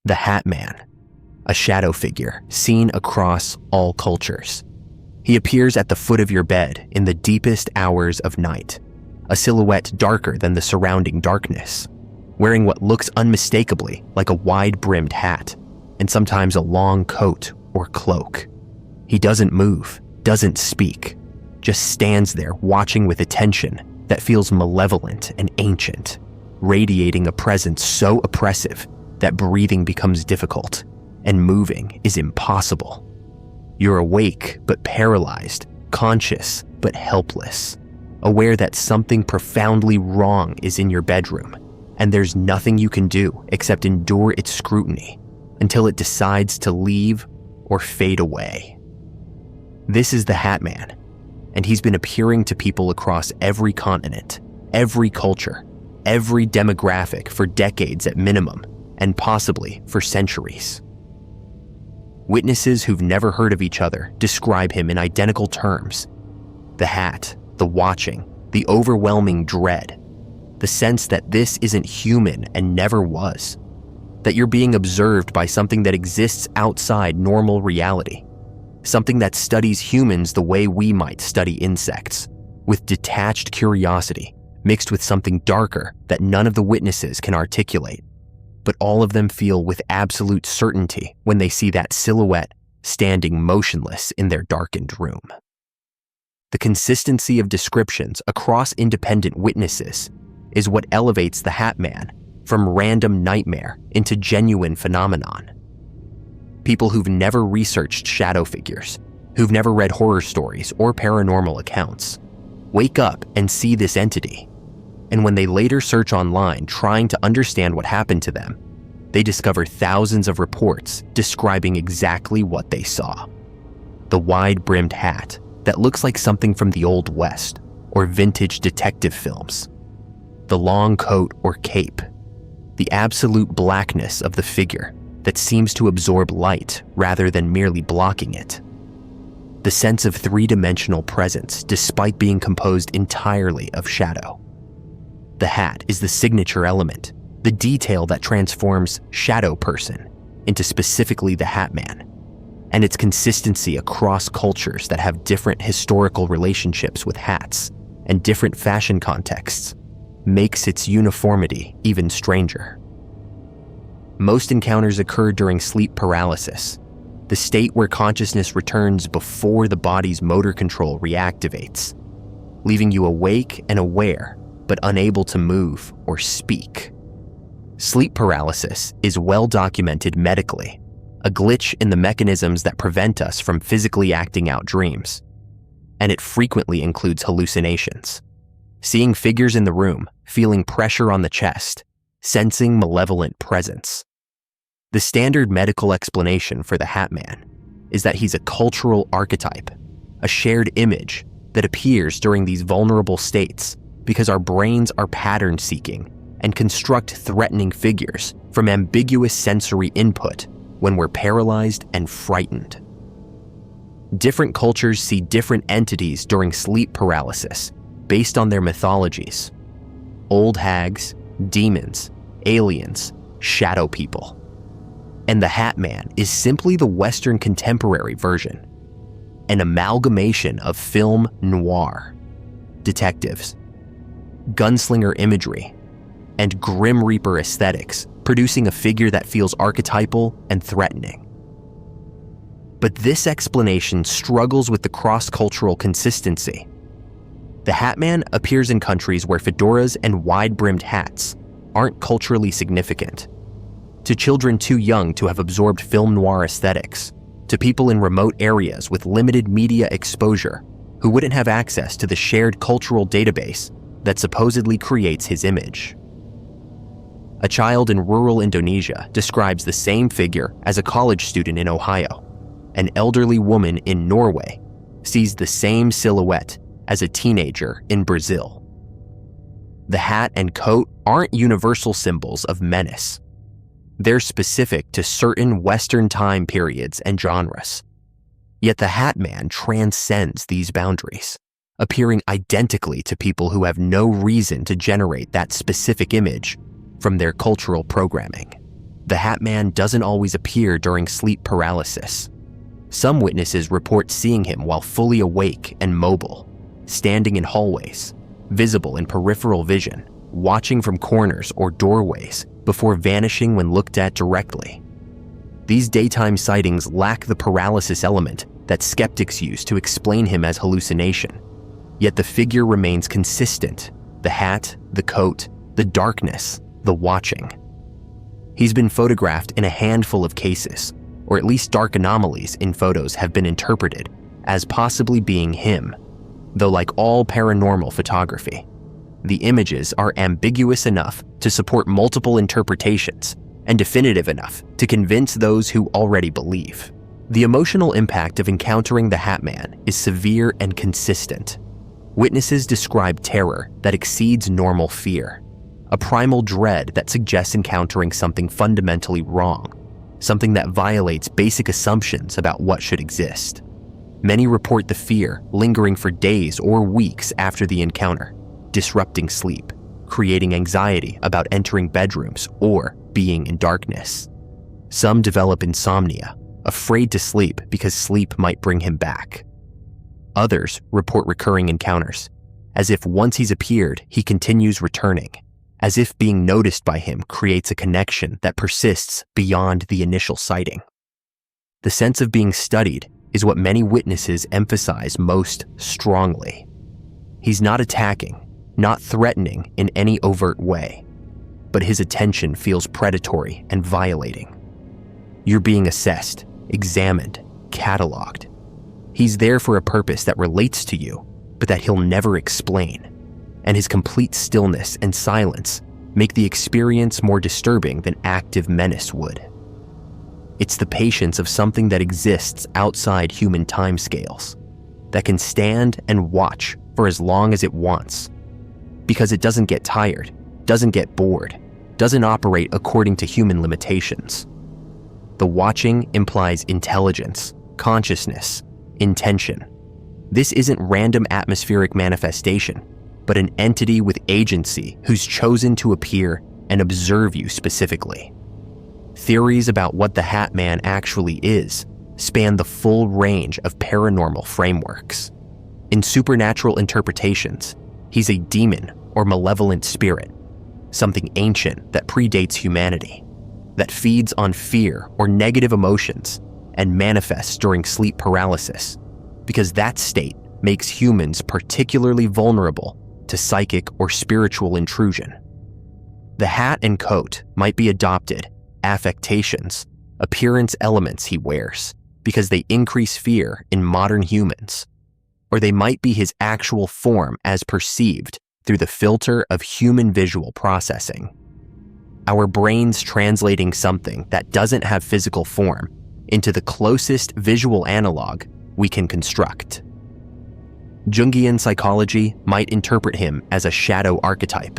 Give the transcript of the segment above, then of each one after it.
The Hat Man, a shadow figure seen across all cultures. He appears at the foot of your bed in the deepest hours of night, a silhouette darker than the surrounding darkness, wearing what looks unmistakably like a wide-brimmed hat, and sometimes a long coat or cloak. He doesn't move, doesn't speak, just stands there watching with attention that feels malevolent and ancient, radiating a presence so oppressive that breathing becomes difficult and moving is impossible. You're awake but paralyzed, conscious but helpless, aware that something profoundly wrong is in your bedroom, and there's nothing you can do except endure its scrutiny until it decides to leave or fade away. This is the Hat Man, and he's been appearing to people across every continent, every culture, every demographic for decades at minimum, and possibly for centuries. Witnesses who've never heard of each other describe him in identical terms. The hat, the watching, the overwhelming dread, the sense that this isn't human and never was, that you're being observed by something that exists outside normal reality, something that studies humans the way we might study insects, with detached curiosity mixed with something darker that none of the witnesses can articulate. But all of them feel with absolute certainty when they see that silhouette standing motionless in their darkened room. The consistency of descriptions across independent witnesses is what elevates the Hat Man from random nightmare into genuine phenomenon. People who've never researched shadow figures, who've never read horror stories or paranormal accounts, wake up and see this entity. And when they later search online trying to understand what happened to them, they discover thousands of reports describing exactly what they saw. The wide-brimmed hat that looks like something from the Old West or vintage detective films. The long coat or cape. The absolute blackness of the figure that seems to absorb light rather than merely blocking it. The sense of three-dimensional presence despite being composed entirely of shadow. The hat is the signature element, the detail that transforms shadow person into specifically the Hat Man, and its consistency across cultures that have different historical relationships with hats and different fashion contexts makes its uniformity even stranger. Most encounters occur during sleep paralysis, the state where consciousness returns before the body's motor control reactivates, leaving you awake and aware but unable to move or speak. Sleep paralysis is well documented medically, a glitch in the mechanisms that prevent us from physically acting out dreams. And it frequently includes hallucinations, seeing figures in the room, feeling pressure on the chest, sensing malevolent presence. The standard medical explanation for the Hat Man is that he's a cultural archetype, a shared image that appears during these vulnerable states because our brains are pattern-seeking and construct threatening figures from ambiguous sensory input when we're paralyzed and frightened. Different cultures see different entities during sleep paralysis based on their mythologies. Old hags, demons, aliens, shadow people. And the Hat Man is simply the Western contemporary version, an amalgamation of film noir, detectives, gunslinger imagery, and Grim Reaper aesthetics, producing a figure that feels archetypal and threatening. But this explanation struggles with the cross-cultural consistency. The Hat Man appears in countries where fedoras and wide-brimmed hats aren't culturally significant. To children too young to have absorbed film noir aesthetics, to people in remote areas with limited media exposure who wouldn't have access to the shared cultural database that supposedly creates his image. A child in rural Indonesia describes the same figure as a college student in Ohio. An elderly woman in Norway sees the same silhouette as a teenager in Brazil. The hat and coat aren't universal symbols of menace. They're specific to certain Western time periods and genres. Yet the Hat Man transcends these boundaries, appearing identically to people who have no reason to generate that specific image from their cultural programming. The Hat Man doesn't always appear during sleep paralysis. Some witnesses report seeing him while fully awake and mobile, standing in hallways, visible in peripheral vision, watching from corners or doorways before vanishing when looked at directly. These daytime sightings lack the paralysis element that skeptics use to explain him as hallucination, yet the figure remains consistent: the hat, the coat, the darkness, the watching. He's been photographed in a handful of cases, or at least dark anomalies in photos have been interpreted as possibly being him, though like all paranormal photography, the images are ambiguous enough to support multiple interpretations and definitive enough to convince those who already believe. The emotional impact of encountering the Hat Man is severe and consistent. Witnesses describe terror that exceeds normal fear, a primal dread that suggests encountering something fundamentally wrong, something that violates basic assumptions about what should exist. Many report the fear lingering for days or weeks after the encounter, disrupting sleep, creating anxiety about entering bedrooms or being in darkness. Some develop insomnia, afraid to sleep because sleep might bring him back. Others report recurring encounters, as if once he's appeared, he continues returning, as if being noticed by him creates a connection that persists beyond the initial sighting. The sense of being studied is what many witnesses emphasize most strongly. He's not attacking, not threatening in any overt way, but his attention feels predatory and violating. You're being assessed, examined, cataloged. He's there for a purpose that relates to you, but that he'll never explain. And his complete stillness and silence make the experience more disturbing than active menace would. It's the patience of something that exists outside human timescales, that can stand and watch for as long as it wants, because it doesn't get tired, doesn't get bored, doesn't operate according to human limitations. The watching implies intelligence, consciousness, intention. This isn't random atmospheric manifestation, but an entity with agency who's chosen to appear and observe you specifically. Theories about what the Hat Man actually is span the full range of paranormal frameworks. In supernatural interpretations, he's a demon or malevolent spirit, something ancient that predates humanity, that feeds on fear or negative emotions and manifests during sleep paralysis, because that state makes humans particularly vulnerable to psychic or spiritual intrusion. The hat and coat might be adopted affectations, appearance elements he wears, because they increase fear in modern humans, or they might be his actual form as perceived through the filter of human visual processing. Our brains translating something that doesn't have physical form into the closest visual analog we can construct. Jungian psychology might interpret him as a shadow archetype,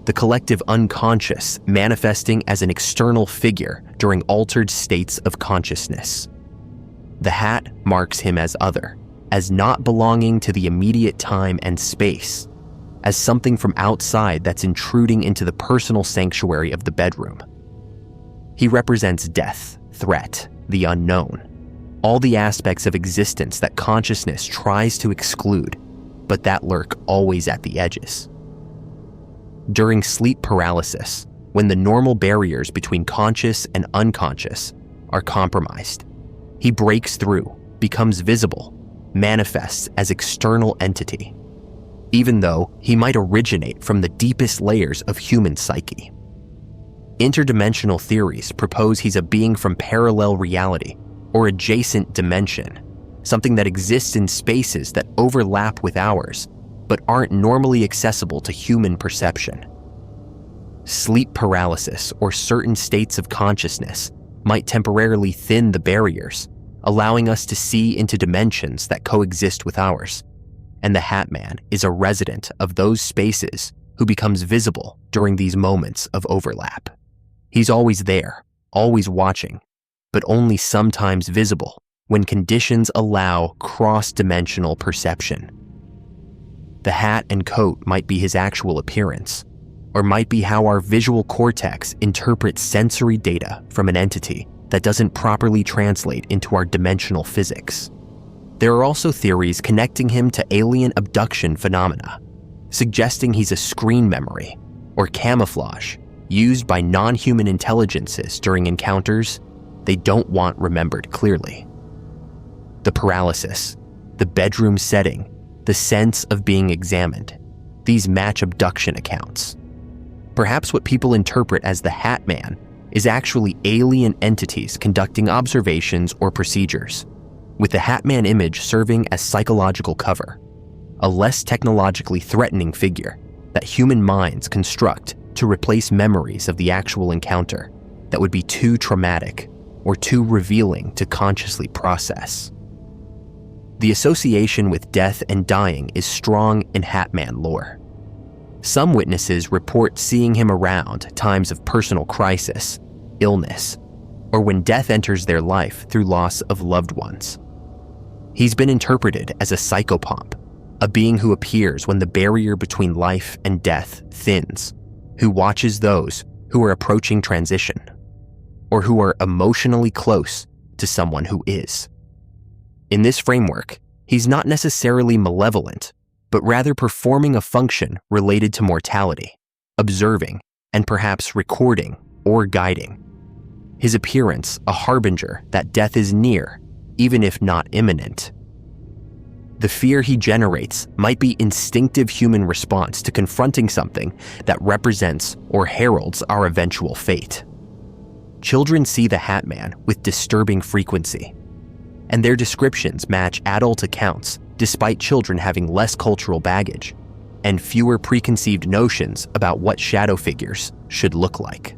the collective unconscious manifesting as an external figure during altered states of consciousness. The hat marks him as other, as not belonging to the immediate time and space, as something from outside that's intruding into the personal sanctuary of the bedroom. He represents death, threat, the unknown, all the aspects of existence that consciousness tries to exclude, but that lurk always at the edges. During sleep paralysis, when the normal barriers between conscious and unconscious are compromised, he breaks through, becomes visible, manifests as external entity, even though he might originate from the deepest layers of human psyche. Interdimensional theories propose he's a being from parallel reality or adjacent dimension, something that exists in spaces that overlap with ours, but aren't normally accessible to human perception. Sleep paralysis or certain states of consciousness might temporarily thin the barriers, allowing us to see into dimensions that coexist with ours, and the Hat Man is a resident of those spaces who becomes visible during these moments of overlap. He's always there, always watching, but only sometimes visible when conditions allow cross-dimensional perception. The hat and coat might be his actual appearance, or might be how our visual cortex interprets sensory data from an entity that doesn't properly translate into our dimensional physics. There are also theories connecting him to alien abduction phenomena, suggesting he's a screen memory or camouflage used by non-human intelligences during encounters they don't want remembered clearly. The paralysis, the bedroom setting, the sense of being examined, these match abduction accounts. Perhaps what people interpret as the Hat Man is actually alien entities conducting observations or procedures, with the Hat Man image serving as psychological cover, a less technologically threatening figure that human minds construct to replace memories of the actual encounter that would be too traumatic or too revealing to consciously process. The association with death and dying is strong in Hat Man lore. Some witnesses report seeing him around times of personal crisis, illness, or when death enters their life through loss of loved ones. He's been interpreted as a psychopomp, a being who appears when the barrier between life and death thins, who watches those who are approaching transition, or who are emotionally close to someone who is. In this framework, he's not necessarily malevolent, but rather performing a function related to mortality, observing, and perhaps recording or guiding. His appearance a harbinger that death is near, even if not imminent. The fear he generates might be instinctive human response to confronting something that represents or heralds our eventual fate. Children see the Hat Man with disturbing frequency, and their descriptions match adult accounts despite children having less cultural baggage and fewer preconceived notions about what shadow figures should look like.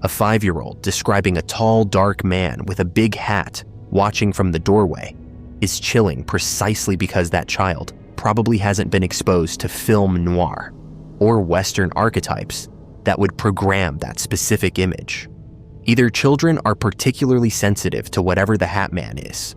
A 5-year-old describing a tall, dark man with a big hat watching from the doorway is chilling precisely because that child probably hasn't been exposed to film noir or Western archetypes that would program that specific image. Either children are particularly sensitive to whatever the Hat Man is,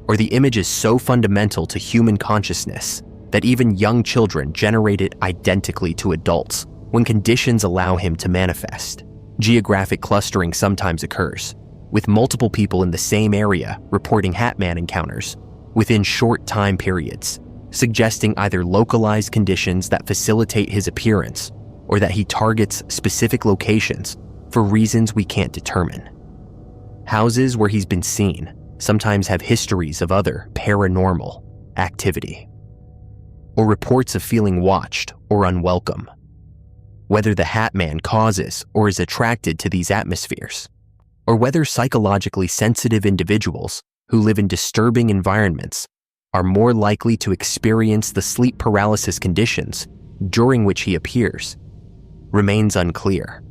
or the image is so fundamental to human consciousness that even young children generate it identically to adults when conditions allow him to manifest. Geographic clustering sometimes occurs, with multiple people in the same area reporting Hat Man encounters within short time periods, suggesting either localized conditions that facilitate his appearance or that he targets specific locations for reasons we can't determine. Houses where he's been seen sometimes have histories of other paranormal activity, or reports of feeling watched or unwelcome. Whether the Hat Man causes or is attracted to these atmospheres, or whether psychologically sensitive individuals who live in disturbing environments are more likely to experience the sleep paralysis conditions during which he appears, remains unclear.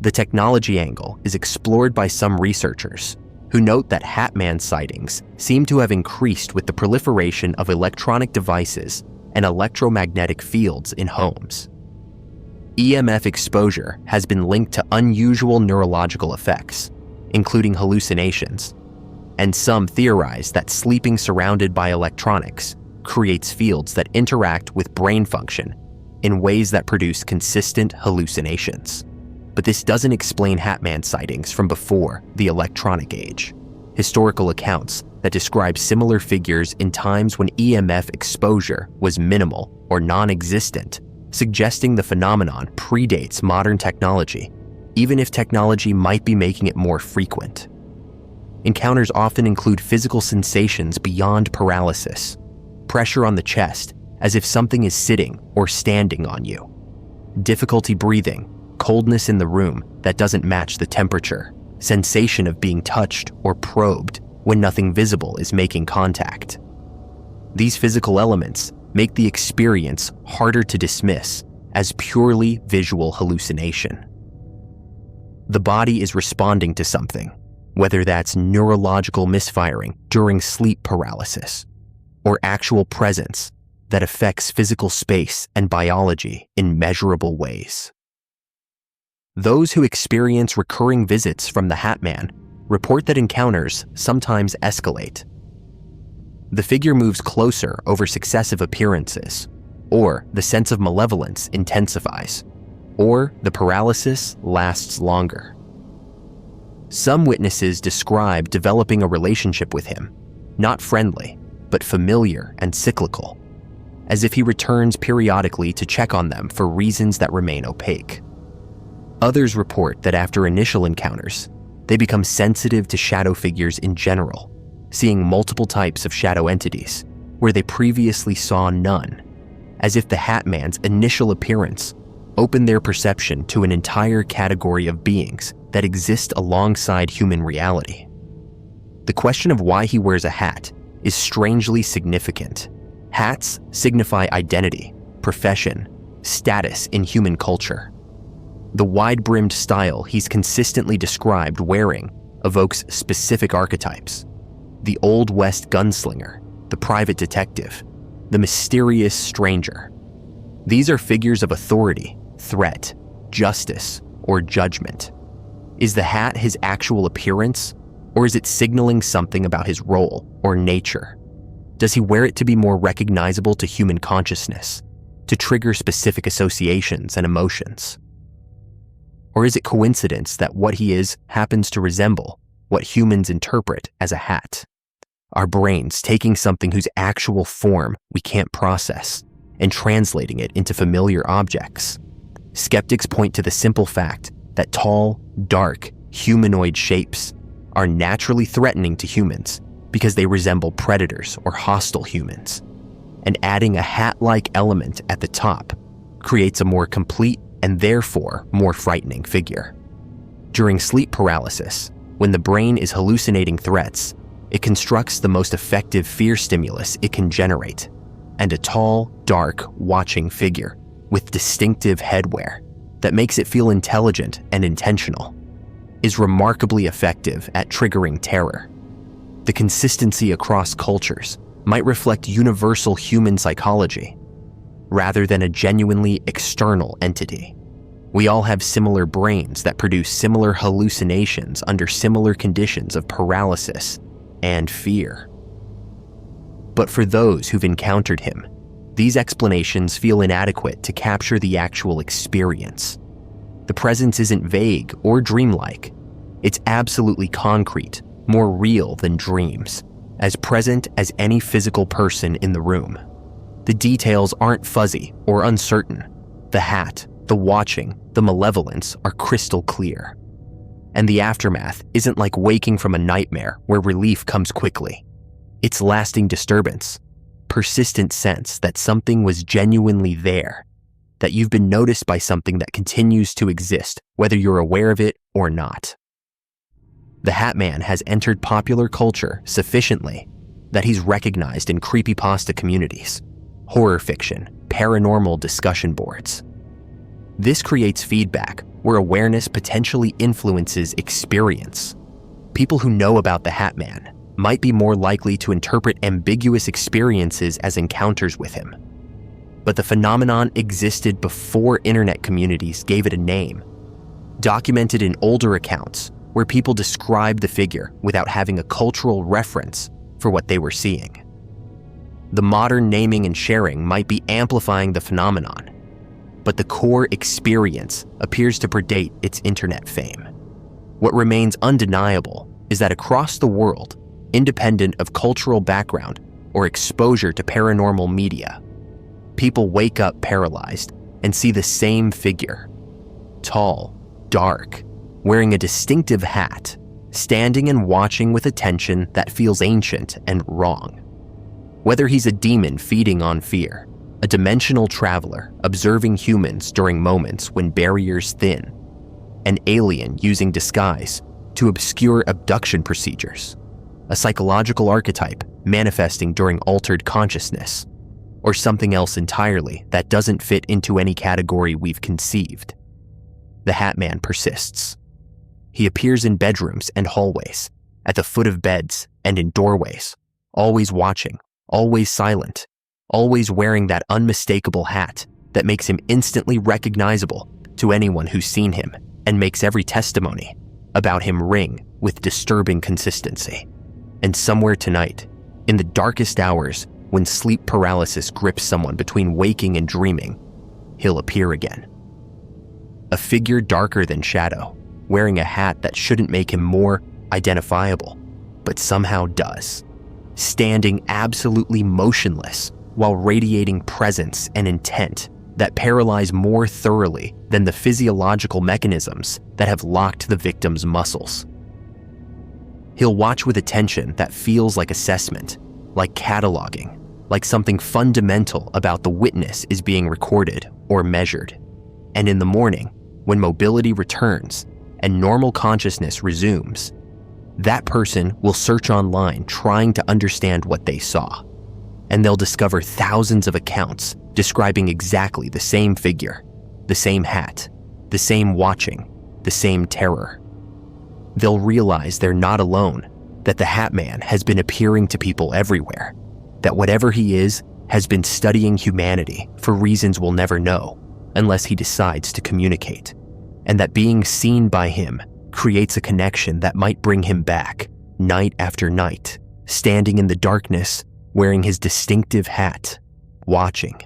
The technology angle is explored by some researchers who note that Hat Man sightings seem to have increased with the proliferation of electronic devices and electromagnetic fields in homes. EMF exposure has been linked to unusual neurological effects, including hallucinations, and some theorize that sleeping surrounded by electronics creates fields that interact with brain function in ways that produce consistent hallucinations. But this doesn't explain Hat Man sightings from before the electronic age. Historical accounts that describe similar figures in times when EMF exposure was minimal or non-existent, suggesting the phenomenon predates modern technology, even if technology might be making it more frequent. Encounters often include physical sensations beyond paralysis, pressure on the chest as if something is sitting or standing on you, difficulty breathing, coldness in the room that doesn't match the temperature, sensation of being touched or probed when nothing visible is making contact. These physical elements make the experience harder to dismiss as purely visual hallucination. The body is responding to something, whether that's neurological misfiring during sleep paralysis or actual presence that affects physical space and biology in measurable ways. Those who experience recurring visits from the Hat Man report that encounters sometimes escalate. The figure moves closer over successive appearances, or the sense of malevolence intensifies. or the paralysis lasts longer. Some witnesses describe developing a relationship with him, not friendly, but familiar and cyclical, as if he returns periodically to check on them for reasons that remain opaque. Others report that after initial encounters, they become sensitive to shadow figures in general, seeing multiple types of shadow entities where they previously saw none, as if the Hat Man's initial appearance opened their perception to an entire category of beings that exist alongside human reality. The question of why he wears a hat is strangely significant. Hats signify identity, profession, status in human culture. The wide-brimmed style he's consistently described wearing evokes specific archetypes: the Old West gunslinger, the private detective, the mysterious stranger. These are figures of authority, threat, justice, or judgment. Is the hat his actual appearance, or is it signaling something about his role or nature? Does he wear it to be more recognizable to human consciousness, to trigger specific associations and emotions? Or is it coincidence that what he is happens to resemble what humans interpret as a hat? Our brains taking something whose actual form we can't process and translating it into familiar objects. Skeptics point to the simple fact that tall, dark, humanoid shapes are naturally threatening to humans because they resemble predators or hostile humans, and adding a hat-like element at the top creates a more complete and therefore more frightening figure. During sleep paralysis, when the brain is hallucinating threats, it constructs the most effective fear stimulus it can generate, and a tall, dark, watching figure with distinctive headwear that makes it feel intelligent and intentional is remarkably effective at triggering terror. The consistency across cultures might reflect universal human psychology rather than a genuinely external entity. We all have similar brains that produce similar hallucinations under similar conditions of paralysis and fear. But for those who've encountered him, these explanations feel inadequate to capture the actual experience. The presence isn't vague or dreamlike. It's absolutely concrete, more real than dreams, as present as any physical person in the room. The details aren't fuzzy or uncertain. The hat, the watching, the malevolence are crystal clear. And the aftermath isn't like waking from a nightmare where relief comes quickly. It's lasting disturbance, persistent sense that something was genuinely there, that you've been noticed by something that continues to exist, whether you're aware of it or not. The Hat Man has entered popular culture sufficiently that he's recognized in creepypasta communities, horror fiction, paranormal discussion boards. This creates feedback where awareness potentially influences experience. People who know about the Hat Man might be more likely to interpret ambiguous experiences as encounters with him. But the phenomenon existed before internet communities gave it a name, documented in older accounts where people described the figure without having a cultural reference for what they were seeing. The modern naming and sharing might be amplifying the phenomenon, but the core experience appears to predate its internet fame. What remains undeniable is that across the world, independent of cultural background or exposure to paranormal media, people wake up paralyzed and see the same figure. Tall, dark, wearing a distinctive hat, standing and watching with attention that feels ancient and wrong. Whether he's a demon feeding on fear, a dimensional traveler observing humans during moments when barriers thin, an alien using disguise to obscure abduction procedures, a psychological archetype manifesting during altered consciousness, or something else entirely that doesn't fit into any category we've conceived, the Hat Man persists. He appears in bedrooms and hallways, at the foot of beds and in doorways, always watching, always silent, always wearing that unmistakable hat that makes him instantly recognizable to anyone who's seen him and makes every testimony about him ring with disturbing consistency. And somewhere tonight, in the darkest hours when sleep paralysis grips someone between waking and dreaming, he'll appear again. a figure darker than Shadow, wearing a hat that shouldn't make him more identifiable, but somehow does, standing absolutely motionless while radiating presence and intent that paralyze more thoroughly than the physiological mechanisms that have locked the victim's muscles. He'll watch with attention that feels like assessment, like cataloging, like something fundamental about the witness is being recorded or measured. And in the morning, when mobility returns and normal consciousness resumes, that person will search online trying to understand what they saw. And they'll discover thousands of accounts describing exactly the same figure, the same hat, the same watching, the same terror. They'll realize they're not alone, that the Hat Man has been appearing to people everywhere, that whatever he is has been studying humanity for reasons we'll never know unless he decides to communicate, and that being seen by him creates a connection that might bring him back night after night, standing in the darkness, wearing his distinctive hat, watching,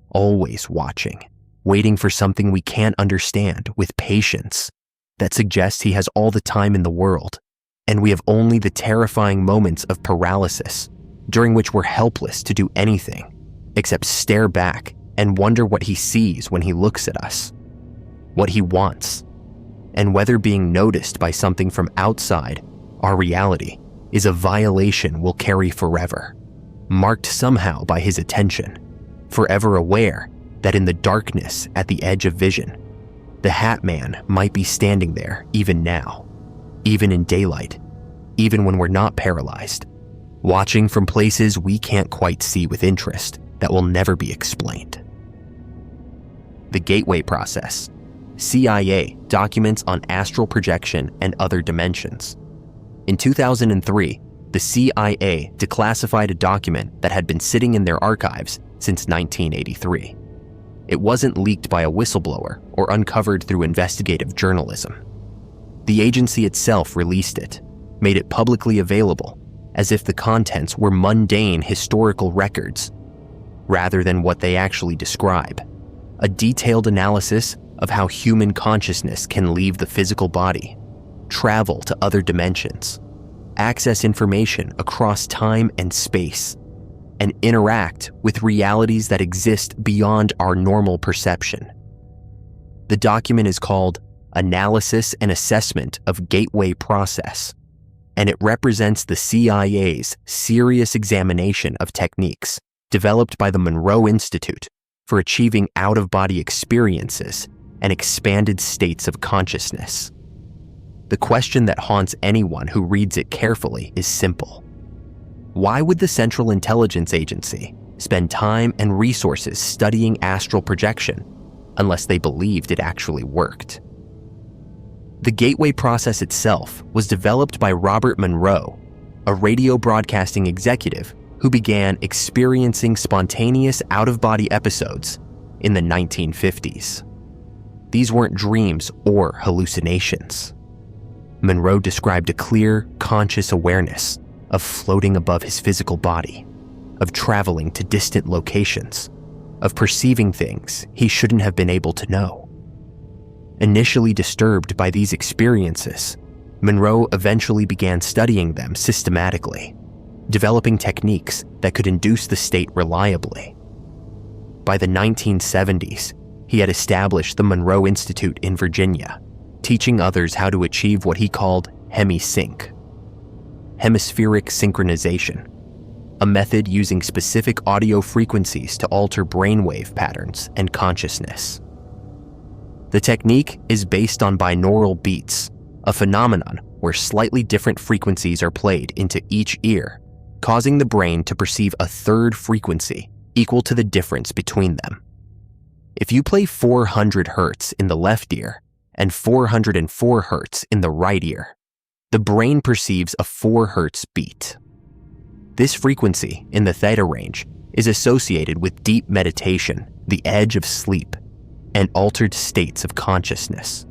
always watching, waiting for something we can't understand with patience that suggests he has all the time in the world, and we have only the terrifying moments of paralysis during which we're helpless to do anything except stare back and wonder what he sees when he looks at us, what he wants, and whether being noticed by something from outside our reality is a violation we'll carry forever, marked somehow by his attention, forever aware that in the darkness at the edge of vision, the Hat Man might be standing there even now, even in daylight, even when we're not paralyzed, watching from places we can't quite see with interest that will never be explained. The Gateway Process. CIA documents on astral projection and other dimensions. In 2003, the CIA declassified a document that had been sitting in their archives since 1983. It wasn't leaked by a whistleblower or uncovered through investigative journalism. The agency itself released it, made it publicly available, as if the contents were mundane historical records, rather than what they actually describe, a detailed analysis of how human consciousness can leave the physical body, travel to other dimensions, access information across time and space, and interact with realities that exist beyond our normal perception. The document is called Analysis and Assessment of Gateway Process, and it represents the CIA's serious examination of techniques developed by the Monroe Institute for achieving out-of-body experiences and expanded states of consciousness. The question that haunts anyone who reads it carefully is simple. Why would the Central Intelligence Agency spend time and resources studying astral projection unless they believed it actually worked? The Gateway Process itself was developed by Robert Monroe, a radio broadcasting executive who began experiencing spontaneous out-of-body episodes in the 1950s. These weren't dreams or hallucinations. Monroe described a clear, conscious awareness of floating above his physical body, of traveling to distant locations, of perceiving things he shouldn't have been able to know. Initially disturbed by these experiences, Monroe eventually began studying them systematically, developing techniques that could induce the state reliably. By the 1970s, he had established the Monroe Institute in Virginia, teaching others how to achieve what he called hemisync, hemispheric synchronization, a method using specific audio frequencies to alter brainwave patterns and consciousness. The technique is based on binaural beats, a phenomenon where slightly different frequencies are played into each ear, causing the brain to perceive a third frequency equal to the difference between them. If you play 400 Hz in the left ear and 404 Hz in the right ear, the brain perceives a 4 Hz beat. This frequency in the theta range is associated with deep meditation, the edge of sleep, and altered states of consciousness.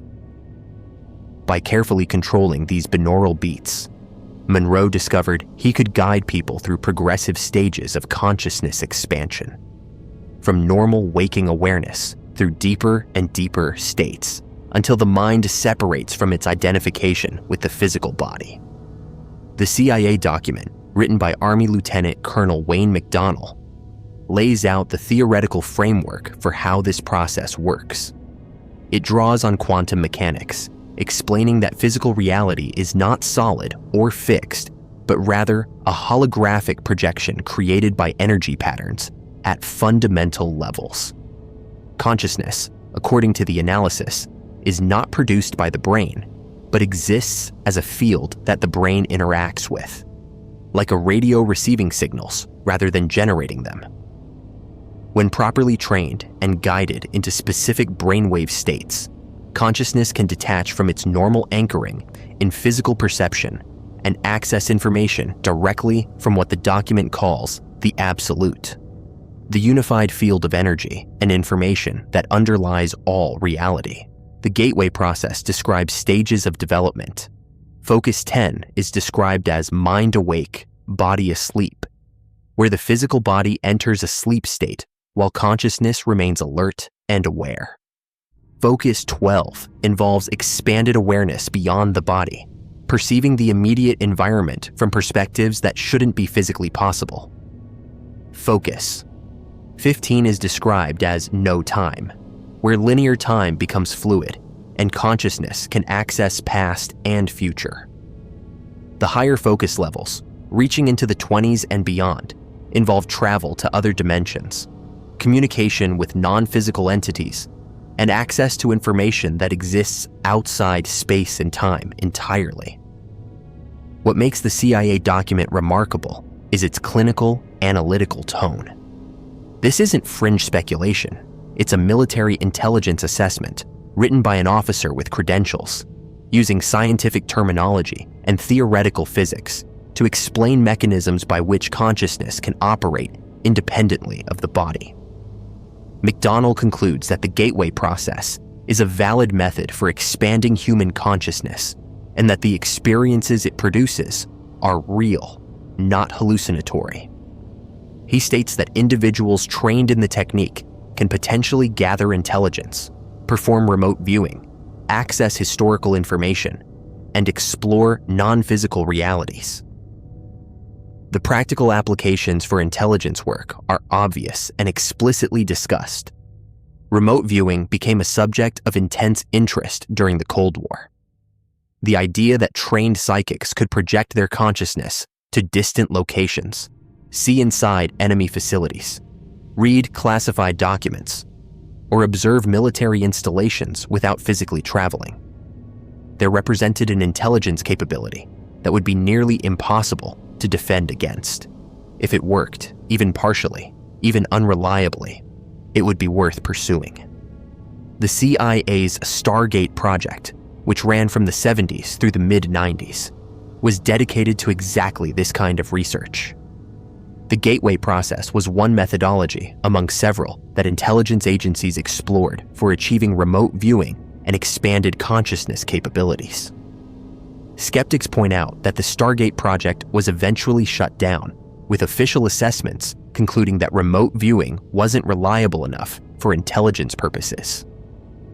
By carefully controlling these binaural beats, Monroe discovered he could guide people through progressive stages of consciousness expansion, from normal waking awareness through deeper and deeper states until the mind separates from its identification with the physical body. The CIA document, written by Army Lieutenant Colonel Wayne McDonnell, lays out the theoretical framework for how this process works. It draws on quantum mechanics, explaining that physical reality is not solid or fixed, but rather a holographic projection created by energy patterns at fundamental levels. Consciousness, according to the analysis, is not produced by the brain, but exists as a field that the brain interacts with, like a radio receiving signals rather than generating them. When properly trained and guided into specific brainwave states, consciousness can detach from its normal anchoring in physical perception and access information directly from what the document calls the absolute, the unified field of energy and information that underlies all reality. The gateway process describes stages of development. Focus 10 is described as mind awake, body asleep, where the physical body enters a sleep state while consciousness remains alert and aware. Focus 12 involves expanded awareness beyond the body, perceiving the immediate environment from perspectives that shouldn't be physically possible. Focus 15 is described as no time, where linear time becomes fluid and consciousness can access past and future. The higher focus levels, reaching into the 20s and beyond, involve travel to other dimensions, communication with non-physical entities, and access to information that exists outside space and time entirely. What makes the CIA document remarkable is its clinical, analytical tone. This isn't fringe speculation. It's a military intelligence assessment written by an officer with credentials, using scientific terminology and theoretical physics to explain mechanisms by which consciousness can operate independently of the body. McDonnell concludes that the gateway process is a valid method for expanding human consciousness and that the experiences it produces are real, not hallucinatory. He states that individuals trained in the technique can potentially gather intelligence, perform remote viewing, access historical information, and explore non-physical realities. The practical applications for intelligence work are obvious and explicitly discussed. Remote viewing became a subject of intense interest during the Cold War. The idea that trained psychics could project their consciousness to distant locations, see inside enemy facilities, read classified documents, or observe military installations without physically traveling. They represented an intelligence capability that would be nearly impossible to defend against. If it worked, even partially, even unreliably, it would be worth pursuing. The CIA's Stargate project, which ran from the 70s through the mid-90s, was dedicated to exactly this kind of research. The gateway process was one methodology among several that intelligence agencies explored for achieving remote viewing and expanded consciousness capabilities. Skeptics point out that the Stargate project was eventually shut down, with official assessments concluding that remote viewing wasn't reliable enough for intelligence purposes.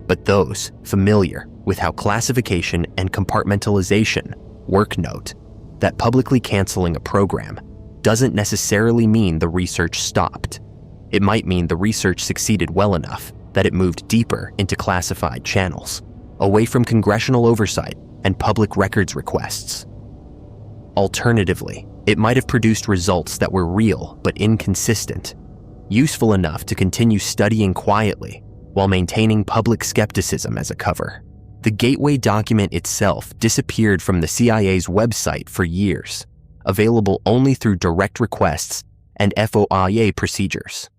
But those familiar with how classification and compartmentalization work note that publicly canceling a program doesn't necessarily mean the research stopped. It might mean the research succeeded well enough that it moved deeper into classified channels, away from congressional oversight and public records requests. Alternatively, it might have produced results that were real but inconsistent, useful enough to continue studying quietly while maintaining public skepticism as a cover. The Gateway document itself disappeared from the CIA's website for years, available only through direct requests and FOIA procedures.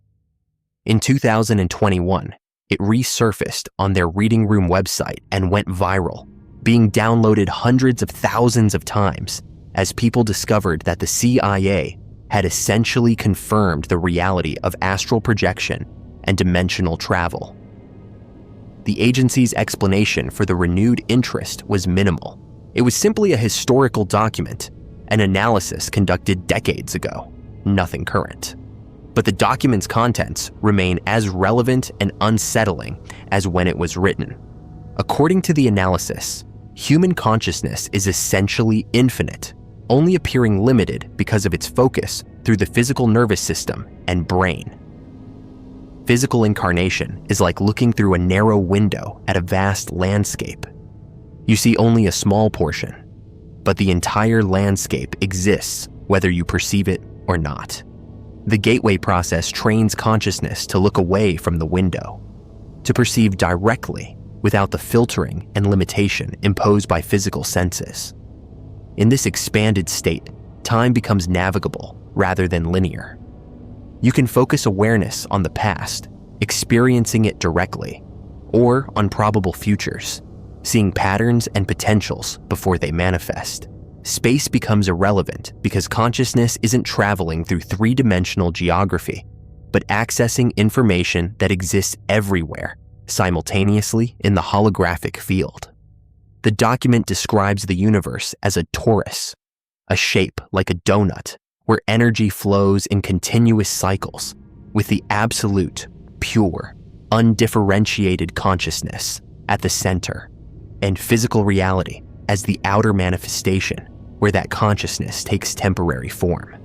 In 2021, it resurfaced on their Reading Room website and went viral, being downloaded hundreds of thousands of times as people discovered that the CIA had essentially confirmed the reality of astral projection and dimensional travel. The agency's explanation for the renewed interest was minimal. It was simply a historical document, an analysis conducted decades ago, nothing current. but the document's contents remain as relevant and unsettling as when it was written. According to the analysis, human consciousness is essentially infinite, only appearing limited because of its focus through the physical nervous system and brain. Physical incarnation is like looking through a narrow window at a vast landscape. You see only a small portion, but the entire landscape exists whether you perceive it or not. The gateway process trains consciousness to look away from the window, to perceive directly without the filtering and limitation imposed by physical senses. In this expanded state, time becomes navigable rather than linear. You can focus awareness on the past, experiencing it directly, or on probable futures, seeing patterns and potentials before they manifest. Space becomes irrelevant because consciousness isn't traveling through three-dimensional geography, but accessing information that exists everywhere, simultaneously in the holographic field. The document describes the universe as a torus, a shape like a donut, where energy flows in continuous cycles, with the absolute, pure, undifferentiated consciousness at the center, and physical reality as the outer manifestation, where that consciousness takes temporary form.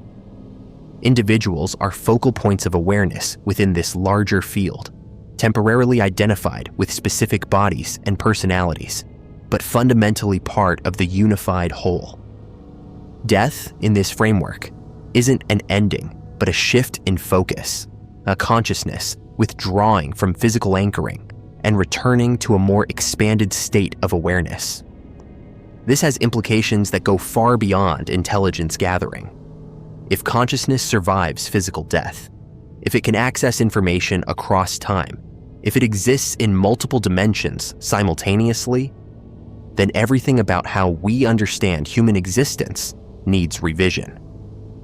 Individuals are focal points of awareness within this larger field, temporarily identified with specific bodies and personalities, but fundamentally part of the unified whole. Death, in this framework, isn't an ending, but a shift in focus, a consciousness withdrawing from physical anchoring and returning to a more expanded state of awareness. This has implications that go far beyond intelligence gathering. If consciousness survives physical death, if it can access information across time, if it exists in multiple dimensions simultaneously, then everything about how we understand human existence needs revision.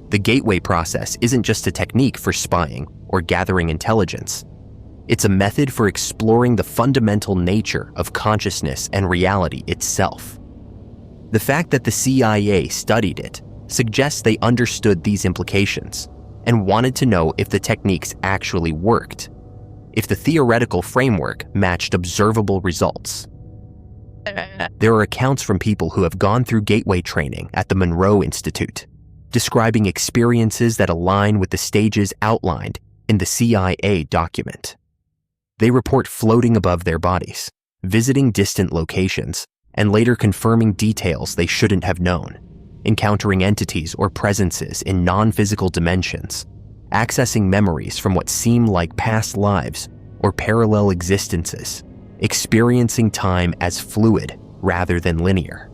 The gateway process isn't just a technique for spying or gathering intelligence. It's a method for exploring the fundamental nature of consciousness and reality itself. The fact that the CIA studied it suggests they understood these implications and wanted to know if the techniques actually worked, if the theoretical framework matched observable results. There are accounts from people who have gone through gateway training at the Monroe Institute, describing experiences that align with the stages outlined in the CIA document. They report floating above their bodies, visiting distant locations, and later confirming details they shouldn't have known, encountering entities or presences in non-physical dimensions, accessing memories from what seem like past lives or parallel existences, experiencing time as fluid rather than linear.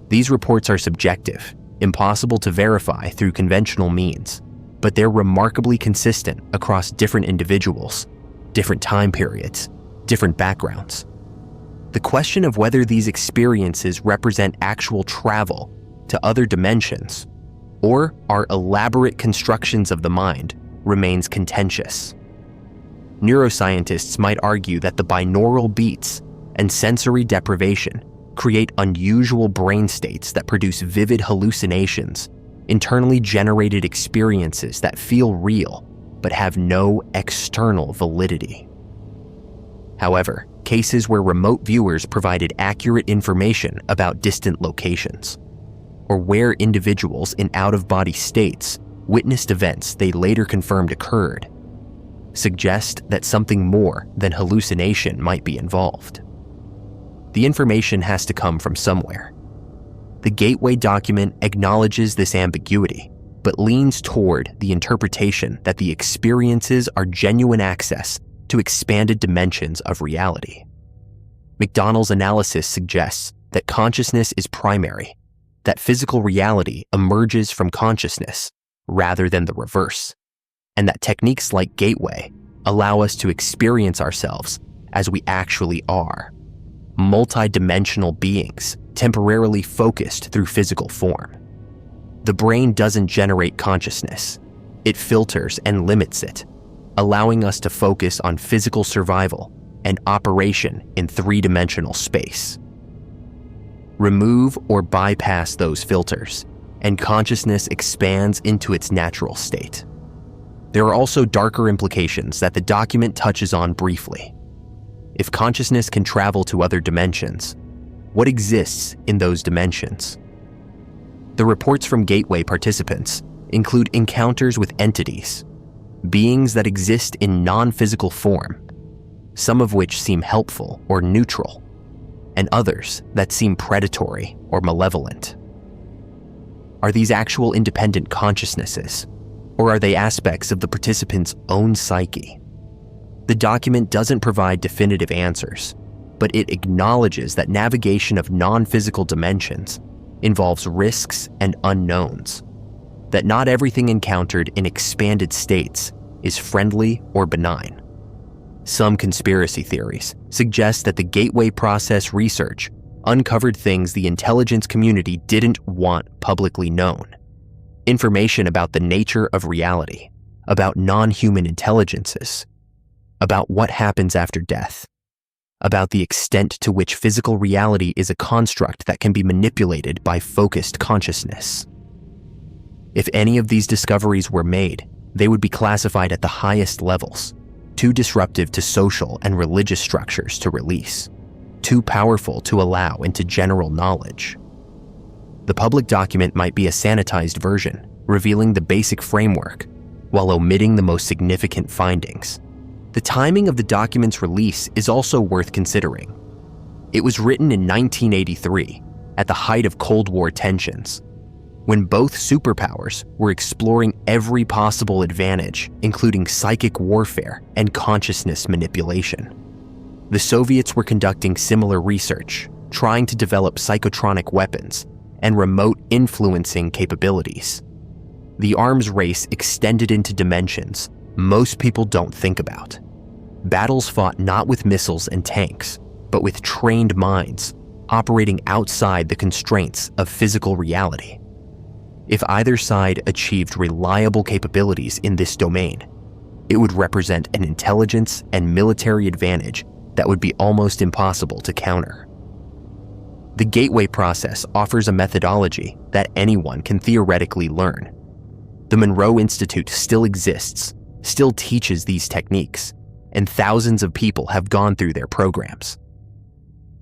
These reports are subjective, impossible to verify through conventional means, but they're remarkably consistent across different individuals, different time periods, different backgrounds. The question of whether these experiences represent actual travel to other dimensions or are elaborate constructions of the mind remains contentious. Neuroscientists might argue that the binaural beats and sensory deprivation create unusual brain states that produce vivid hallucinations, internally generated experiences that feel real but have no external validity. However, cases where remote viewers provided accurate information about distant locations, or where individuals in out-of-body states witnessed events they later confirmed occurred, suggest that something more than hallucination might be involved. The information has to come from somewhere. The Gateway document acknowledges this ambiguity, but leans toward the interpretation that the experiences are genuine access to expanded dimensions of reality. McDonnell's analysis suggests that consciousness is primary, that physical reality emerges from consciousness rather than the reverse, and that techniques like Gateway allow us to experience ourselves as we actually are, multi-dimensional beings temporarily focused through physical form. The brain doesn't generate consciousness. It filters and limits it, allowing us to focus on physical survival and operation in three-dimensional space. Remove or bypass those filters, and consciousness expands into its natural state. There are also darker implications that the document touches on briefly. If consciousness can travel to other dimensions, what exists in those dimensions? The reports from Gateway participants include encounters with entities, beings that exist in non-physical form, some of which seem helpful or neutral, and others that seem predatory or malevolent. Are these actual independent consciousnesses, or are they aspects of the participant's own psyche? The document doesn't provide definitive answers, but it acknowledges that navigation of non-physical dimensions involves risks and unknowns, that not everything encountered in expanded states is friendly or benign. Some conspiracy theories suggest that the Gateway process research uncovered things the intelligence community didn't want publicly known. Information about the nature of reality, about non-human intelligences, about what happens after death, about the extent to which physical reality is a construct that can be manipulated by focused consciousness. If any of these discoveries were made, they would be classified at the highest levels, too disruptive to social and religious structures to release, too powerful to allow into general knowledge. The public document might be a sanitized version, revealing the basic framework, while omitting the most significant findings. The timing of the document's release is also worth considering. It was written in 1983, at the height of Cold War tensions, when both superpowers were exploring every possible advantage, including psychic warfare and consciousness manipulation. The Soviets were conducting similar research, trying to develop psychotronic weapons and remote influencing capabilities. The arms race extended into dimensions most people don't think about. Battles fought not with missiles and tanks, but with trained minds operating outside the constraints of physical reality. If either side achieved reliable capabilities in this domain, it would represent an intelligence and military advantage that would be almost impossible to counter. The Gateway process offers a methodology that anyone can theoretically learn. The Monroe Institute still exists, still teaches these techniques, and thousands of people have gone through their programs.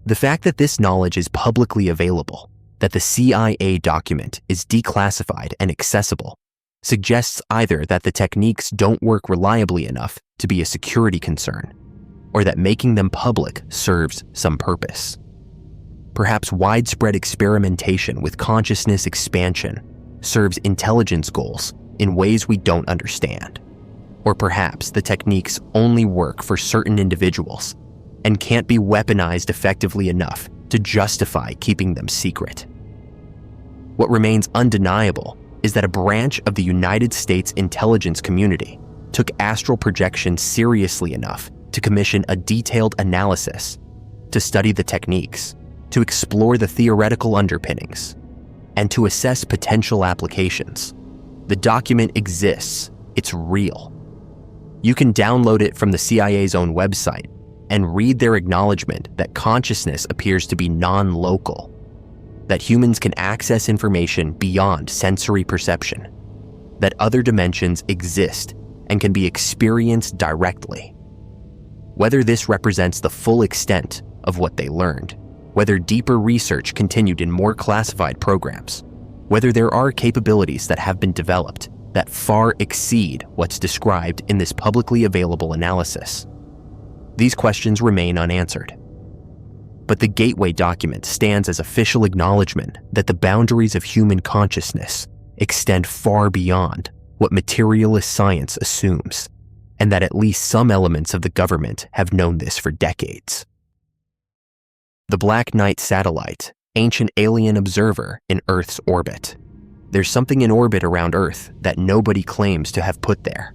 The fact that this knowledge is publicly available, that the CIA document is declassified and accessible, suggests either that the techniques don't work reliably enough to be a security concern, or that making them public serves some purpose. Perhaps widespread experimentation with consciousness expansion serves intelligence goals in ways we don't understand. Or perhaps the techniques only work for certain individuals and can't be weaponized effectively enough to justify keeping them secret. What remains undeniable is that a branch of the United States intelligence community took astral projection seriously enough to commission a detailed analysis, to study the techniques, to explore the theoretical underpinnings, and to assess potential applications. The document exists, it's real. You can download it from the CIA's own website and read their acknowledgement that consciousness appears to be non-local, that humans can access information beyond sensory perception, that other dimensions exist and can be experienced directly. Whether this represents the full extent of what they learned, whether deeper research continued in more classified programs, whether there are capabilities that have been developed that far exceed what's described in this publicly available analysis, these questions remain unanswered. But the Gateway document stands as official acknowledgement that the boundaries of human consciousness extend far beyond what materialist science assumes, and that at least some elements of the government have known this for decades. The Black Knight satellite, ancient alien observer in Earth's orbit. There's something in orbit around Earth that nobody claims to have put there.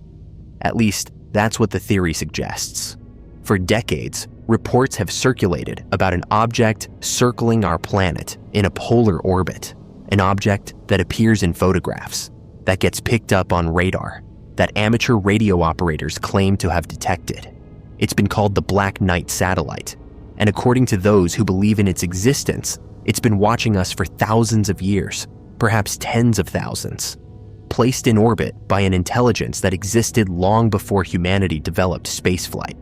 At least, that's what the theory suggests. For decades, reports have circulated about an object circling our planet in a polar orbit, an object that appears in photographs, that gets picked up on radar, that amateur radio operators claim to have detected. It's been called the Black Knight satellite, and according to those who believe in its existence, it's been watching us for thousands of years, perhaps tens of thousands, placed in orbit by an intelligence that existed long before humanity developed spaceflight.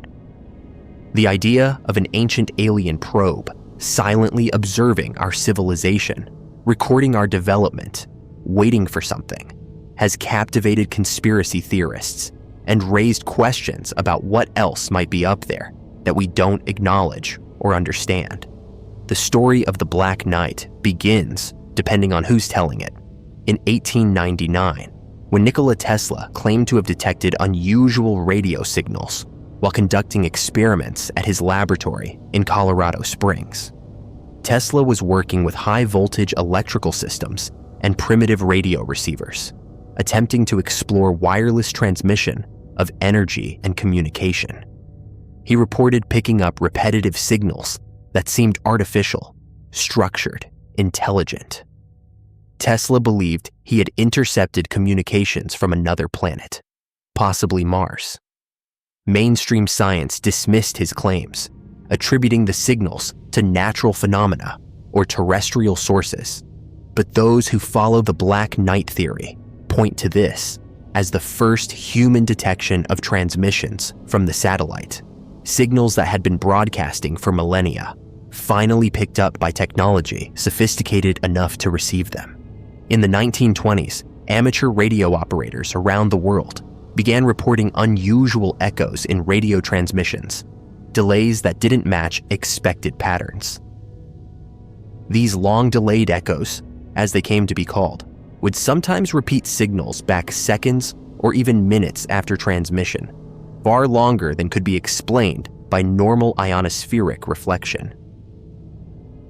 The idea of an ancient alien probe silently observing our civilization, recording our development, waiting for something, has captivated conspiracy theorists and raised questions about what else might be up there that we don't acknowledge or understand. The story of the Black Knight begins, depending on who's telling it, in 1899, when Nikola Tesla claimed to have detected unusual radio signals while conducting experiments at his laboratory in Colorado Springs. Tesla was working with high-voltage electrical systems and primitive radio receivers, attempting to explore wireless transmission of energy and communication. He reported picking up repetitive signals that seemed artificial, structured, intelligent. Tesla believed he had intercepted communications from another planet, possibly Mars. Mainstream science dismissed his claims, attributing the signals to natural phenomena or terrestrial sources. But those who follow the Black Knight theory point to this as the first human detection of transmissions from the satellite. Signals that had been broadcasting for millennia, finally picked up by technology sophisticated enough to receive them. In the 1920s, amateur radio operators around the world began reporting unusual echoes in radio transmissions, delays that didn't match expected patterns. These long-delayed echoes, as they came to be called, would sometimes repeat signals back seconds or even minutes after transmission, far longer than could be explained by normal ionospheric reflection.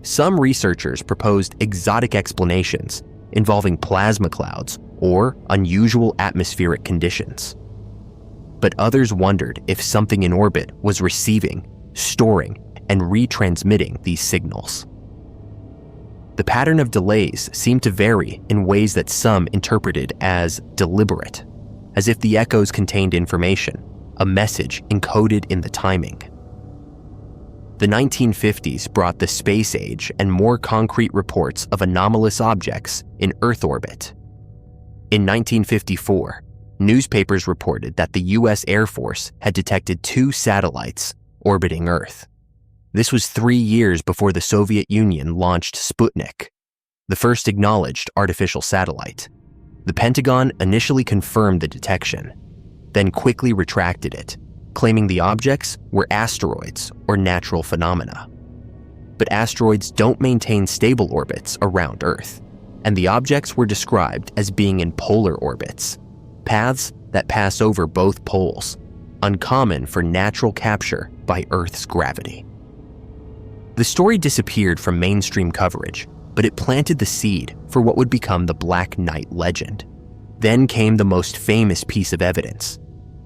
Some researchers proposed exotic explanations involving plasma clouds or unusual atmospheric conditions. But others wondered if something in orbit was receiving, storing, and retransmitting these signals. The pattern of delays seemed to vary in ways that some interpreted as deliberate, as if the echoes contained information, a message encoded in the timing. The 1950s brought the space age and more concrete reports of anomalous objects in Earth orbit. In 1954, newspapers reported that the US Air Force had detected 2 satellites orbiting Earth. This was 3 years before the Soviet Union launched Sputnik, the first acknowledged artificial satellite. The Pentagon initially confirmed the detection, then quickly retracted it, claiming the objects were asteroids or natural phenomena. But asteroids don't maintain stable orbits around Earth, and the objects were described as being in polar orbits, paths that pass over both poles, uncommon for natural capture by Earth's gravity. The story disappeared from mainstream coverage, but it planted the seed for what would become the Black Knight legend. Then came the most famous piece of evidence,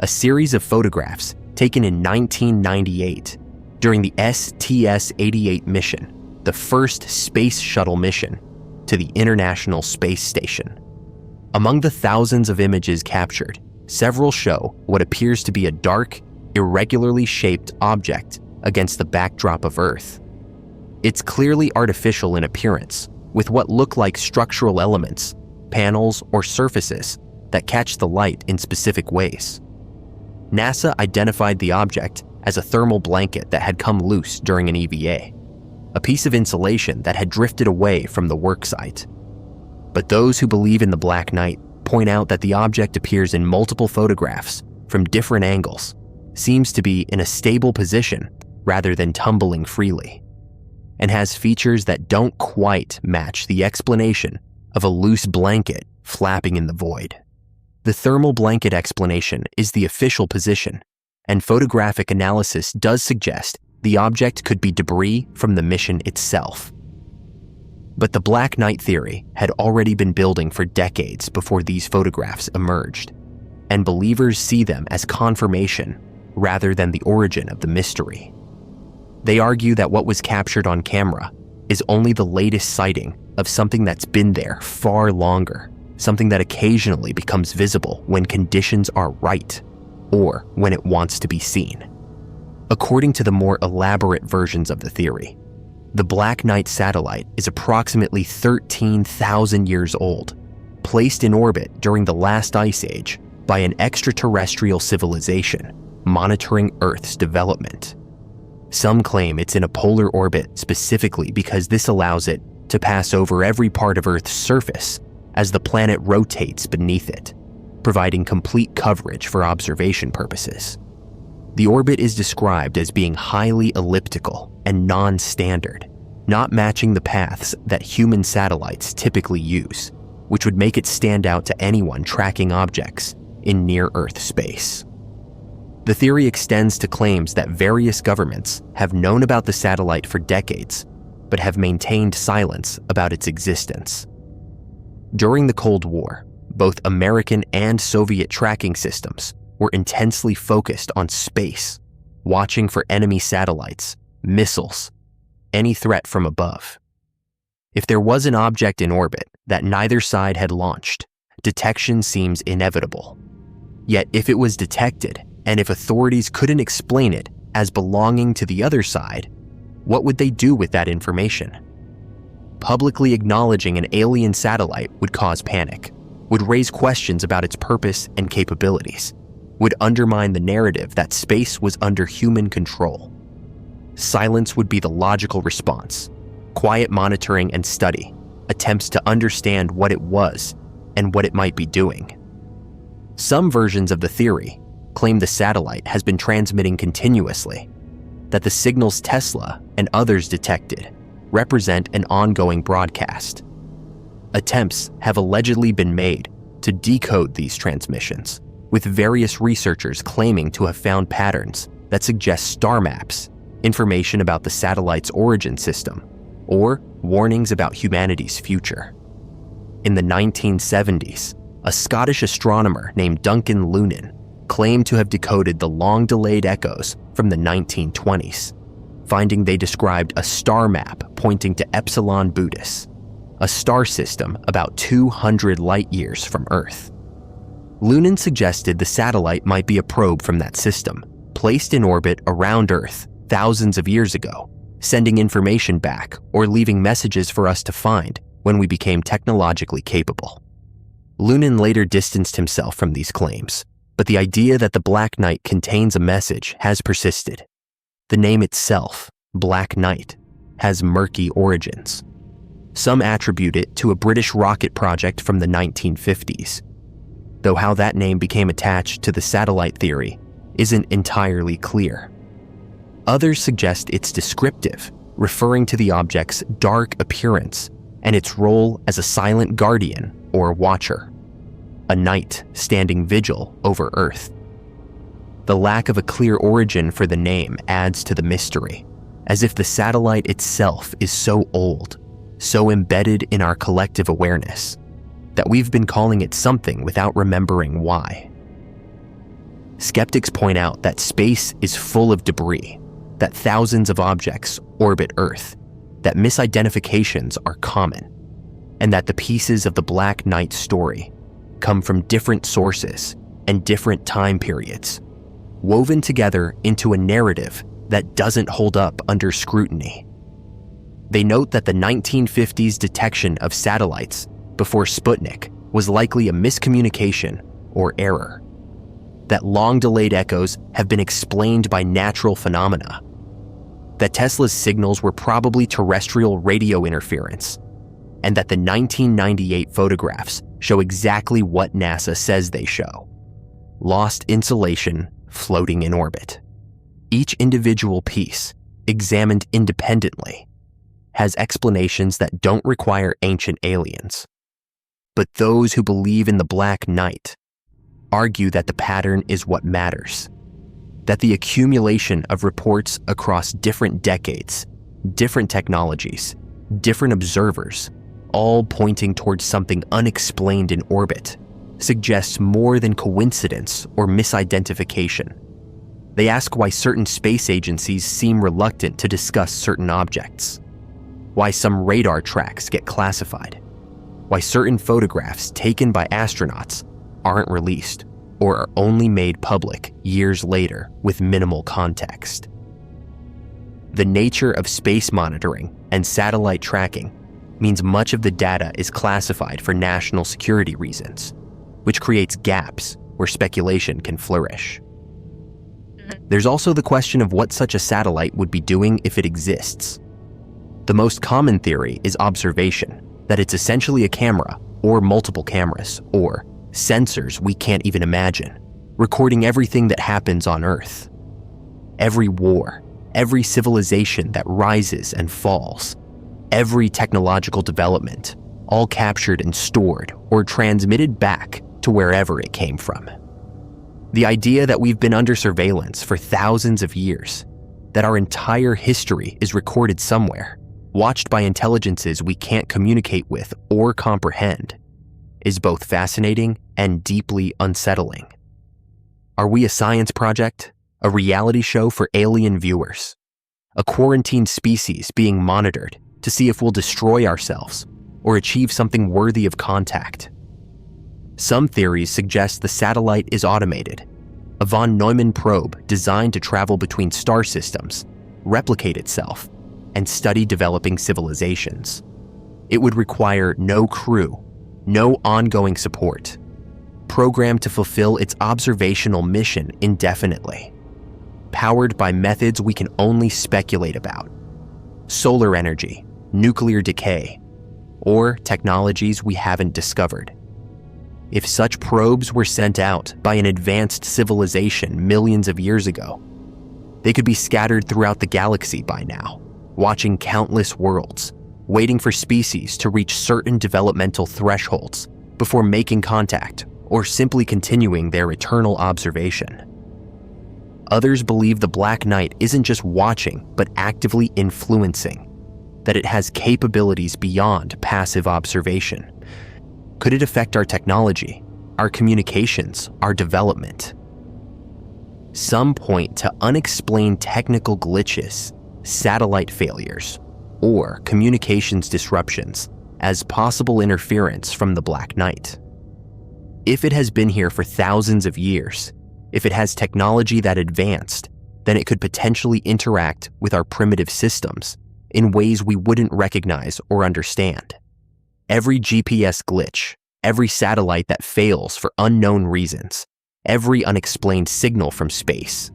a series of photographs taken in 1998 during the STS-88 mission, the first space shuttle mission to the International Space Station. Among the thousands of images captured, several show what appears to be a dark, irregularly shaped object against the backdrop of Earth. It's clearly artificial in appearance, with what look like structural elements, panels, or surfaces that catch the light in specific ways. NASA identified the object as a thermal blanket that had come loose during an EVA, a piece of insulation that had drifted away from the worksite. But those who believe in the Black Knight point out that the object appears in multiple photographs from different angles, seems to be in a stable position rather than tumbling freely, and has features that don't quite match the explanation of a loose blanket flapping in the void. The thermal blanket explanation is the official position, and photographic analysis does suggest the object could be debris from the mission itself. But the Black Knight theory had already been building for decades before these photographs emerged, and believers see them as confirmation rather than the origin of the mystery. They argue that what was captured on camera is only the latest sighting of something that's been there far longer, something that occasionally becomes visible when conditions are right or when it wants to be seen. According to the more elaborate versions of the theory, the Black Knight satellite is approximately 13,000 years old, placed in orbit during the last ice age by an extraterrestrial civilization monitoring Earth's development. Some claim it's in a polar orbit specifically because this allows it to pass over every part of Earth's surface as the planet rotates beneath it, providing complete coverage for observation purposes. The orbit is described as being highly elliptical and non-standard, not matching the paths that human satellites typically use, which would make it stand out to anyone tracking objects in near-Earth space. The theory extends to claims that various governments have known about the satellite for decades, but have maintained silence about its existence. During the Cold War, both American and Soviet tracking systems were intensely focused on space, watching for enemy satellites, missiles, any threat from above. If there was an object in orbit that neither side had launched, detection seems inevitable. Yet if it was detected, and if authorities couldn't explain it as belonging to the other side, what would they do with that information? Publicly acknowledging an alien satellite would cause panic, would raise questions about its purpose and capabilities, would undermine the narrative that space was under human control. Silence would be the logical response. Quiet monitoring and study, attempts to understand what it was and what it might be doing. Some versions of the theory claim the satellite has been transmitting continuously, that the signals Tesla and others detected represent an ongoing broadcast. Attempts have allegedly been made to decode these transmissions, with various researchers claiming to have found patterns that suggest star maps, information about the satellite's origin system, or warnings about humanity's future. In the 1970s, a Scottish astronomer named Duncan Lunan claimed to have decoded the long-delayed echoes from the 1920s, finding they described a star map pointing to Epsilon Boötis, a star system about 200 light-years from Earth. Lunan suggested the satellite might be a probe from that system, placed in orbit around Earth thousands of years ago, sending information back or leaving messages for us to find when we became technologically capable. Lunan later distanced himself from these claims, but the idea that the Black Knight contains a message has persisted. The name itself, Black Knight, has murky origins. Some attribute it to a British rocket project from the 1950s, though how that name became attached to the satellite theory isn't entirely clear. Others suggest it's descriptive, referring to the object's dark appearance and its role as a silent guardian or watcher, a knight standing vigil over Earth. The lack of a clear origin for the name adds to the mystery, as if the satellite itself is so old, so embedded in our collective awareness, that we've been calling it something without remembering why. Skeptics point out that space is full of debris, that thousands of objects orbit Earth, that misidentifications are common, and that the pieces of the Black Knight story come from different sources and different time periods, woven together into a narrative that doesn't hold up under scrutiny. They note that the 1950s detection of satellites before Sputnik was likely a miscommunication or error, that long-delayed echoes have been explained by natural phenomena, that Tesla's signals were probably terrestrial radio interference, and that the 1998 photographs show exactly what NASA says they show: lost insulation floating in orbit. Each individual piece, examined independently, has explanations that don't require ancient aliens. But those who believe in the Black Knight argue that the pattern is what matters, that the accumulation of reports across different decades, different technologies, different observers, all pointing towards something unexplained in orbit, suggests more than coincidence or misidentification. They ask why certain space agencies seem reluctant to discuss certain objects, why some radar tracks get classified, why certain photographs taken by astronauts aren't released or are only made public years later with minimal context. The nature of space monitoring and satellite tracking means much of the data is classified for national security reasons, which creates gaps where speculation can flourish. There's also the question of what such a satellite would be doing if it exists. The most common theory is observation, that it's essentially a camera, or multiple cameras, or sensors we can't even imagine, recording everything that happens on Earth. Every war, every civilization that rises and falls, every technological development, all captured and stored or transmitted back to wherever it came from. The idea that we've been under surveillance for thousands of years, that our entire history is recorded somewhere, watched by intelligences we can't communicate with or comprehend, is both fascinating and deeply unsettling. Are we a science project, a reality show for alien viewers, a quarantined species being monitored to see if we'll destroy ourselves or achieve something worthy of contact? Some theories suggest the satellite is automated, a von Neumann probe designed to travel between star systems, replicate itself, and study developing civilizations. It would require no crew, no ongoing support, programmed to fulfill its observational mission indefinitely, powered by methods we can only speculate about: solar energy, nuclear decay, or technologies we haven't discovered. If such probes were sent out by an advanced civilization millions of years ago, they could be scattered throughout the galaxy by now, watching countless worlds, waiting for species to reach certain developmental thresholds before making contact or simply continuing their eternal observation. Others believe the Black Knight isn't just watching, but actively influencing, that it has capabilities beyond passive observation. Could it affect our technology, our communications, our development? Some point to unexplained technical glitches, satellite failures, or communications disruptions as possible interference from the Black Knight. If it has been here for thousands of years, if it has technology that advanced, then it could potentially interact with our primitive systems in ways we wouldn't recognize or understand. Every GPS glitch, every satellite that fails for unknown reasons, every unexplained signal from space.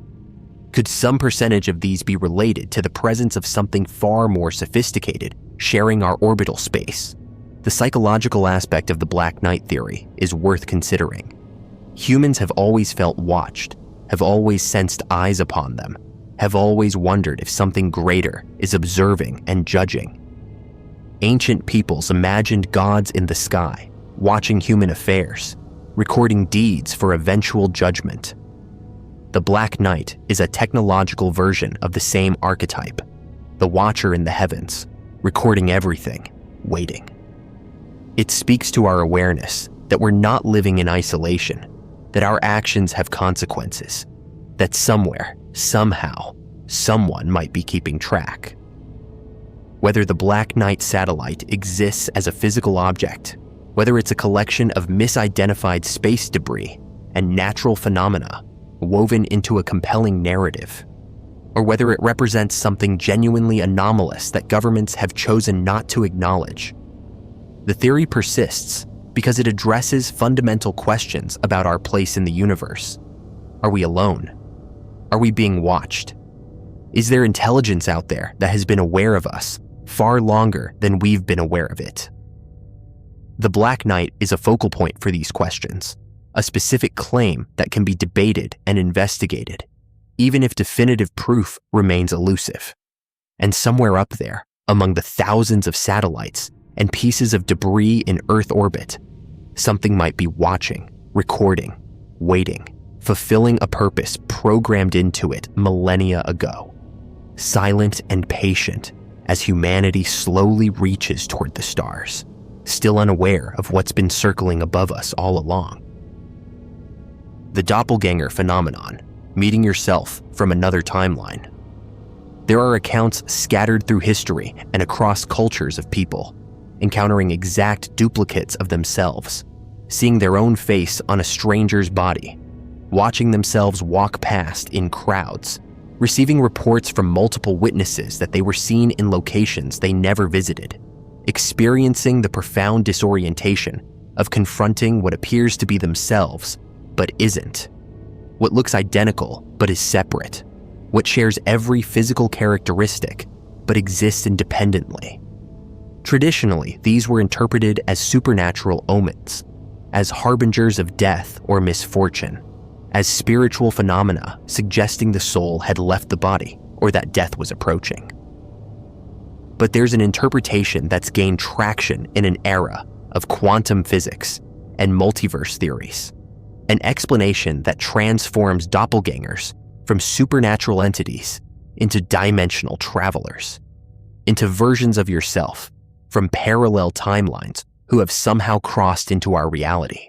Could some percentage of these be related to the presence of something far more sophisticated sharing our orbital space? The psychological aspect of the Black Knight theory is worth considering. Humans have always felt watched, have always sensed eyes upon them, have always wondered if something greater is observing and judging. Ancient peoples imagined gods in the sky, watching human affairs, recording deeds for eventual judgment. The Black Knight is a technological version of the same archetype, the watcher in the heavens, recording everything, waiting. It speaks to our awareness that we're not living in isolation, that our actions have consequences, that somewhere, somehow, someone might be keeping track. Whether the Black Knight satellite exists as a physical object, whether it's a collection of misidentified space debris and natural phenomena woven into a compelling narrative, or whether it represents something genuinely anomalous that governments have chosen not to acknowledge, the theory persists because it addresses fundamental questions about our place in the universe. Are we alone? Are we being watched? Is there intelligence out there that has been aware of us far longer than we've been aware of it? The Black Knight is a focal point for these questions, a specific claim that can be debated and investigated, even if definitive proof remains elusive. And somewhere up there, among the thousands of satellites and pieces of debris in Earth orbit, something might be watching, recording, waiting, fulfilling a purpose programmed into it millennia ago, silent and patient as humanity slowly reaches toward the stars, still unaware of what's been circling above us all along. The doppelganger phenomenon, meeting yourself from another timeline. There are accounts scattered through history and across cultures of people, encountering exact duplicates of themselves, seeing their own face on a stranger's body, watching themselves walk past in crowds, receiving reports from multiple witnesses that they were seen in locations they never visited, experiencing the profound disorientation of confronting what appears to be themselves but isn't, what looks identical but is separate, what shares every physical characteristic but exists independently. Traditionally, these were interpreted as supernatural omens, as harbingers of death or misfortune, as spiritual phenomena suggesting the soul had left the body or that death was approaching. But there's an interpretation that's gained traction in an era of quantum physics and multiverse theories, an explanation that transforms doppelgangers from supernatural entities into dimensional travelers, into versions of yourself from parallel timelines who have somehow crossed into our reality,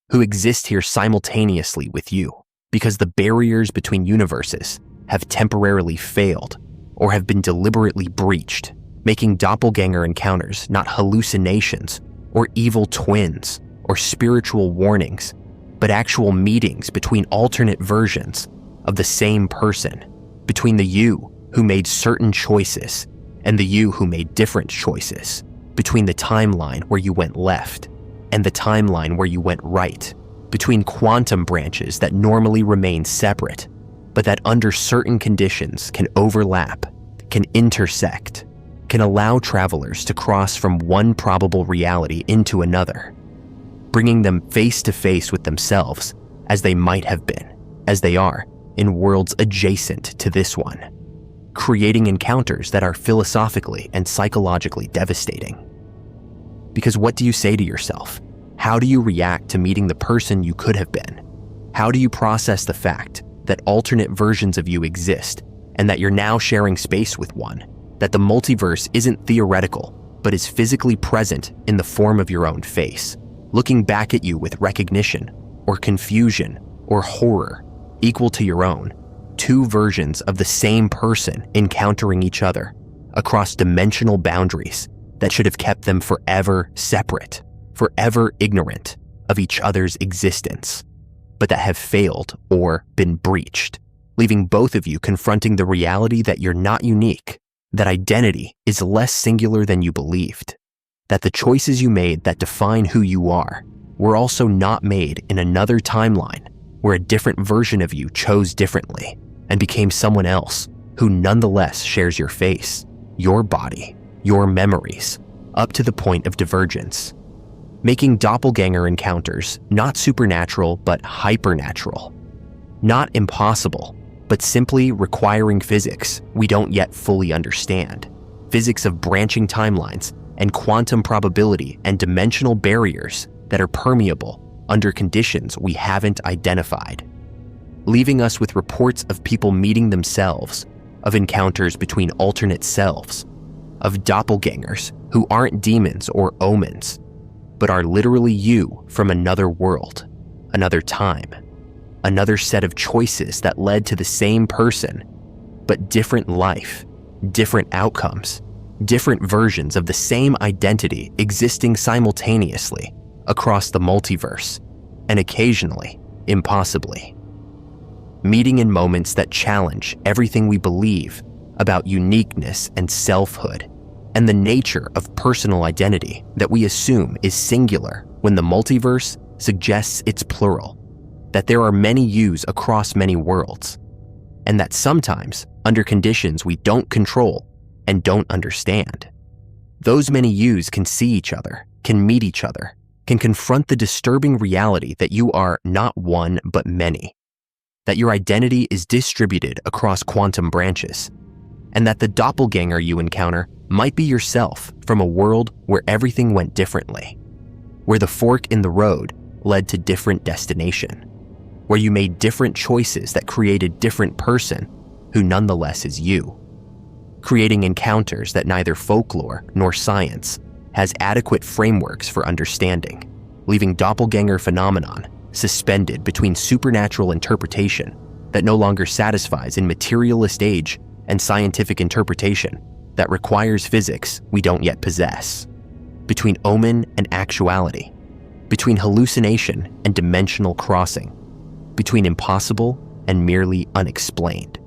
who exist here simultaneously with you because the barriers between universes have temporarily failed or have been deliberately breached, making doppelganger encounters not hallucinations or evil twins or spiritual warnings, but actual meetings between alternate versions of the same person, between the you who made certain choices and the you who made different choices, between the timeline where you went left and the timeline where you went right, between quantum branches that normally remain separate, but that under certain conditions can overlap, can intersect, can allow travelers to cross from one probable reality into another, bringing them face to face with themselves as they might have been, as they are, in worlds adjacent to this one, creating encounters that are philosophically and psychologically devastating. Because what do you say to yourself? How do you react to meeting the person you could have been? How do you process the fact that alternate versions of you exist and that you're now sharing space with one, that the multiverse isn't theoretical, but is physically present in the form of your own face, looking back at you with recognition or confusion or horror equal to your own, two versions of the same person encountering each other across dimensional boundaries that should have kept them forever separate, forever ignorant of each other's existence, but that have failed or been breached, leaving both of you confronting the reality that you're not unique, that identity is less singular than you believed, that the choices you made that define who you are were also not made in another timeline where a different version of you chose differently and became someone else who nonetheless shares your face, your body, your memories, up to the point of divergence, making doppelganger encounters not supernatural but hypernatural, not impossible, but simply requiring physics we don't yet fully understand, physics of branching timelines and quantum probability and dimensional barriers that are permeable under conditions we haven't identified, leaving us with reports of people meeting themselves, of encounters between alternate selves, of doppelgangers who aren't demons or omens, but are literally you from another world, another time, another set of choices that led to the same person, but different life, different outcomes, different versions of the same identity existing simultaneously across the multiverse, and occasionally, impossibly. Meeting in moments that challenge everything we believe about uniqueness and selfhood, and the nature of personal identity that we assume is singular when the multiverse suggests it's plural, that there are many yous across many worlds, and that sometimes, under conditions we don't control and don't understand, those many yous can see each other, can meet each other, can confront the disturbing reality that you are not one but many, that your identity is distributed across quantum branches, and that the doppelganger you encounter might be yourself from a world where everything went differently, where the fork in the road led to different destination, where you made different choices that created different person who nonetheless is you, creating encounters that neither folklore nor science has adequate frameworks for understanding, leaving doppelganger phenomenon suspended between supernatural interpretation that no longer satisfies in materialist age and scientific interpretation that requires physics we don't yet possess, between omen and actuality, between hallucination and dimensional crossing, between impossible and merely unexplained.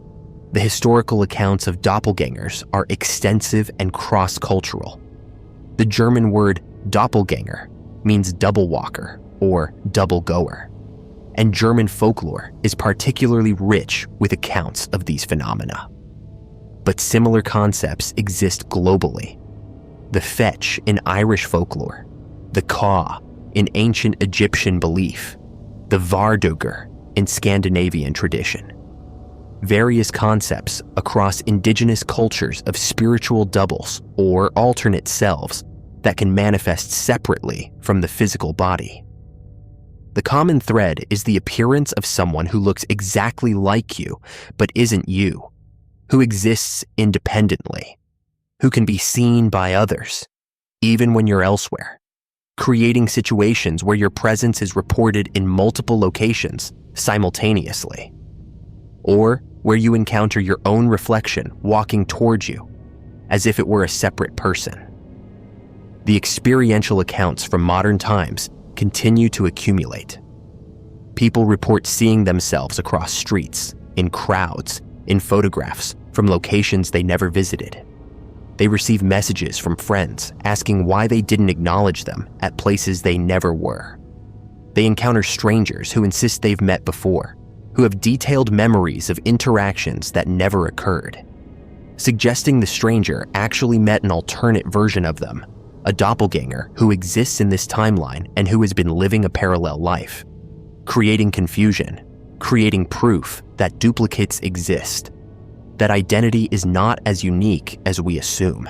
The historical accounts of doppelgangers are extensive and cross-cultural. The German word Doppelgänger means double walker or double goer, and German folklore is particularly rich with accounts of these phenomena. But similar concepts exist globally. The fetch in Irish folklore, the caw in ancient Egyptian belief, the Vardøger in Scandinavian tradition. Various concepts across indigenous cultures of spiritual doubles or alternate selves that can manifest separately from the physical body. The common thread is the appearance of someone who looks exactly like you but isn't you, who exists independently, who can be seen by others, even when you're elsewhere, creating situations where your presence is reported in multiple locations simultaneously, or where you encounter your own reflection walking towards you as if it were a separate person. The experiential accounts from modern times continue to accumulate. People report seeing themselves across streets, in crowds, in photographs from locations they never visited. They receive messages from friends asking why they didn't acknowledge them at places they never were. They encounter strangers who insist they've met before, who have detailed memories of interactions that never occurred, suggesting the stranger actually met an alternate version of them, a doppelganger who exists in this timeline and who has been living a parallel life, creating confusion, creating proof that duplicates exist, that identity is not as unique as we assume.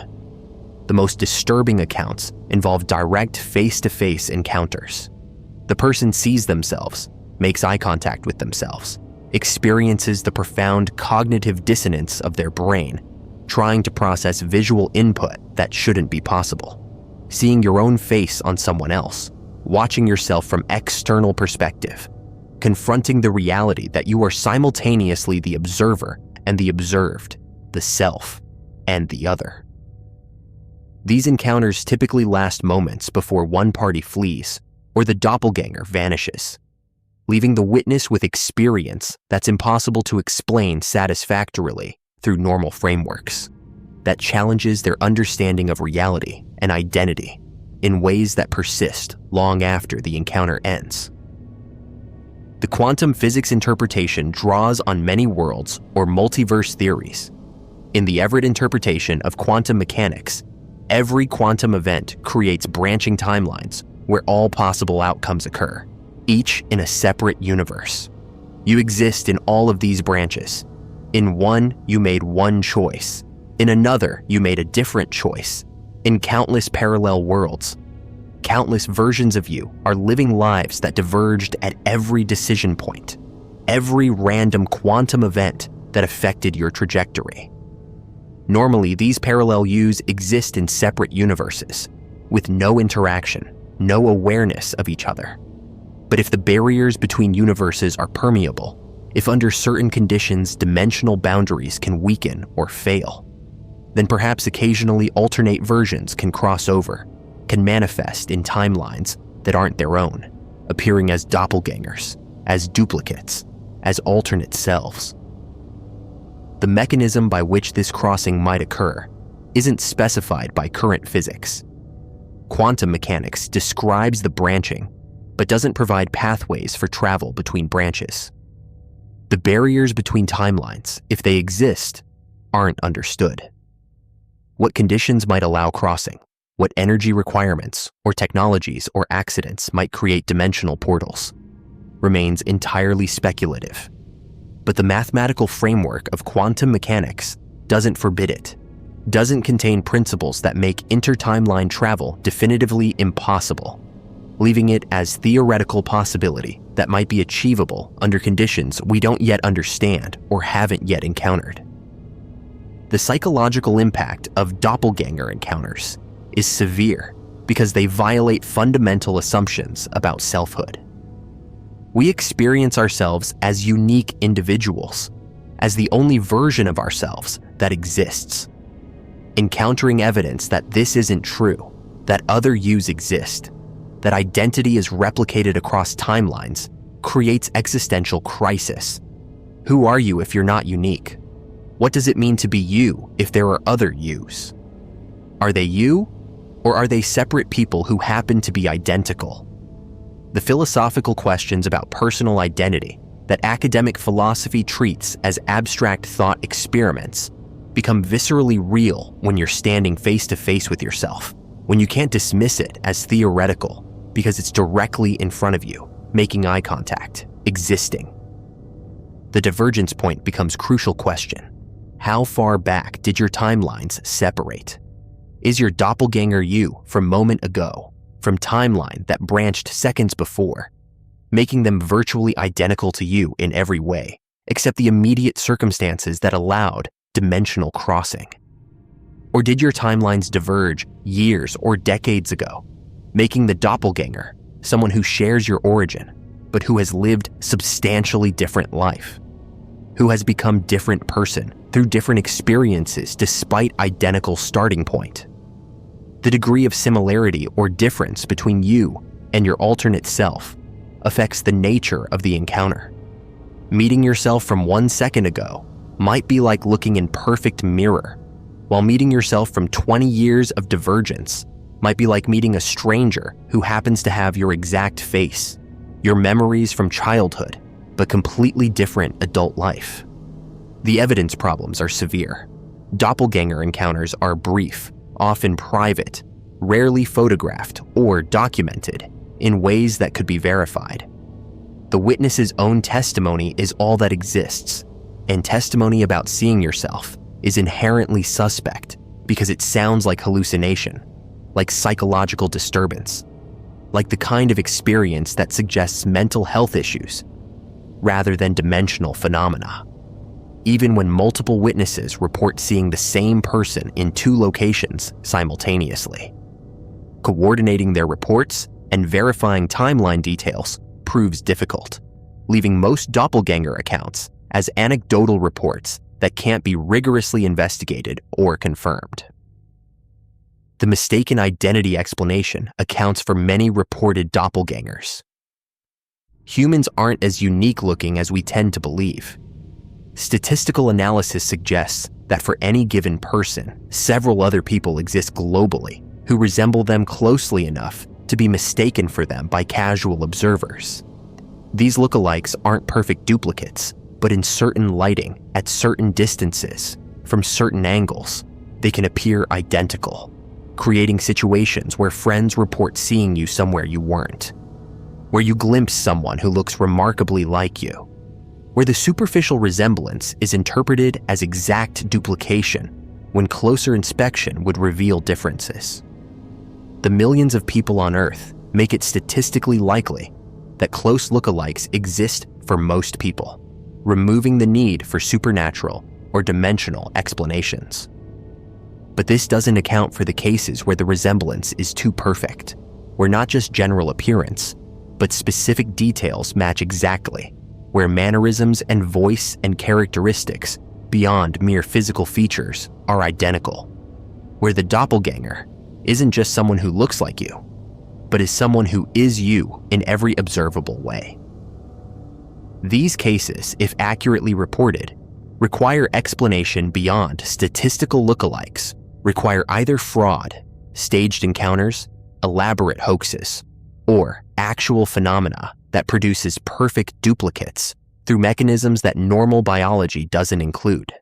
The most disturbing accounts involve direct face-to-face encounters. The person sees themselves, makes eye contact with themselves, experiences the profound cognitive dissonance of their brain, trying to process visual input that shouldn't be possible, seeing your own face on someone else, watching yourself from external perspective, confronting the reality that you are simultaneously the observer and the observed, the self and the other. These encounters typically last moments before one party flees or the doppelganger vanishes, leaving the witness with experience that's impossible to explain satisfactorily through normal frameworks, that challenges their understanding of reality and identity in ways that persist long after the encounter ends. The quantum physics interpretation draws on many worlds or multiverse theories. In the Everett interpretation of quantum mechanics, every quantum event creates branching timelines where all possible outcomes occur, each in a separate universe. You exist in all of these branches. In one, you made one choice. In another, you made a different choice. In countless parallel worlds, countless versions of you are living lives that diverged at every decision point, every random quantum event that affected your trajectory. Normally, these parallel yous exist in separate universes, with no interaction, no awareness of each other. But if the barriers between universes are permeable, if under certain conditions dimensional boundaries can weaken or fail, then perhaps occasionally alternate versions can cross over, can manifest in timelines that aren't their own, appearing as doppelgangers, as duplicates, as alternate selves. The mechanism by which this crossing might occur isn't specified by current physics. Quantum mechanics describes the branching, but doesn't provide pathways for travel between branches. The barriers between timelines, if they exist, aren't understood. What conditions might allow crossing, what energy requirements or technologies or accidents might create dimensional portals, remains entirely speculative. But the mathematical framework of quantum mechanics doesn't forbid it, doesn't contain principles that make inter-timeline travel definitively impossible, leaving it as theoretical possibility that might be achievable under conditions we don't yet understand or haven't yet encountered. The psychological impact of doppelganger encounters is severe because they violate fundamental assumptions about selfhood. We experience ourselves as unique individuals, as the only version of ourselves that exists. Encountering evidence that this isn't true, that other yous exist, that identity is replicated across timelines, creates existential crisis. Who are you if you're not unique? What does it mean to be you if there are other yous? Are they you, Or are they separate people who happen to be identical? The philosophical questions about personal identity that academic philosophy treats as abstract thought experiments become viscerally real when you're standing face to face with yourself, when you can't dismiss it as theoretical because it's directly in front of you, making eye contact, existing. The divergence point becomes a crucial question. How far back did your timelines separate? Is your doppelganger you from moment ago, from timeline that branched seconds before, making them virtually identical to you in every way, except the immediate circumstances that allowed dimensional crossing? Or did your timelines diverge years or decades ago, making the doppelganger someone who shares your origin, but who has lived substantially different life, who has become different person through different experiences despite identical starting point? The degree of similarity or difference between you and your alternate self affects the nature of the encounter. Meeting yourself from 1 second ago might be like looking in perfect mirror, while meeting yourself from 20 years of divergence might be like meeting a stranger who happens to have your exact face, your memories from childhood, but completely different adult life. The evidence problems are severe. Doppelganger encounters are brief, often private, rarely photographed or documented in ways that could be verified. The witness's own testimony is all that exists, and testimony about seeing yourself is inherently suspect because it sounds like hallucination, like psychological disturbance, like the kind of experience that suggests mental health issues rather than dimensional phenomena. Even when multiple witnesses report seeing the same person in 2 locations simultaneously. Coordinating their reports and verifying timeline details proves difficult, leaving most doppelganger accounts as anecdotal reports that can't be rigorously investigated or confirmed. The mistaken identity explanation accounts for many reported doppelgangers. Humans aren't as unique looking as we tend to believe. Statistical analysis suggests that for any given person, several other people exist globally who resemble them closely enough to be mistaken for them by casual observers. These lookalikes aren't perfect duplicates, but in certain lighting, at certain distances, from certain angles, they can appear identical, creating situations where friends report seeing you somewhere you weren't, where you glimpse someone who looks remarkably like you, where the superficial resemblance is interpreted as exact duplication when closer inspection would reveal differences. The millions of people on Earth make it statistically likely that close lookalikes exist for most people, removing the need for supernatural or dimensional explanations. But this doesn't account for the cases where the resemblance is too perfect, where not just general appearance, but specific details match exactly, where mannerisms and voice and characteristics beyond mere physical features are identical, where the doppelganger isn't just someone who looks like you, but is someone who is you in every observable way. These cases, if accurately reported, require explanation beyond statistical lookalikes, require either fraud, staged encounters, elaborate hoaxes, or actual phenomena that produces perfect duplicates through mechanisms that normal biology doesn't include.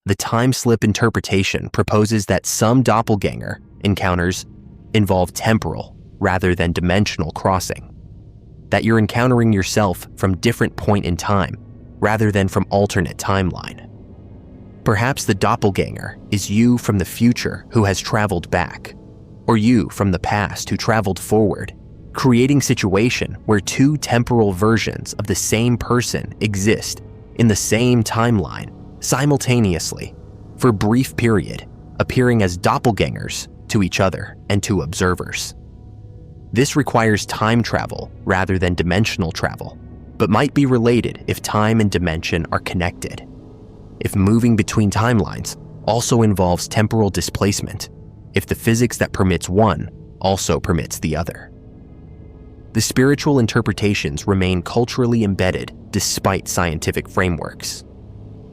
The time slip interpretation proposes that some doppelganger encounters involve temporal rather than dimensional crossing, that you're encountering yourself from different point in time rather than from alternate timeline. Perhaps the doppelganger is you from the future who has traveled back, or you from the past who traveled forward, creating situation where 2 temporal versions of the same person exist in the same timeline simultaneously for a brief period, appearing as doppelgangers to each other and to observers. This requires time travel rather than dimensional travel, but might be related if time and dimension are connected. If moving between timelines also involves temporal displacement, if the physics that permits one also permits the other. The spiritual interpretations remain culturally embedded despite scientific frameworks.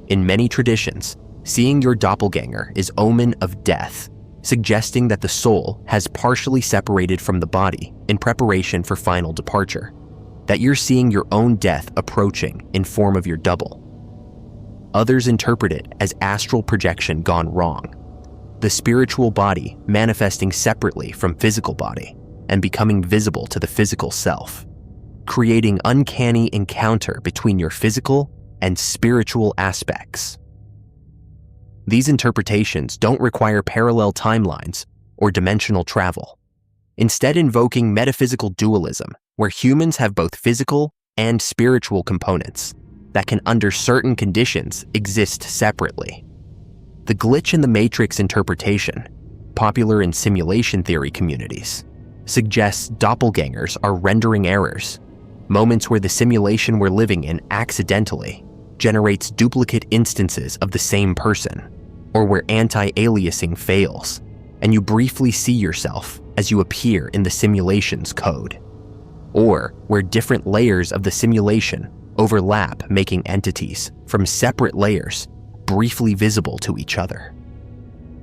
In many traditions, seeing your doppelganger is omen of death, suggesting that the soul has partially separated from the body in preparation for final departure, that you're seeing your own death approaching in form of your double. Others interpret it as astral projection gone wrong, the spiritual body manifesting separately from physical body and becoming visible to the physical self, creating uncanny encounter between your physical and spiritual aspects. These interpretations don't require parallel timelines or dimensional travel, instead invoking metaphysical dualism where humans have both physical and spiritual components that can, under certain conditions, exist separately. The glitch in the matrix interpretation, popular in simulation theory communities, suggests doppelgangers are rendering errors, moments where the simulation we're living in accidentally generates duplicate instances of the same person, or where anti-aliasing fails, and you briefly see yourself as you appear in the simulation's code, or where different layers of the simulation overlap, making entities from separate layers briefly visible to each other.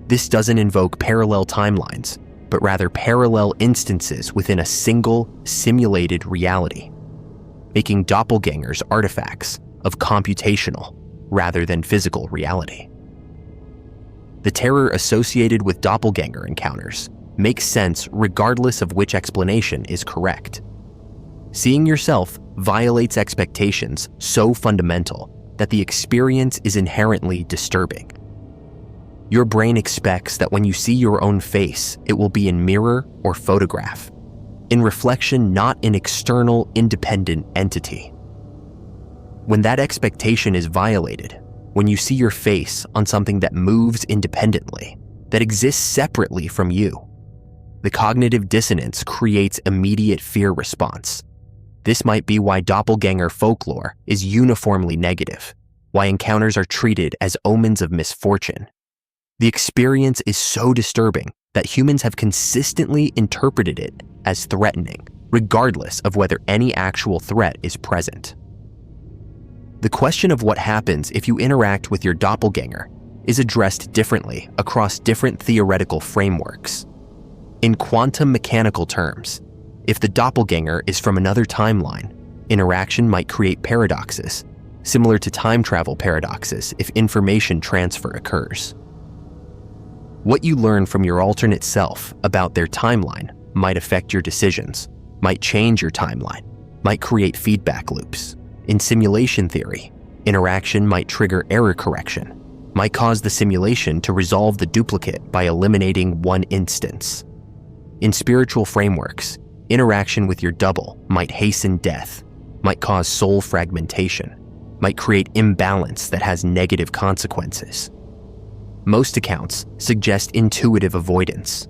This doesn't invoke parallel timelines, but rather parallel instances within a single simulated reality, making doppelgangers artifacts of computational rather than physical reality. The terror associated with doppelganger encounters makes sense regardless of which explanation is correct. Seeing yourself violates expectations so fundamental that the experience is inherently disturbing. Your brain expects that when you see your own face, it will be in mirror or photograph, in reflection, not an external, independent entity. When that expectation is violated, when you see your face on something that moves independently, that exists separately from you, the cognitive dissonance creates immediate fear response. This might be why doppelganger folklore is uniformly negative, why encounters are treated as omens of misfortune. The experience is so disturbing that humans have consistently interpreted it as threatening, regardless of whether any actual threat is present. The question of what happens if you interact with your doppelganger is addressed differently across different theoretical frameworks. In quantum mechanical terms, if the doppelganger is from another timeline, interaction might create paradoxes, similar to time travel paradoxes if information transfer occurs. What you learn from your alternate self about their timeline might affect your decisions, might change your timeline, might create feedback loops. In simulation theory, interaction might trigger error correction, might cause the simulation to resolve the duplicate by eliminating one instance. In spiritual frameworks, interaction with your double might hasten death, might cause soul fragmentation, might create imbalance that has negative consequences. Most accounts suggest intuitive avoidance.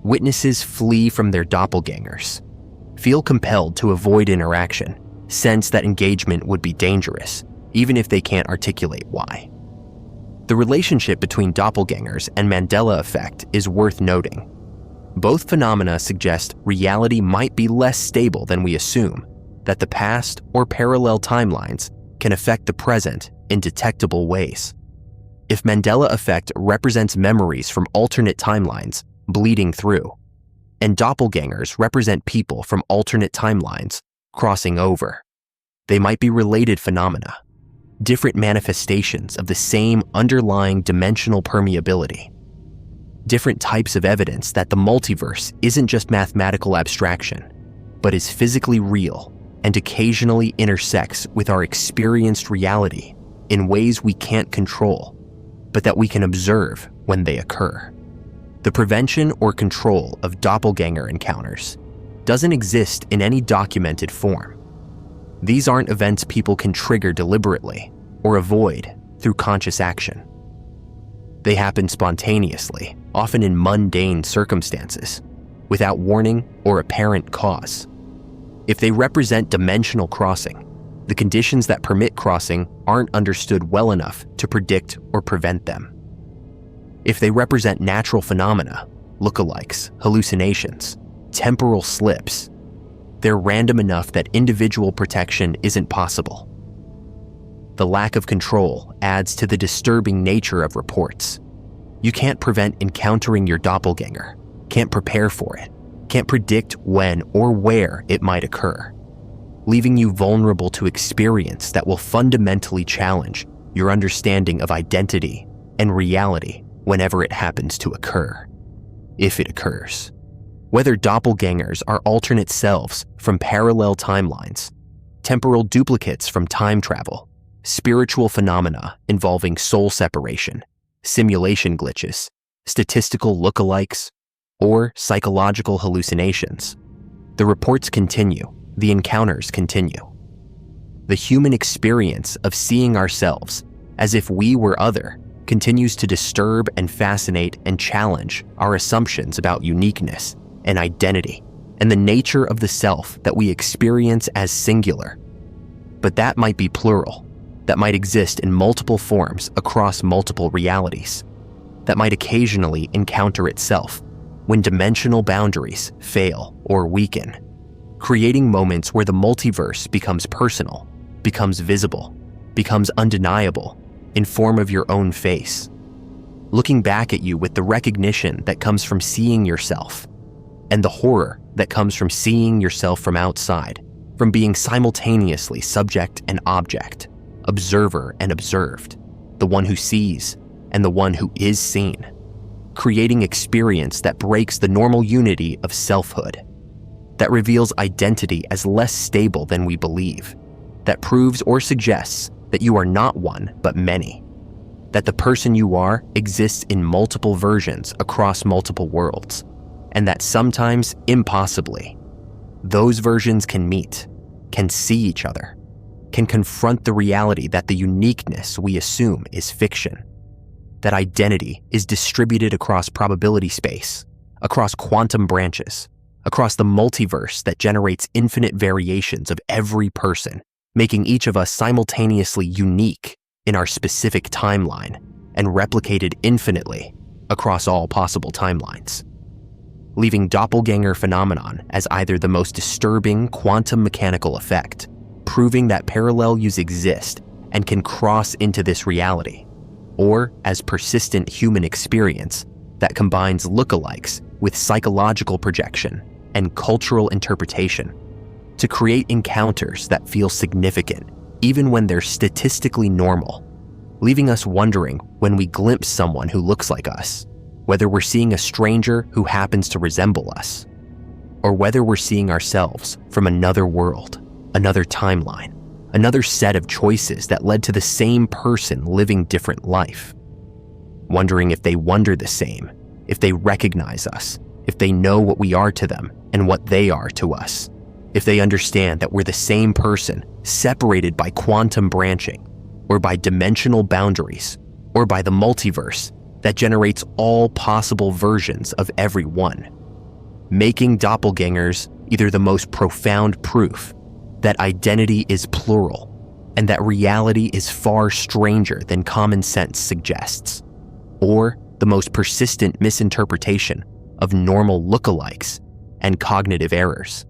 Witnesses flee from their doppelgangers, feel compelled to avoid interaction, sense that engagement would be dangerous, even if they can't articulate why. The relationship between doppelgangers and Mandela effect is worth noting. Both phenomena suggest reality might be less stable than we assume, that the past or parallel timelines can affect the present in detectable ways. If Mandela effect represents memories from alternate timelines bleeding through, and doppelgangers represent people from alternate timelines crossing over, they might be related phenomena, different manifestations of the same underlying dimensional permeability, different types of evidence that the multiverse isn't just mathematical abstraction, but is physically real and occasionally intersects with our experienced reality in ways we can't control, but that we can observe when they occur. The prevention or control of doppelganger encounters doesn't exist in any documented form. These aren't events people can trigger deliberately or avoid through conscious action. They happen spontaneously, often in mundane circumstances, without warning or apparent cause. If they represent dimensional crossing, the conditions that permit crossing aren't understood well enough to predict or prevent them. If they represent natural phenomena, lookalikes, hallucinations, temporal slips, they're random enough that individual protection isn't possible. The lack of control adds to the disturbing nature of reports. You can't prevent encountering your doppelganger, can't prepare for it, can't predict when or where it might occur, leaving you vulnerable to experience that will fundamentally challenge your understanding of identity and reality whenever it happens to occur, if it occurs. Whether doppelgangers are alternate selves from parallel timelines, temporal duplicates from time travel, spiritual phenomena involving soul separation, simulation glitches, statistical lookalikes, or psychological hallucinations, the reports continue, the encounters continue. The human experience of seeing ourselves as if we were other continues to disturb and fascinate and challenge our assumptions about uniqueness and identity and the nature of the self that we experience as singular. But that might be plural, that might exist in multiple forms across multiple realities, that might occasionally encounter itself when dimensional boundaries fail or weaken, creating moments where the multiverse becomes personal, becomes visible, becomes undeniable in form of your own face, looking back at you with the recognition that comes from seeing yourself, and the horror that comes from seeing yourself from outside, from being simultaneously subject and object, observer and observed, the one who sees and the one who is seen, creating experience that breaks the normal unity of selfhood, that reveals identity as less stable than we believe, that proves or suggests that you are not one but many, that the person you are exists in multiple versions across multiple worlds, and that sometimes, impossibly, those versions can meet, can see each other, can confront the reality that the uniqueness we assume is fiction, that identity is distributed across probability space, across quantum branches, across the multiverse that generates infinite variations of every person, making each of us simultaneously unique in our specific timeline and replicated infinitely across all possible timelines, leaving doppelganger phenomenon as either the most disturbing quantum mechanical effect, proving that parallels exist and can cross into this reality, or as persistent human experience that combines lookalikes with psychological projection and cultural interpretation to create encounters that feel significant even when they're statistically normal, leaving us wondering when we glimpse someone who looks like us, whether we're seeing a stranger who happens to resemble us, or whether we're seeing ourselves from another world, another timeline, another set of choices that led to the same person living different life. Wondering if they wonder the same, if they recognize us, if they know what we are to them and what they are to us, if they understand that we're the same person separated by quantum branching, or by dimensional boundaries, or by the multiverse that generates all possible versions of every one, making doppelgangers either the most profound proof that identity is plural and that reality is far stranger than common sense suggests, or the most persistent misinterpretation of normal lookalikes and cognitive errors,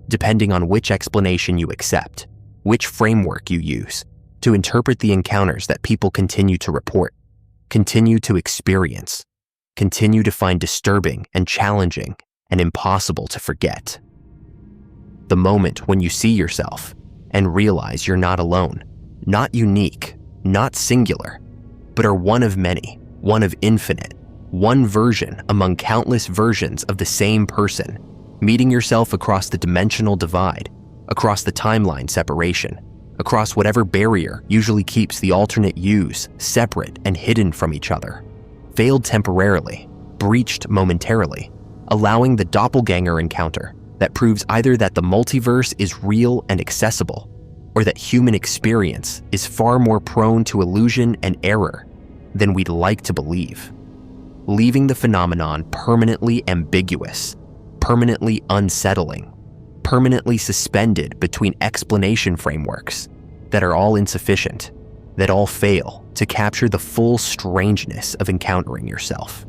depending on which explanation you accept, which framework you use to interpret the encounters that people continue to report, continue to experience, continue to find disturbing and challenging and impossible to forget. The moment when you see yourself and realize you're not alone, not unique, not singular, but are one of many, one of infinite, one version among countless versions of the same person, meeting yourself across the dimensional divide, across the timeline separation, across whatever barrier usually keeps the alternate yous separate and hidden from each other, failed temporarily, breached momentarily, allowing the doppelganger encounter that proves either that the multiverse is real and accessible, or that human experience is far more prone to illusion and error than we'd like to believe, leaving the phenomenon permanently ambiguous, permanently unsettling, permanently suspended between explanation frameworks that are all insufficient, that all fail to capture the full strangeness of encountering yourself,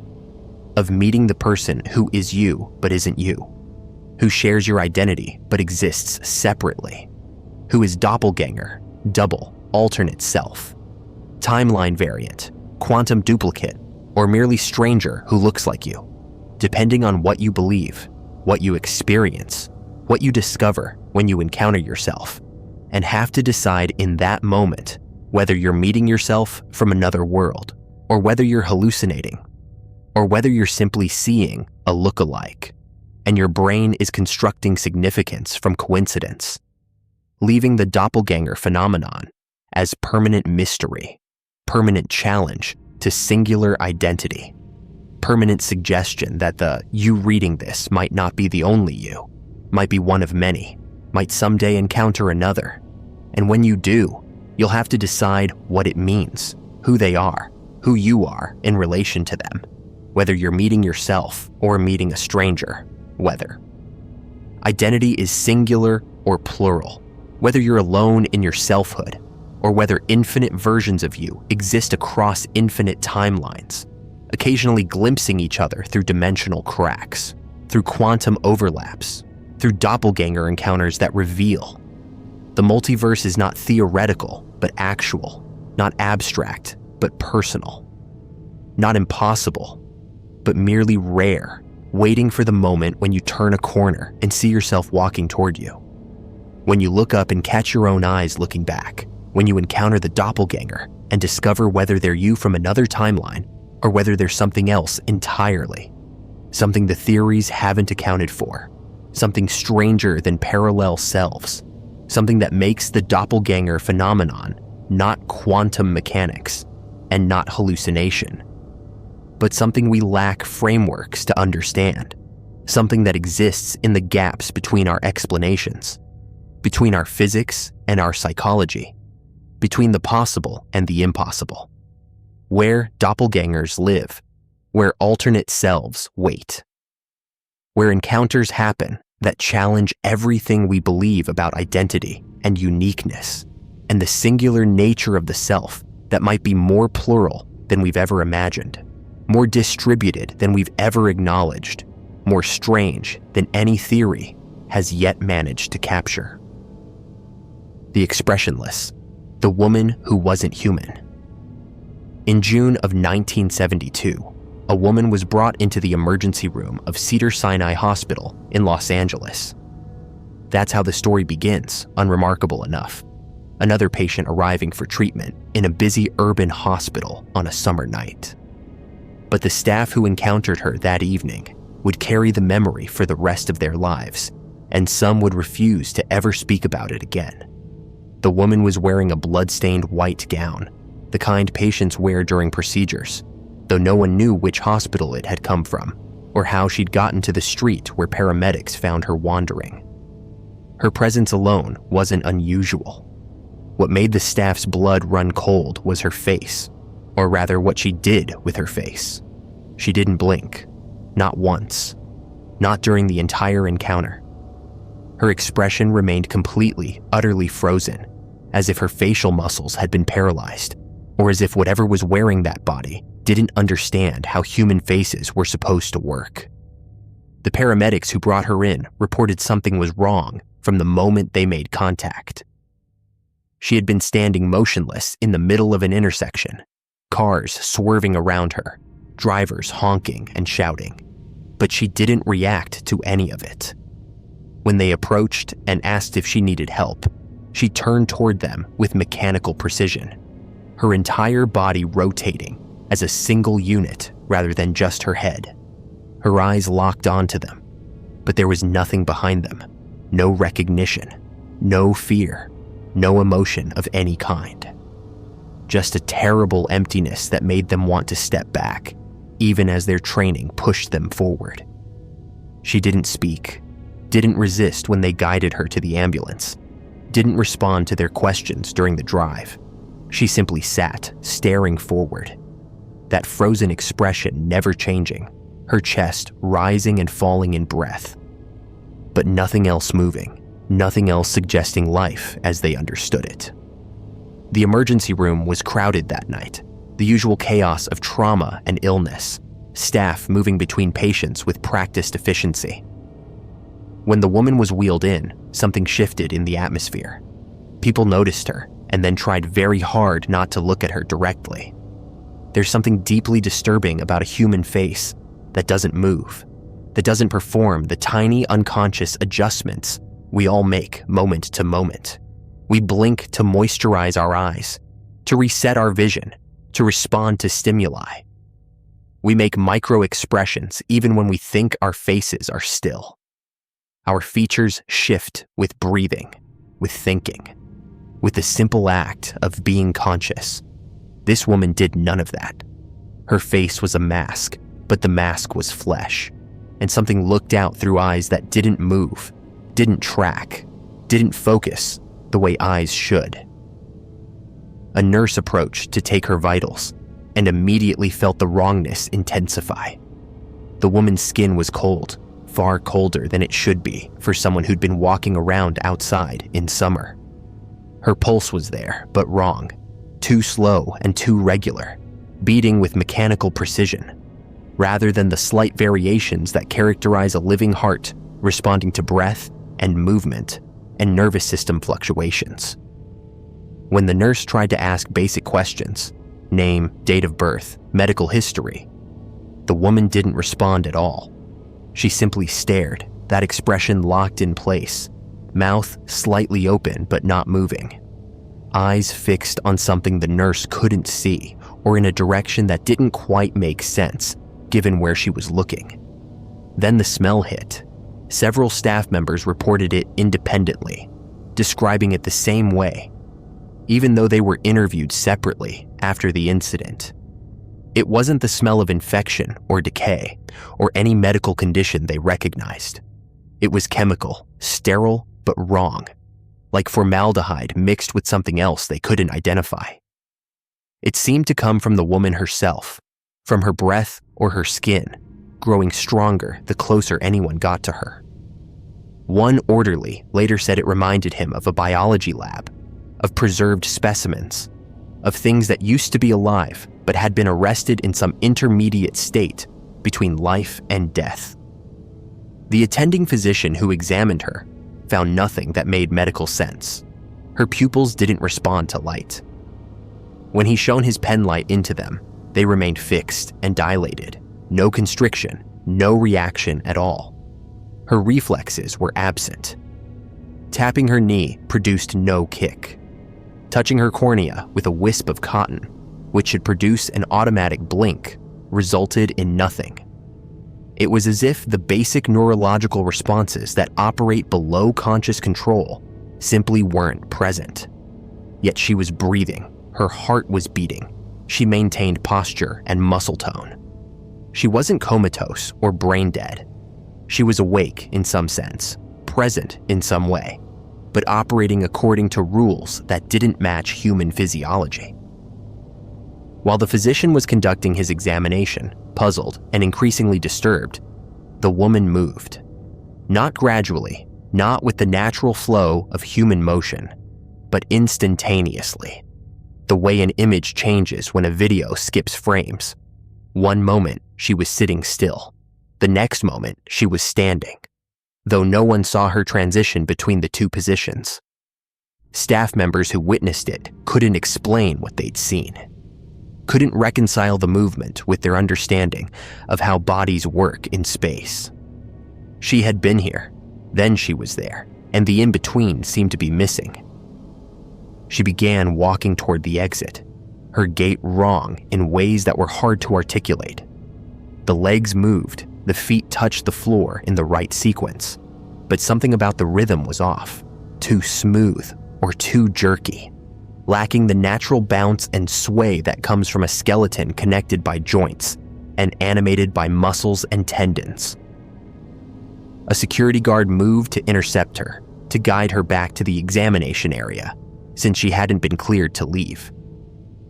of meeting the person who is you but isn't you, who shares your identity but exists separately, who is doppelganger, double, alternate self, timeline variant, quantum duplicate, or merely stranger who looks like you, depending on what you believe, what you experience, what you discover when you encounter yourself, and have to decide in that moment whether you're meeting yourself from another world, or whether you're hallucinating, or whether you're simply seeing a look-alike, and your brain is constructing significance from coincidence, leaving the doppelganger phenomenon as permanent mystery, permanent challenge to singular identity, permanent suggestion that the you reading this might not be the only you, might be one of many, might someday encounter another, and when you do, you'll have to decide what it means, who they are, who you are in relation to them, whether you're meeting yourself or meeting a stranger, whether. Identity is singular or plural, whether you're alone in your selfhood, or whether infinite versions of you exist across infinite timelines, occasionally glimpsing each other through dimensional cracks, through quantum overlaps, through doppelganger encounters that reveal. The multiverse is not theoretical, but actual, not abstract, but personal, not impossible, but merely rare, waiting for the moment when you turn a corner and see yourself walking toward you. When you look up and catch your own eyes looking back, when you encounter the doppelganger and discover whether they're you from another timeline or whether they're something else entirely, something the theories haven't accounted for, something stranger than parallel selves, something that makes the doppelganger phenomenon not quantum mechanics and not hallucination, but something we lack frameworks to understand, something that exists in the gaps between our explanations, between our physics and our psychology, between the possible and the impossible, where doppelgangers live, where alternate selves wait, where encounters happen that challenge everything we believe about identity and uniqueness, and the singular nature of the self that might be more plural than we've ever imagined, more distributed than we've ever acknowledged, more strange than any theory has yet managed to capture. The expressionless, the woman who wasn't human. In June of 1972, a woman was brought into the emergency room of Cedars-Sinai Hospital in Los Angeles. That's how the story begins, unremarkable enough. Another patient arriving for treatment in a busy urban hospital on a summer night. But the staff who encountered her that evening would carry the memory for the rest of their lives, and some would refuse to ever speak about it again. The woman was wearing a blood-stained white gown, the kind patients wear during procedures, though no one knew which hospital it had come from, or how she'd gotten to the street where paramedics found her wandering. Her presence alone wasn't unusual. What made the staff's blood run cold was her face, or rather what she did with her face. She didn't blink, not once, not during the entire encounter. Her expression remained completely, utterly frozen, as if her facial muscles had been paralyzed, or as if whatever was wearing that body didn't understand how human faces were supposed to work. The paramedics who brought her in reported something was wrong from the moment they made contact. She had been standing motionless in the middle of an intersection, cars swerving around her, drivers honking and shouting, but she didn't react to any of it. When they approached and asked if she needed help, she turned toward them with mechanical precision, her entire body rotating as a single unit rather than just her head. Her eyes locked onto them, but there was nothing behind them, no recognition, no fear, no emotion of any kind. Just a terrible emptiness that made them want to step back, even as their training pushed them forward. She didn't speak, didn't resist when they guided her to the ambulance, didn't respond to their questions during the drive. She simply sat, staring forward, that frozen expression never changing, her chest rising and falling in breath, but nothing else moving, nothing else suggesting life as they understood it. The emergency room was crowded that night, the usual chaos of trauma and illness, staff moving between patients with practiced efficiency. When the woman was wheeled in, something shifted in the atmosphere. People noticed her and then tried very hard not to look at her directly. There's something deeply disturbing about a human face that doesn't move, that doesn't perform the tiny unconscious adjustments we all make moment to moment. We blink to moisturize our eyes, to reset our vision, to respond to stimuli. We make micro expressions even when we think our faces are still. Our features shift with breathing, with thinking, with the simple act of being conscious. This woman did none of that. Her face was a mask, but the mask was flesh, and something looked out through eyes that didn't move, didn't track, didn't focus the way eyes should. A nurse approached to take her vitals and immediately felt the wrongness intensify. The woman's skin was cold, far colder than it should be for someone who'd been walking around outside in summer. Her pulse was there, but wrong, too slow and too regular, beating with mechanical precision, rather than the slight variations that characterize a living heart responding to breath and movement and nervous system fluctuations. When the nurse tried to ask basic questions, name, date of birth, medical history, the woman didn't respond at all. She simply stared, that expression locked in place, mouth slightly open but not moving, eyes fixed on something the nurse couldn't see or in a direction that didn't quite make sense given where she was looking. Then the smell hit. Several staff members reported it independently, describing it the same way, even though they were interviewed separately after the incident. It wasn't the smell of infection or decay or any medical condition they recognized. It was chemical, sterile, but wrong, like formaldehyde mixed with something else they couldn't identify. It seemed to come from the woman herself, from her breath or her skin, growing stronger the closer anyone got to her. One orderly later said it reminded him of a biology lab, of preserved specimens, of things that used to be alive but had been arrested in some intermediate state between life and death. The attending physician who examined her found nothing that made medical sense. Her pupils didn't respond to light. When he shone his pen light into them, they remained fixed and dilated, no constriction, no reaction at all. Her reflexes were absent. Tapping her knee produced no kick. Touching her cornea with a wisp of cotton, which should produce an automatic blink, resulted in nothing. It was as if the basic neurological responses that operate below conscious control simply weren't present. Yet she was breathing, her heart was beating, she maintained posture and muscle tone. She wasn't comatose or brain dead. She was awake in some sense, present in some way, but operating according to rules that didn't match human physiology. While the physician was conducting his examination, puzzled and increasingly disturbed, the woman moved. Not gradually, not with the natural flow of human motion, but instantaneously, the way an image changes when a video skips frames. One moment, she was sitting still. The next moment, she was standing, though no one saw her transition between the two positions. Staff members who witnessed it couldn't explain what they'd seen, couldn't reconcile the movement with their understanding of how bodies work in space. She had been here, then she was there, and the in-between seemed to be missing. She began walking toward the exit, her gait wrong in ways that were hard to articulate. The legs moved, the feet touched the floor in the right sequence, but something about the rhythm was off, too smooth or too jerky, lacking the natural bounce and sway that comes from a skeleton connected by joints and animated by muscles and tendons. A security guard moved to intercept her, to guide her back to the examination area, since she hadn't been cleared to leave.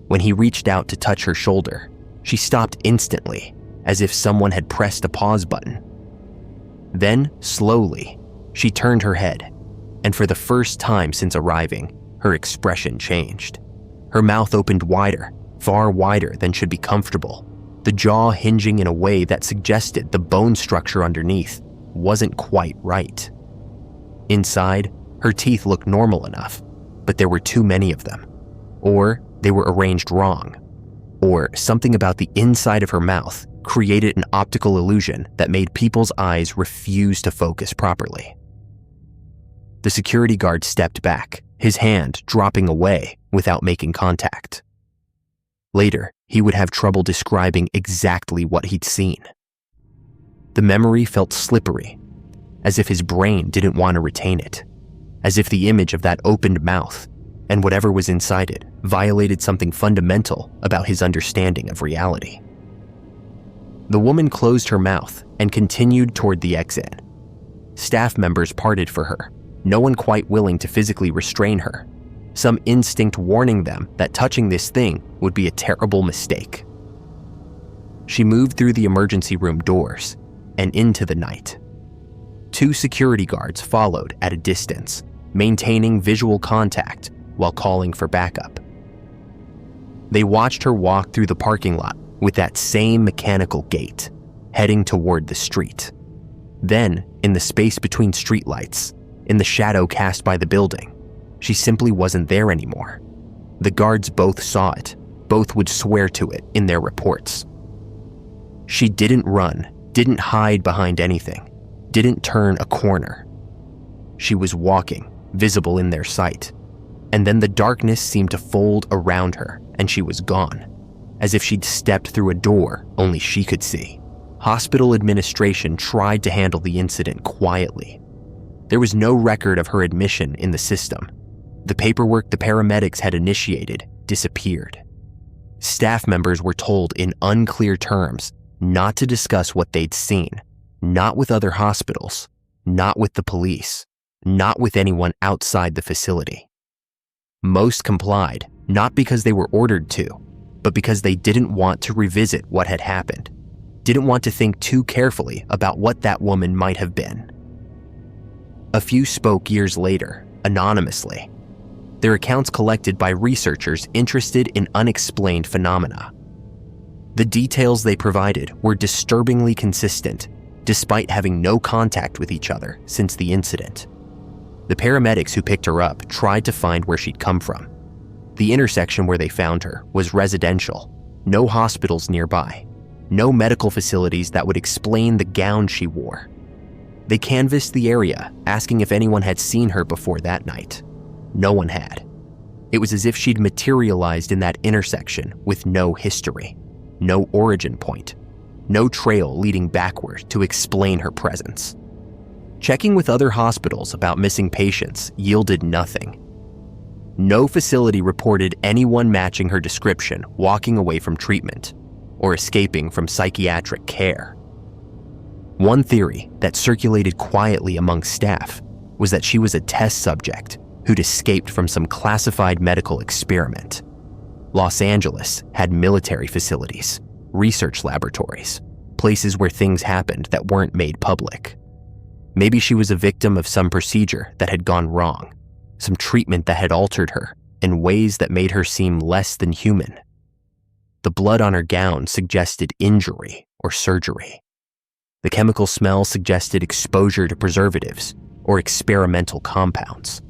When he reached out to touch her shoulder, she stopped instantly, as if someone had pressed a pause button. Then, slowly, she turned her head, and for the first time since arriving, her expression changed. Her mouth opened wider, far wider than should be comfortable, the jaw hinging in a way that suggested the bone structure underneath wasn't quite right. Inside, her teeth looked normal enough, but there were too many of them, or they were arranged wrong. or something about the inside of her mouth created an optical illusion that made people's eyes refuse to focus properly. The security guard stepped back, his hand dropping away without making contact. Later, he would have trouble describing exactly what he'd seen. The memory felt slippery, as if his brain didn't want to retain it, as if the image of that opened mouth and whatever was inside it violated something fundamental about his understanding of reality. The woman closed her mouth and continued toward the exit. Staff members parted for her, no one quite willing to physically restrain her, some instinct warning them that touching this thing would be a terrible mistake. She moved through the emergency room doors and into the night. 2 security guards followed at a distance, maintaining visual contact while calling for backup. They watched her walk through the parking lot with that same mechanical gait, heading toward the street. Then, in the space between streetlights, in the shadow cast by the building, she simply wasn't there anymore. The guards both saw it, both would swear to it in their reports. She didn't run, didn't hide behind anything, didn't turn a corner. She was walking, visible in their sight, and then the darkness seemed to fold around her and she was gone, as if she'd stepped through a door only she could see. Hospital administration tried to handle the incident quietly. There was no record of her admission in the system. The paperwork the paramedics had initiated disappeared. Staff members were told in unclear terms not to discuss what they'd seen, not with other hospitals, not with the police, not with anyone outside the facility. Most complied, not because they were ordered to, but because they didn't want to revisit what had happened, didn't want to think too carefully about what that woman might have been. A few spoke years later, anonymously, their accounts collected by researchers interested in unexplained phenomena. The details they provided were disturbingly consistent, despite having no contact with each other since the incident. The paramedics who picked her up tried to find where she'd come from. The intersection where they found her was residential, no hospitals nearby, no medical facilities that would explain the gown she wore. They canvassed the area, asking if anyone had seen her before that night. No one had. It was as if she'd materialized in that intersection with no history, no origin point, no trail leading backward to explain her presence. Checking with other hospitals about missing patients yielded nothing. No facility reported anyone matching her description walking away from treatment or escaping from psychiatric care. One theory that circulated quietly among staff was that she was a test subject who'd escaped from some classified medical experiment. Los Angeles had military facilities, research laboratories, places where things happened that weren't made public. Maybe she was a victim of some procedure that had gone wrong, some treatment that had altered her in ways that made her seem less than human. The blood on her gown suggested injury or surgery. The chemical smell suggested exposure to preservatives or experimental compounds.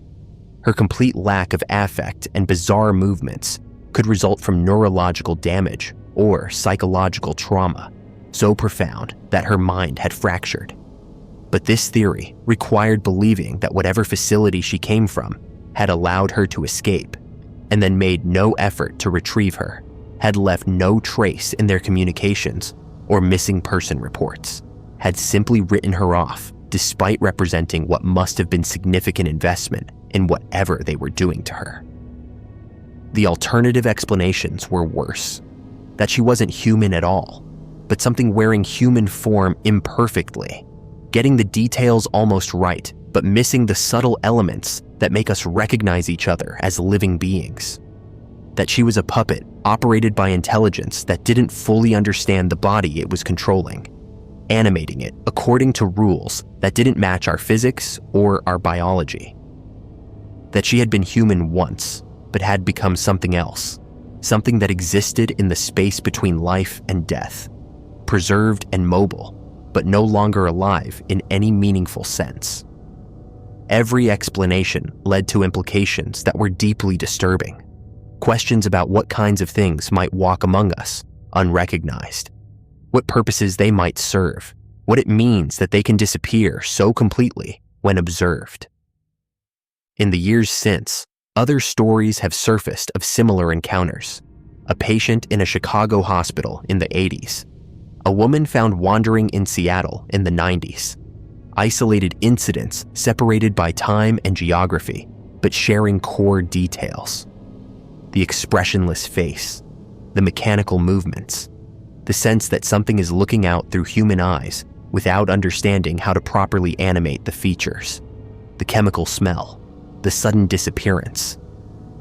Her complete lack of affect and bizarre movements could result from neurological damage or psychological trauma so profound that her mind had fractured. But this theory required believing that whatever facility she came from had allowed her to escape and then made no effort to retrieve her, had left no trace in their communications or missing person reports, had simply written her off despite representing what must have been significant investment in whatever they were doing to her. The alternative explanations were worse, that she wasn't human at all, but something wearing human form imperfectly, getting the details almost right, but missing the subtle elements that make us recognize each other as living beings. That she was a puppet operated by intelligence that didn't fully understand the body it was controlling, animating it according to rules that didn't match our physics or our biology. That she had been human once, but had become something else, something that existed in the space between life and death, preserved and mobile, but no longer alive in any meaningful sense. Every explanation led to implications that were deeply disturbing, Questions about what kinds of things might walk among us, unrecognized. What purposes they might serve. What it means that they can disappear so completely when observed. In the years since, other stories have surfaced of similar encounters. A patient in a Chicago hospital in the 80s. A woman found wandering in Seattle in the 90s. Isolated incidents separated by time and geography, but sharing core details. The expressionless face, the mechanical movements, the sense that something is looking out through human eyes without understanding how to properly animate the features, the chemical smell, the sudden disappearance.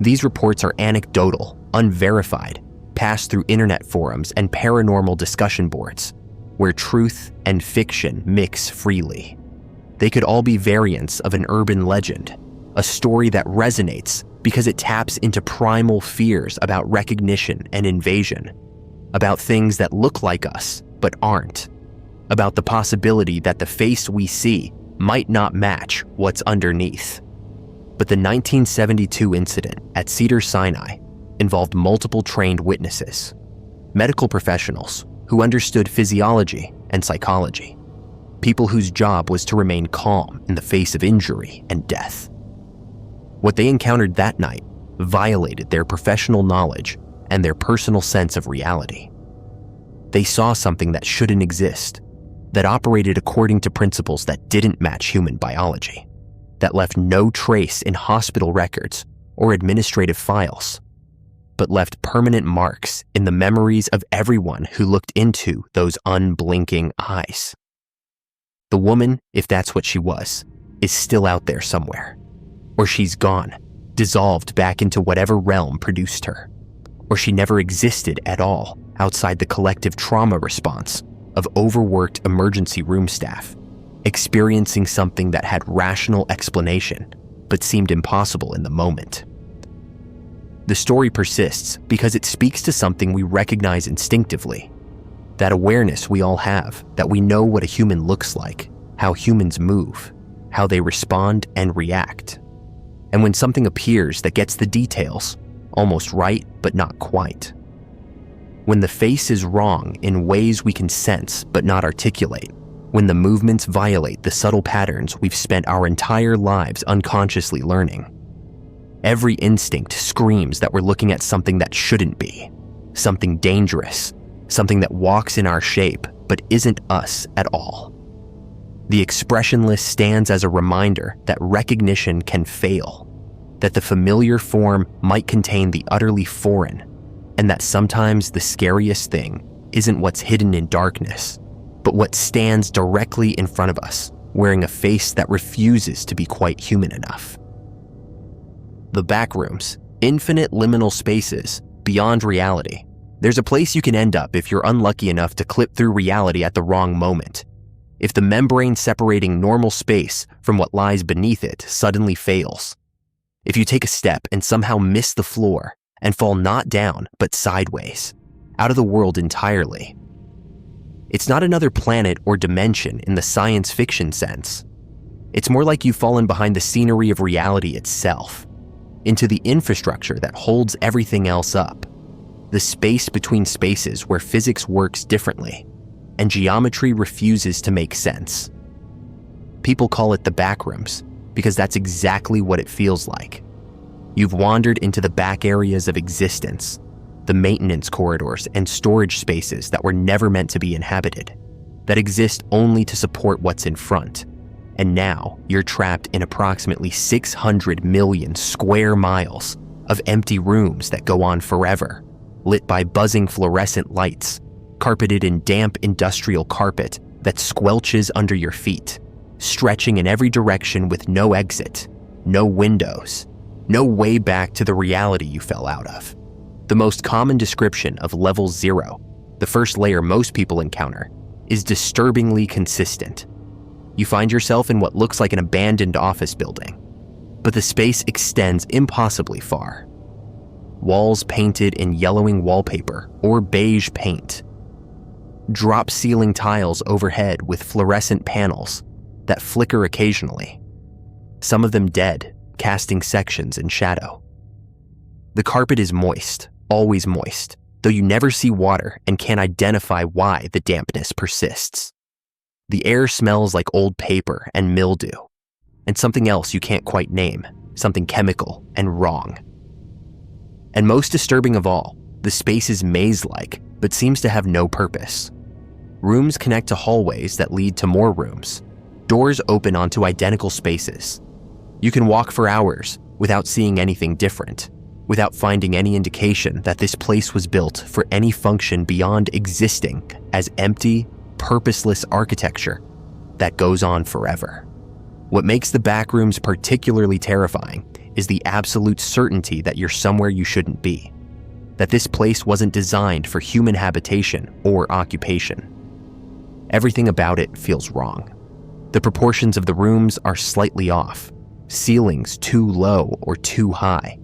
These reports are anecdotal, unverified, passed through internet forums and paranormal discussion boards, where truth and fiction mix freely. They could all be variants of an urban legend, a story that resonates because it taps into primal fears about recognition and invasion, about things that look like us but aren't, about the possibility that the face we see might not match what's underneath. But the 1972 incident at Cedars-Sinai involved multiple trained witnesses, medical professionals who understood physiology and psychology, people whose job was to remain calm in the face of injury and death. What they encountered that night violated their professional knowledge and their personal sense of reality. They saw something that shouldn't exist, that operated according to principles that didn't match human biology, that left no trace in hospital records or administrative files, but left permanent marks in the memories of everyone who looked into those unblinking eyes. The woman, if that's what she was, is still out there somewhere. Or she's gone, dissolved back into whatever realm produced her. Or she never existed at all outside the collective trauma response of overworked emergency room staff, experiencing something that had rational explanation but seemed impossible in the moment. The story persists because it speaks to something we recognize instinctively, that awareness we all have, that we know what a human looks like, how humans move, how they respond and react. And when something appears that gets the details, almost right but not quite. When the face is wrong in ways we can sense but not articulate, when the movements violate the subtle patterns we've spent our entire lives unconsciously learning. Every instinct screams that we're looking at something that shouldn't be, something dangerous, something that walks in our shape but isn't us at all. The expressionless stands as a reminder that recognition can fail, that the familiar form might contain the utterly foreign, and that sometimes the scariest thing isn't what's hidden in darkness, but what stands directly in front of us, wearing a face that refuses to be quite human enough. The backrooms, infinite liminal spaces beyond reality. There's a place you can end up if you're unlucky enough to clip through reality at the wrong moment. If the membrane separating normal space from what lies beneath it suddenly fails. If you take a step and somehow miss the floor and fall not down but sideways, out of the world entirely. It's not another planet or dimension in the science fiction sense. It's more like you've fallen behind the scenery of reality itself, into the infrastructure that holds everything else up, the space between spaces where physics works differently and geometry refuses to make sense. People call it the backrooms because that's exactly what it feels like. You've wandered into the back areas of existence, the maintenance corridors and storage spaces that were never meant to be inhabited, that exist only to support what's in front. And now you're trapped in approximately 600 million square miles of empty rooms that go on forever, lit by buzzing fluorescent lights, carpeted in damp industrial carpet that squelches under your feet, stretching in every direction with no exit, no windows, no way back to the reality you fell out of. The most common description of level 0, the first layer most people encounter, is disturbingly consistent. You find yourself in what looks like an abandoned office building, but the space extends impossibly far. Walls painted in yellowing wallpaper or beige paint. Drop ceiling tiles overhead with fluorescent panels that flicker occasionally, some of them dead, casting sections in shadow. The carpet is moist, always moist, though you never see water and can't identify why the dampness persists. The air smells like old paper and mildew, and something else you can't quite name, something chemical and wrong. And most disturbing of all, the space is maze-like, but seems to have no purpose. Rooms connect to hallways that lead to more rooms. Doors open onto identical spaces. You can walk for hours without seeing anything different, without finding any indication that this place was built for any function beyond existing as empty, purposeless architecture that goes on forever. What makes the back rooms particularly terrifying is the absolute certainty that you're somewhere you shouldn't be, that this place wasn't designed for human habitation or occupation. Everything about it feels wrong. The proportions of the rooms are slightly off, ceilings too low or too high,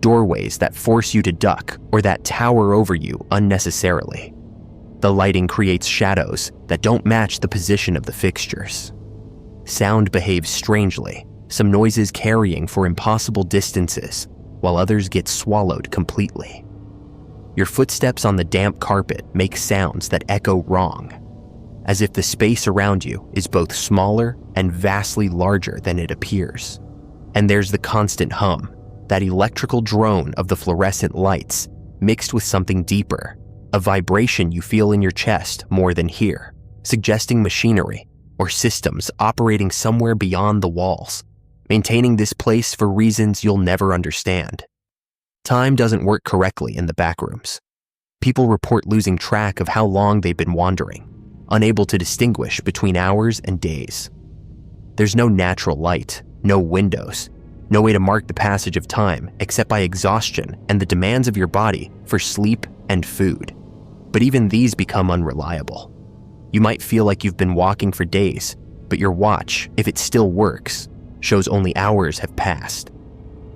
doorways that force you to duck or that tower over you unnecessarily. The lighting creates shadows that don't match the position of the fixtures. Sound behaves strangely, some noises carrying for impossible distances, while others get swallowed completely. Your footsteps on the damp carpet make sounds that echo wrong, as if the space around you is both smaller and vastly larger than it appears. And there's the constant hum, that electrical drone of the fluorescent lights, mixed with something deeper, a vibration you feel in your chest more than here, suggesting machinery or systems operating somewhere beyond the walls, maintaining this place for reasons you'll never understand. Time doesn't work correctly in the backrooms. People report losing track of how long they've been wandering, unable to distinguish between hours and days. There's no natural light, no windows, no way to mark the passage of time except by exhaustion and the demands of your body for sleep and food. But even these become unreliable. You might feel like you've been walking for days, but your watch, if it still works, shows only hours have passed.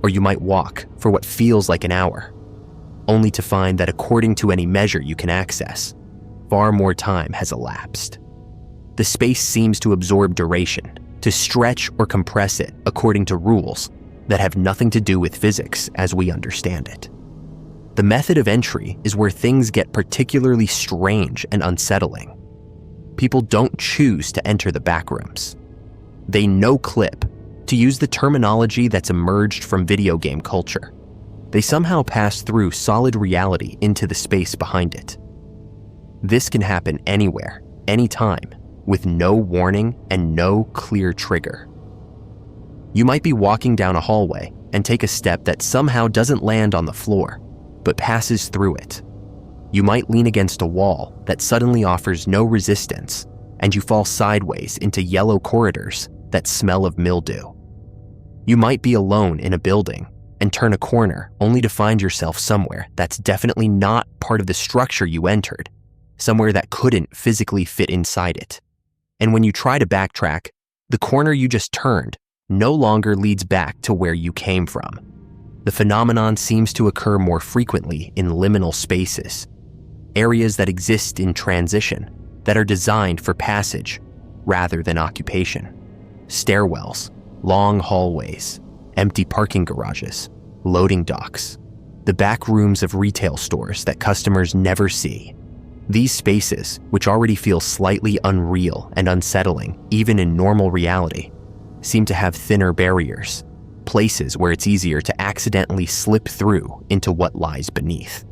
Or you might walk for what feels like an hour, only to find that according to any measure you can access, far more time has elapsed. The space seems to absorb duration, to stretch or compress it according to rules that have nothing to do with physics as we understand it. The method of entry is where things get particularly strange and unsettling. People don't choose to enter the backrooms. They no-clip, to use the terminology that's emerged from video game culture. They somehow pass through solid reality into the space behind it. This can happen anywhere, anytime, with no warning and no clear trigger. You might be walking down a hallway and take a step that somehow doesn't land on the floor, but passes through it. You might lean against a wall that suddenly offers no resistance, and you fall sideways into yellow corridors that smell of mildew. You might be alone in a building and turn a corner only to find yourself somewhere that's definitely not part of the structure you entered, somewhere that couldn't physically fit inside it. And when you try to backtrack, the corner you just turned no longer leads back to where you came from. The phenomenon seems to occur more frequently in liminal spaces, areas that exist in transition, that are designed for passage rather than occupation. Stairwells, long hallways, empty parking garages, loading docks, the back rooms of retail stores that customers never see. These spaces, which already feel slightly unreal and unsettling even in normal reality, seem to have thinner barriers, places where it's easier to accidentally slip through into what lies beneath.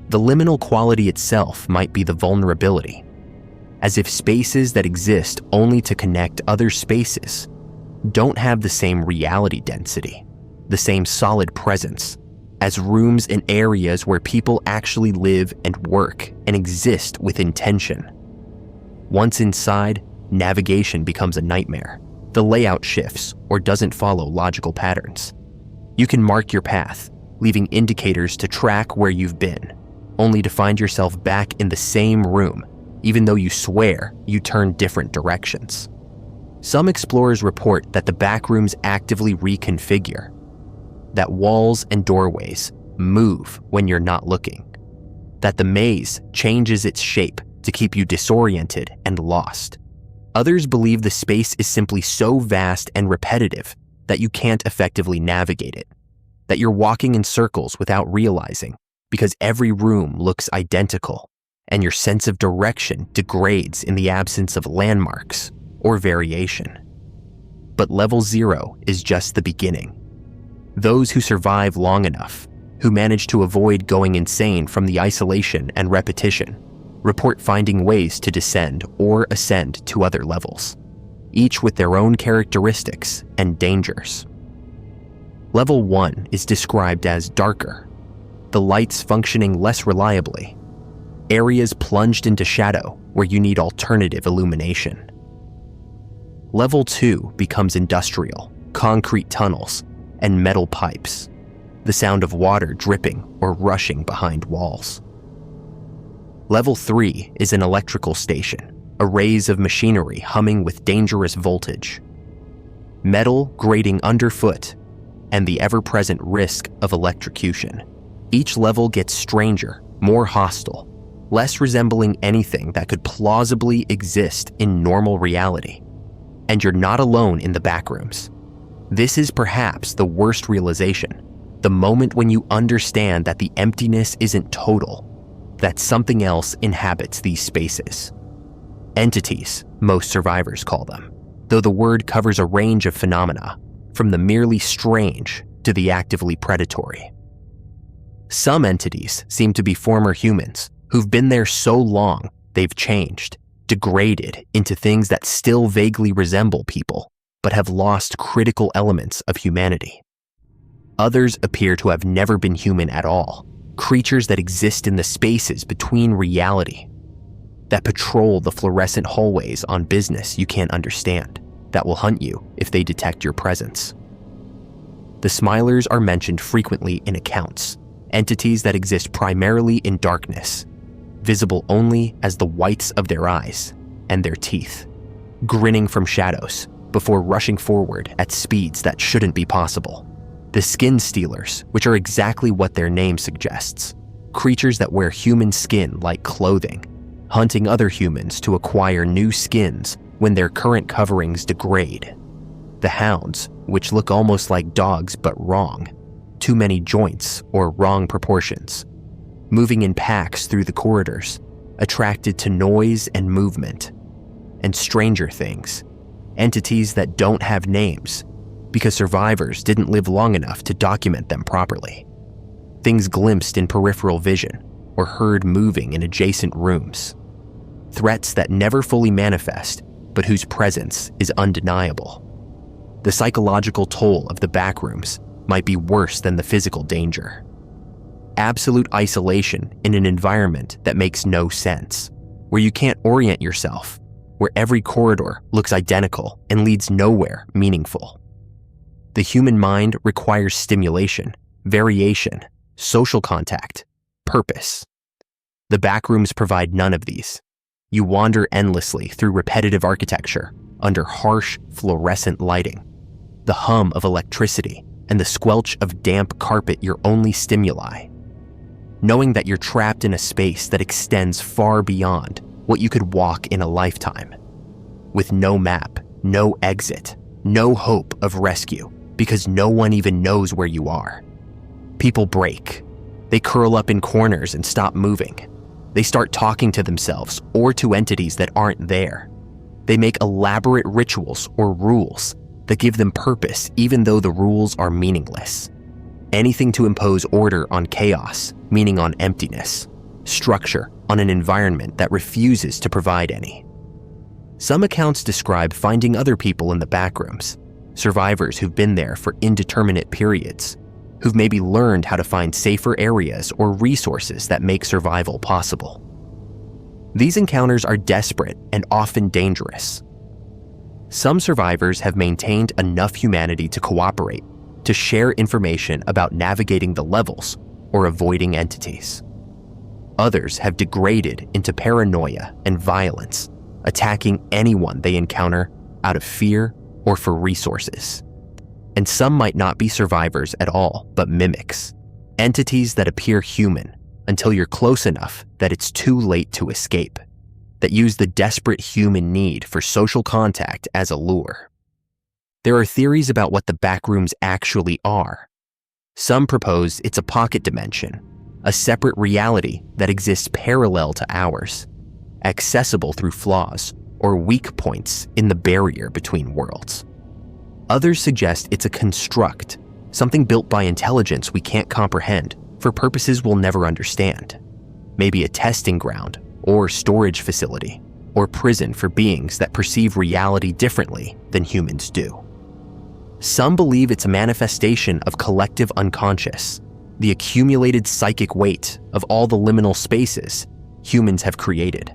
The liminal quality itself might be the vulnerability, as if spaces that exist only to connect other spaces don't have the same reality density, the same solid presence, as rooms and areas where people actually live and work and exist with intention. Once inside, navigation becomes a nightmare. The layout shifts or doesn't follow logical patterns. You can mark your path, leaving indicators to track where you've been, only to find yourself back in the same room, even though you swear you turned different directions. Some explorers report that the backrooms actively reconfigure, that walls and doorways move when you're not looking, that the maze changes its shape to keep you disoriented and lost. Others believe the space is simply so vast and repetitive that you can't effectively navigate it. that you're walking in circles without realizing because every room looks identical and your sense of direction degrades in the absence of landmarks or variation. But level 0 is just the beginning. Those who survive long enough, who manage to avoid going insane from the isolation and repetition, report finding ways to descend or ascend to other levels, each with their own characteristics and dangers. Level 1 is described as darker, the lights functioning less reliably, areas plunged into shadow where you need alternative illumination. Level 2 becomes industrial, concrete tunnels, and metal pipes, the sound of water dripping or rushing behind walls. Level 3 is an electrical station, arrays of machinery humming with dangerous voltage, metal grating underfoot, and the ever-present risk of electrocution. Each level gets stranger, more hostile, less resembling anything that could plausibly exist in normal reality. And you're not alone in the backrooms. This is perhaps the worst realization, the moment when you understand that the emptiness isn't total, that something else inhabits these spaces. Entities, most survivors call them, though the word covers a range of phenomena, from the merely strange to the actively predatory. Some entities seem to be former humans who've been there so long they've changed, degraded into things that still vaguely resemble people, but have lost critical elements of humanity. Others appear to have never been human at all, creatures that exist in the spaces between reality, that patrol the fluorescent hallways on business you can't understand, that will hunt you if they detect your presence. The Smilers are mentioned frequently in accounts, entities that exist primarily in darkness, visible only as the whites of their eyes and their teeth, grinning from shadows before rushing forward at speeds that shouldn't be possible. The Skin Stealers, which are exactly what their name suggests, creatures that wear human skin like clothing, hunting other humans to acquire new skins when their current coverings degrade. The Hounds, which look almost like dogs but wrong, too many joints or wrong proportions, moving in packs through the corridors, attracted to noise and movement. And Stranger Things, entities that don't have names because survivors didn't live long enough to document them properly. Things glimpsed in peripheral vision or heard moving in adjacent rooms. Threats that never fully manifest, but whose presence is undeniable. The psychological toll of the backrooms might be worse than the physical danger. Absolute isolation in an environment that makes no sense, where you can't orient yourself, where every corridor looks identical and leads nowhere meaningful. The human mind requires stimulation, variation, social contact, purpose. The backrooms provide none of these. You wander endlessly through repetitive architecture under harsh fluorescent lighting. The hum of electricity and the squelch of damp carpet your only stimuli. Knowing that you're trapped in a space that extends far beyond what you could walk in a lifetime. With no map, no exit, no hope of rescue, because no one even knows where you are. People break. They curl up in corners and stop moving. They start talking to themselves or to entities that aren't there. They make elaborate rituals or rules that give them purpose even though the rules are meaningless. Anything to impose order on chaos, meaning on emptiness, structure on an environment that refuses to provide any. Some accounts describe finding other people in the backrooms, survivors who've been there for indeterminate periods, who've maybe learned how to find safer areas or resources that make survival possible. These encounters are desperate and often dangerous. Some survivors have maintained enough humanity to cooperate, to share information about navigating the levels or avoiding entities. Others have degraded into paranoia and violence, attacking anyone they encounter out of fear or for resources. And some might not be survivors at all, but mimics, entities that appear human until you're close enough that it's too late to escape, that use the desperate human need for social contact as a lure. There are theories about what the backrooms actually are. Some propose it's a pocket dimension, a separate reality that exists parallel to ours, accessible through flaws or weak points in the barrier between worlds. Others suggest it's a construct, something built by intelligence we can't comprehend for purposes we'll never understand. Maybe a testing ground, or storage facility, or prison for beings that perceive reality differently than humans do. Some believe it's a manifestation of collective unconscious, the accumulated psychic weight of all the liminal spaces humans have created,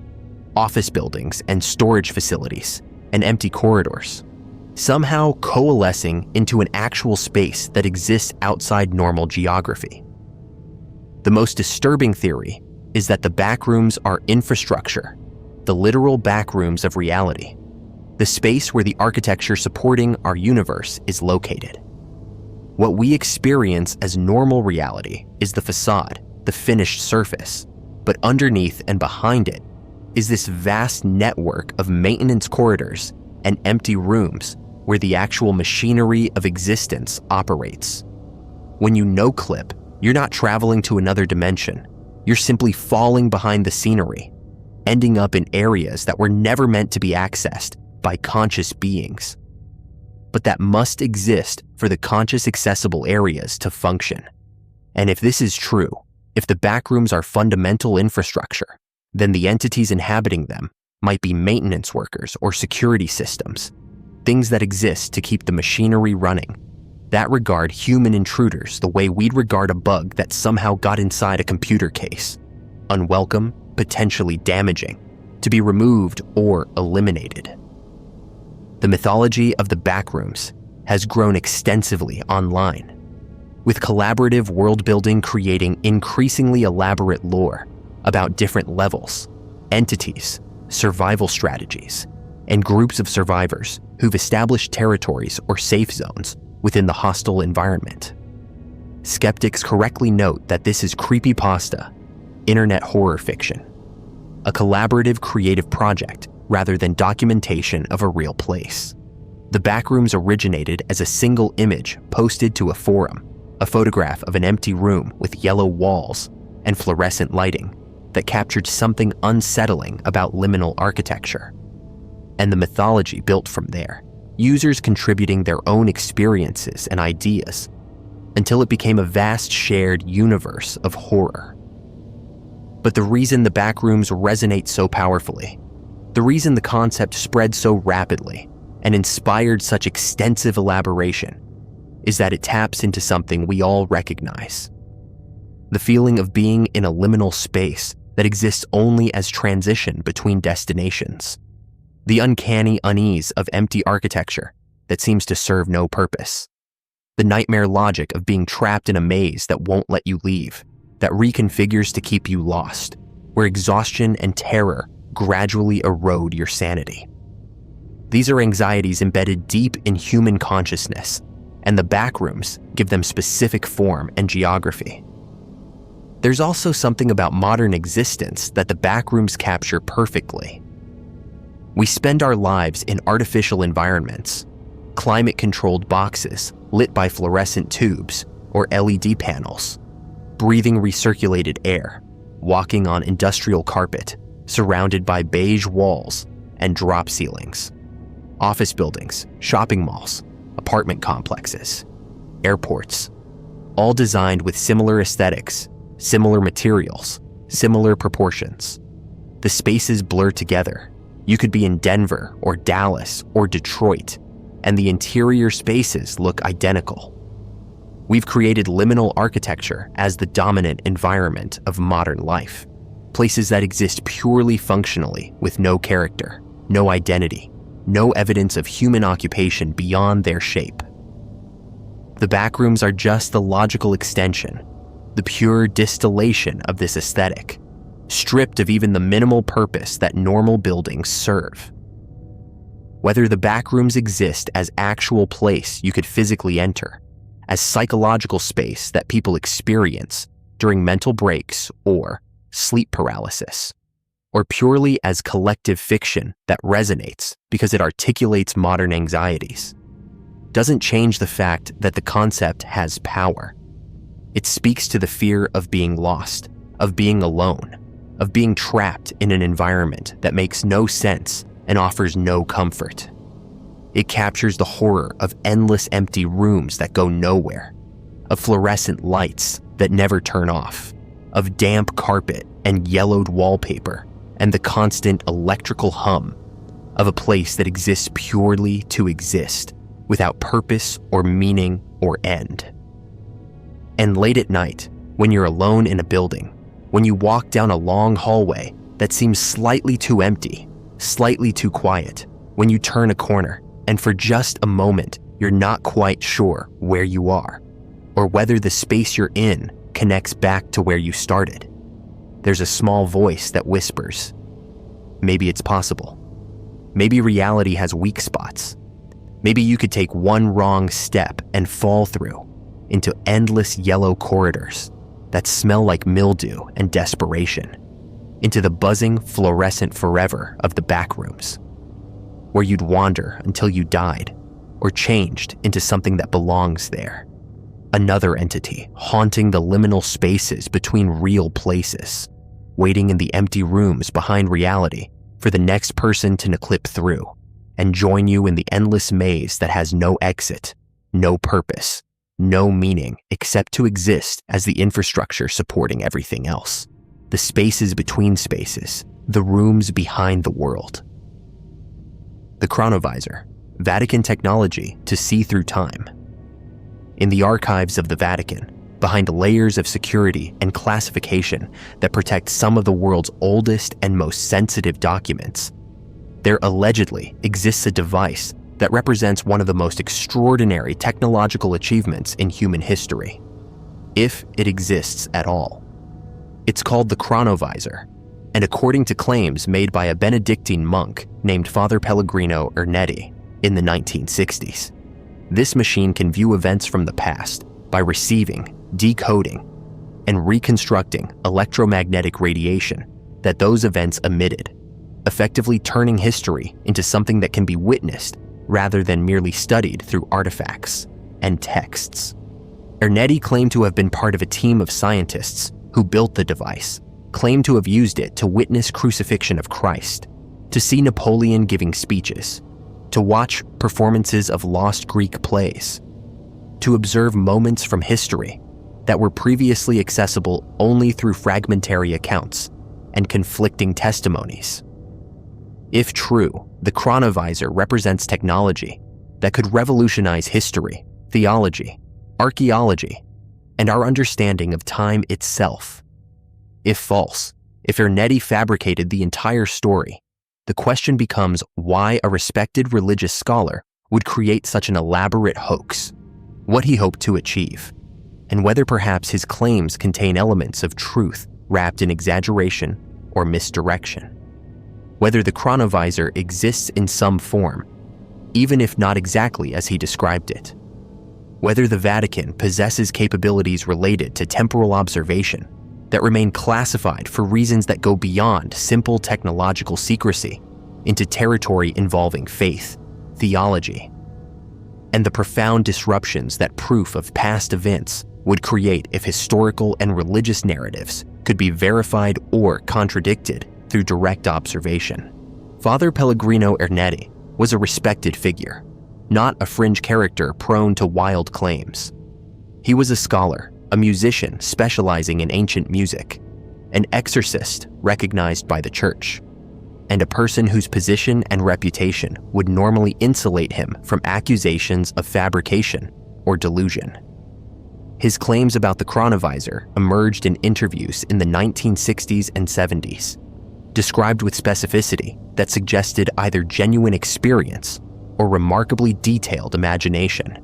office buildings and storage facilities and empty corridors, somehow coalescing into an actual space that exists outside normal geography. The most disturbing theory is that the backrooms are infrastructure, the literal backrooms of reality, the space where the architecture supporting our universe is located. What we experience as normal reality is the facade, the finished surface, but underneath and behind it is this vast network of maintenance corridors and empty rooms where the actual machinery of existence operates. When you no-clip, you're not traveling to another dimension. You're simply falling behind the scenery, ending up in areas that were never meant to be accessed by conscious beings. But that must exist for the conscious accessible areas to function. And if this is true, if the backrooms are fundamental infrastructure, then the entities inhabiting them might be maintenance workers or security systems, things that exist to keep the machinery running, that regard human intruders the way we'd regard a bug that somehow got inside a computer case, unwelcome, potentially damaging, to be removed or eliminated. The mythology of the backrooms has grown extensively online, with collaborative world-building creating increasingly elaborate lore about different levels, entities, survival strategies, and groups of survivors who've established territories or safe zones within the hostile environment. Skeptics correctly note that this is creepypasta, internet horror fiction, a collaborative creative project rather than documentation of a real place. The backrooms originated as a single image posted to a forum, a photograph of an empty room with yellow walls and fluorescent lighting that captured something unsettling about liminal architecture. And the mythology built from there, users contributing their own experiences and ideas until it became a vast shared universe of horror. But the reason the backrooms resonate so powerfully, the reason the concept spread so rapidly and inspired such extensive elaboration, is that it taps into something we all recognize. The feeling of being in a liminal space that exists only as transition between destinations. The uncanny unease of empty architecture that seems to serve no purpose. The nightmare logic of being trapped in a maze that won't let you leave, that reconfigures to keep you lost, where exhaustion and terror gradually erode your sanity. These are anxieties embedded deep in human consciousness, and the backrooms give them specific form and geography. There's also something about modern existence that the backrooms capture perfectly. We spend our lives in artificial environments, climate-controlled boxes lit by fluorescent tubes or LED panels, breathing recirculated air, walking on industrial carpet, surrounded by beige walls and drop ceilings. Office buildings, shopping malls, apartment complexes, airports, all designed with similar aesthetics, similar materials, similar proportions. The spaces blur together. You could be in Denver or Dallas or Detroit, and the interior spaces look identical. We've created liminal architecture as the dominant environment of modern life, places that exist purely functionally with no character, no identity, no evidence of human occupation beyond their shape. The backrooms are just the logical extension, the pure distillation of this aesthetic, stripped of even the minimal purpose that normal buildings serve. Whether the backrooms exist as actual place you could physically enter, as psychological space that people experience during mental breaks or sleep paralysis, or purely as collective fiction that resonates because it articulates modern anxieties, doesn't change the fact that the concept has power. It speaks to the fear of being lost, of being alone, of being trapped in an environment that makes no sense and offers no comfort. It captures the horror of endless empty rooms that go nowhere, of fluorescent lights that never turn off, of damp carpet and yellowed wallpaper, and the constant electrical hum of a place that exists purely to exist, without purpose or meaning or end. And late at night, when you're alone in a building, when you walk down a long hallway that seems slightly too empty, slightly too quiet, when you turn a corner, and for just a moment, you're not quite sure where you are, or whether the space you're in connects back to where you started, there's a small voice that whispers, maybe it's possible. Maybe reality has weak spots. Maybe you could take one wrong step and fall through into endless yellow corridors that smell like mildew and desperation, into the buzzing fluorescent forever of the back rooms, where you'd wander until you died or changed into something that belongs there. Another entity haunting the liminal spaces between real places, waiting in the empty rooms behind reality for the next person to clip through and join you in the endless maze that has no exit, no purpose, no meaning except to exist as the infrastructure supporting everything else. The spaces between spaces, the rooms behind the world. The Chronovisor, Vatican technology to see through time. In the archives of the Vatican, behind layers of security and classification that protect some of the world's oldest and most sensitive documents, there allegedly exists a device that represents one of the most extraordinary technological achievements in human history, if it exists at all. It's called the Chronovisor, and according to claims made by a Benedictine monk named Father Pellegrino Ernetti in the 1960s, this machine can view events from the past by receiving, decoding, and reconstructing electromagnetic radiation that those events emitted, effectively turning history into something that can be witnessed rather than merely studied through artifacts and texts. Ernetti claimed to have been part of a team of scientists who built the device, claimed to have used it to witness crucifixion of Christ, to see Napoleon giving speeches, to watch performances of lost Greek plays, to observe moments from history that were previously accessible only through fragmentary accounts and conflicting testimonies. If true, the Chronovisor represents technology that could revolutionize history, theology, archaeology, and our understanding of time itself. If false, if Ernetti fabricated the entire story, the question becomes why a respected religious scholar would create such an elaborate hoax, what he hoped to achieve, and whether perhaps his claims contain elements of truth wrapped in exaggeration or misdirection. Whether the Chronovisor exists in some form, even if not exactly as he described it. Whether the Vatican possesses capabilities related to temporal observation that remain classified for reasons that go beyond simple technological secrecy into territory involving faith, theology, and the profound disruptions that proof of past events would create if historical and religious narratives could be verified or contradicted through direct observation. Father Pellegrino Ernetti was a respected figure, not a fringe character prone to wild claims. He was a scholar, a musician specializing in ancient music, an exorcist recognized by the church, and a person whose position and reputation would normally insulate him from accusations of fabrication or delusion. His claims about the Chronovisor emerged in interviews in the 1960s and 70s, described with specificity that suggested either genuine experience or remarkably detailed imagination.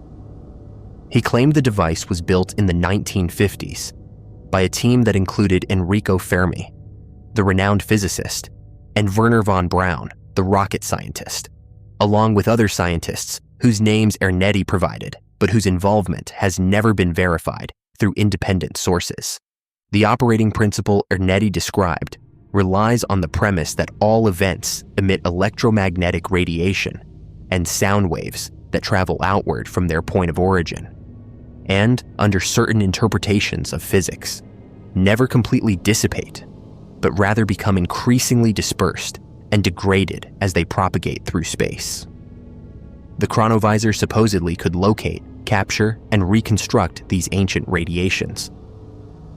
He claimed the device was built in the 1950s by a team that included Enrico Fermi, the renowned physicist, and Wernher von Braun, the rocket scientist, along with other scientists whose names Ernetti provided, but whose involvement has never been verified through independent sources. The operating principle Ernetti described relies on the premise that all events emit electromagnetic radiation and sound waves that travel outward from their point of origin. and under certain interpretations of physics, never completely dissipate, but rather become increasingly dispersed and degraded as they propagate through space. The chronovisor supposedly could locate, capture, and reconstruct these ancient radiations,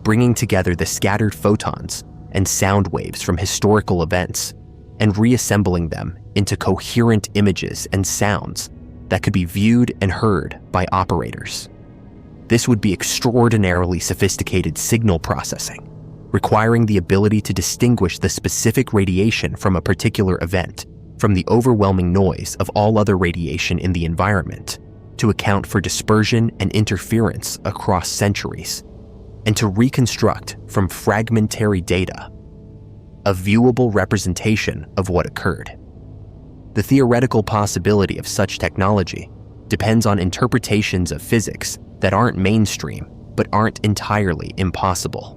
bringing together the scattered photons and sound waves from historical events and reassembling them into coherent images and sounds that could be viewed and heard by operators. This would be extraordinarily sophisticated signal processing, requiring the ability to distinguish the specific radiation from a particular event from the overwhelming noise of all other radiation in the environment, to account for dispersion and interference across centuries, and to reconstruct from fragmentary data a viewable representation of what occurred. The theoretical possibility of such technology depends on interpretations of physics that aren't mainstream but aren't entirely impossible.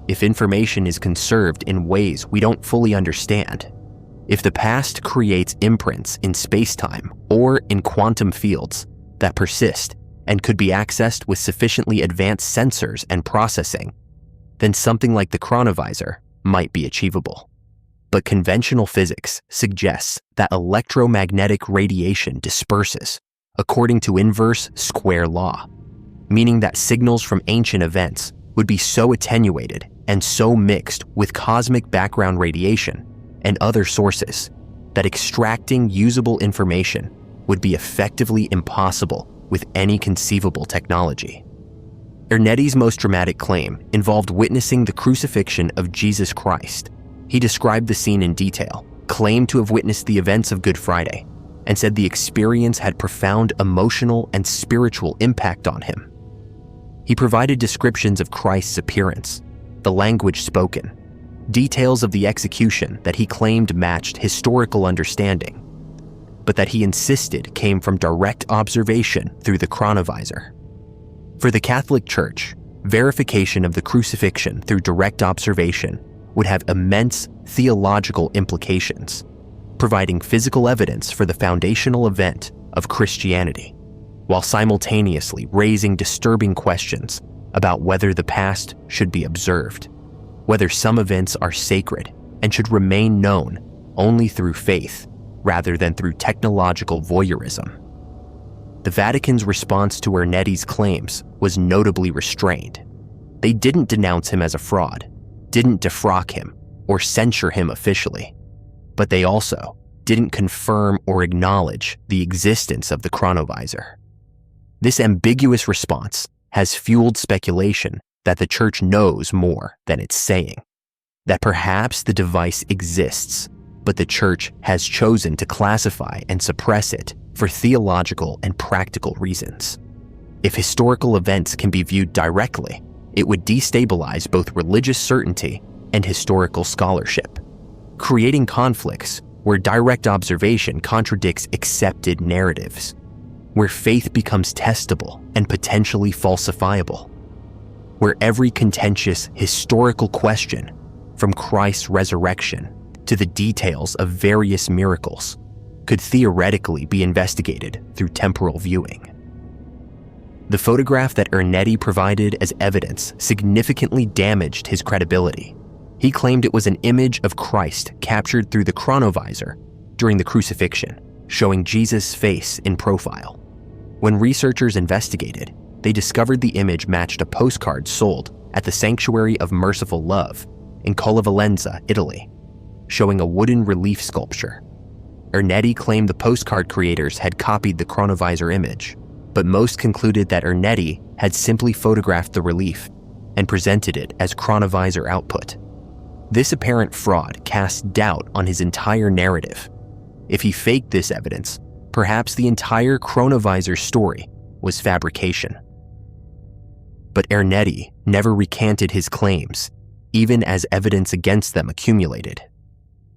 If information is conserved in ways we don't fully understand, if the past creates imprints in space-time or in quantum fields that persist and could be accessed with sufficiently advanced sensors and processing, then something like the chronovisor might be achievable. But conventional physics suggests that electromagnetic radiation disperses according to inverse square law, meaning that signals from ancient events would be so attenuated and so mixed with cosmic background radiation and other sources that extracting usable information would be effectively impossible with any conceivable technology. Ernetti's most dramatic claim involved witnessing the crucifixion of Jesus Christ. He described the scene in detail, claimed to have witnessed the events of Good Friday, and said the experience had profound emotional and spiritual impact on him. He provided descriptions of Christ's appearance, the language spoken, details of the execution that he claimed matched historical understanding, but that he insisted came from direct observation through the chronovisor. For the Catholic Church, verification of the crucifixion through direct observation would have immense theological implications, providing physical evidence for the foundational event of Christianity, while simultaneously raising disturbing questions about whether the past should be observed, whether some events are sacred and should remain known only through faith rather than through technological voyeurism. The Vatican's response to Ernetti's claims was notably restrained. They didn't denounce him as a fraud, didn't defrock him, or censure him officially, but they also didn't confirm or acknowledge the existence of the chronovisor. This ambiguous response has fueled speculation that the Church knows more than it's saying, that perhaps the device exists, but the Church has chosen to classify and suppress it for theological and practical reasons. If historical events can be viewed directly, it would destabilize both religious certainty and historical scholarship, creating conflicts where direct observation contradicts accepted narratives, where faith becomes testable and potentially falsifiable, where every contentious historical question, from Christ's resurrection to the details of various miracles, could theoretically be investigated through temporal viewing. The photograph that Ernetti provided as evidence significantly damaged his credibility. He claimed it was an image of Christ captured through the chronovisor during the crucifixion, showing Jesus' face in profile. When researchers investigated, they discovered the image matched a postcard sold at the Sanctuary of Merciful Love in Collevalenza, Italy, showing a wooden relief sculpture. Ernetti claimed the postcard creators had copied the chronovisor image, but most concluded that Ernetti had simply photographed the relief and presented it as chronovisor output. This apparent fraud cast doubt on his entire narrative. If he faked this evidence, perhaps the entire chronovisor story was fabrication. But Ernetti never recanted his claims, even as evidence against them accumulated.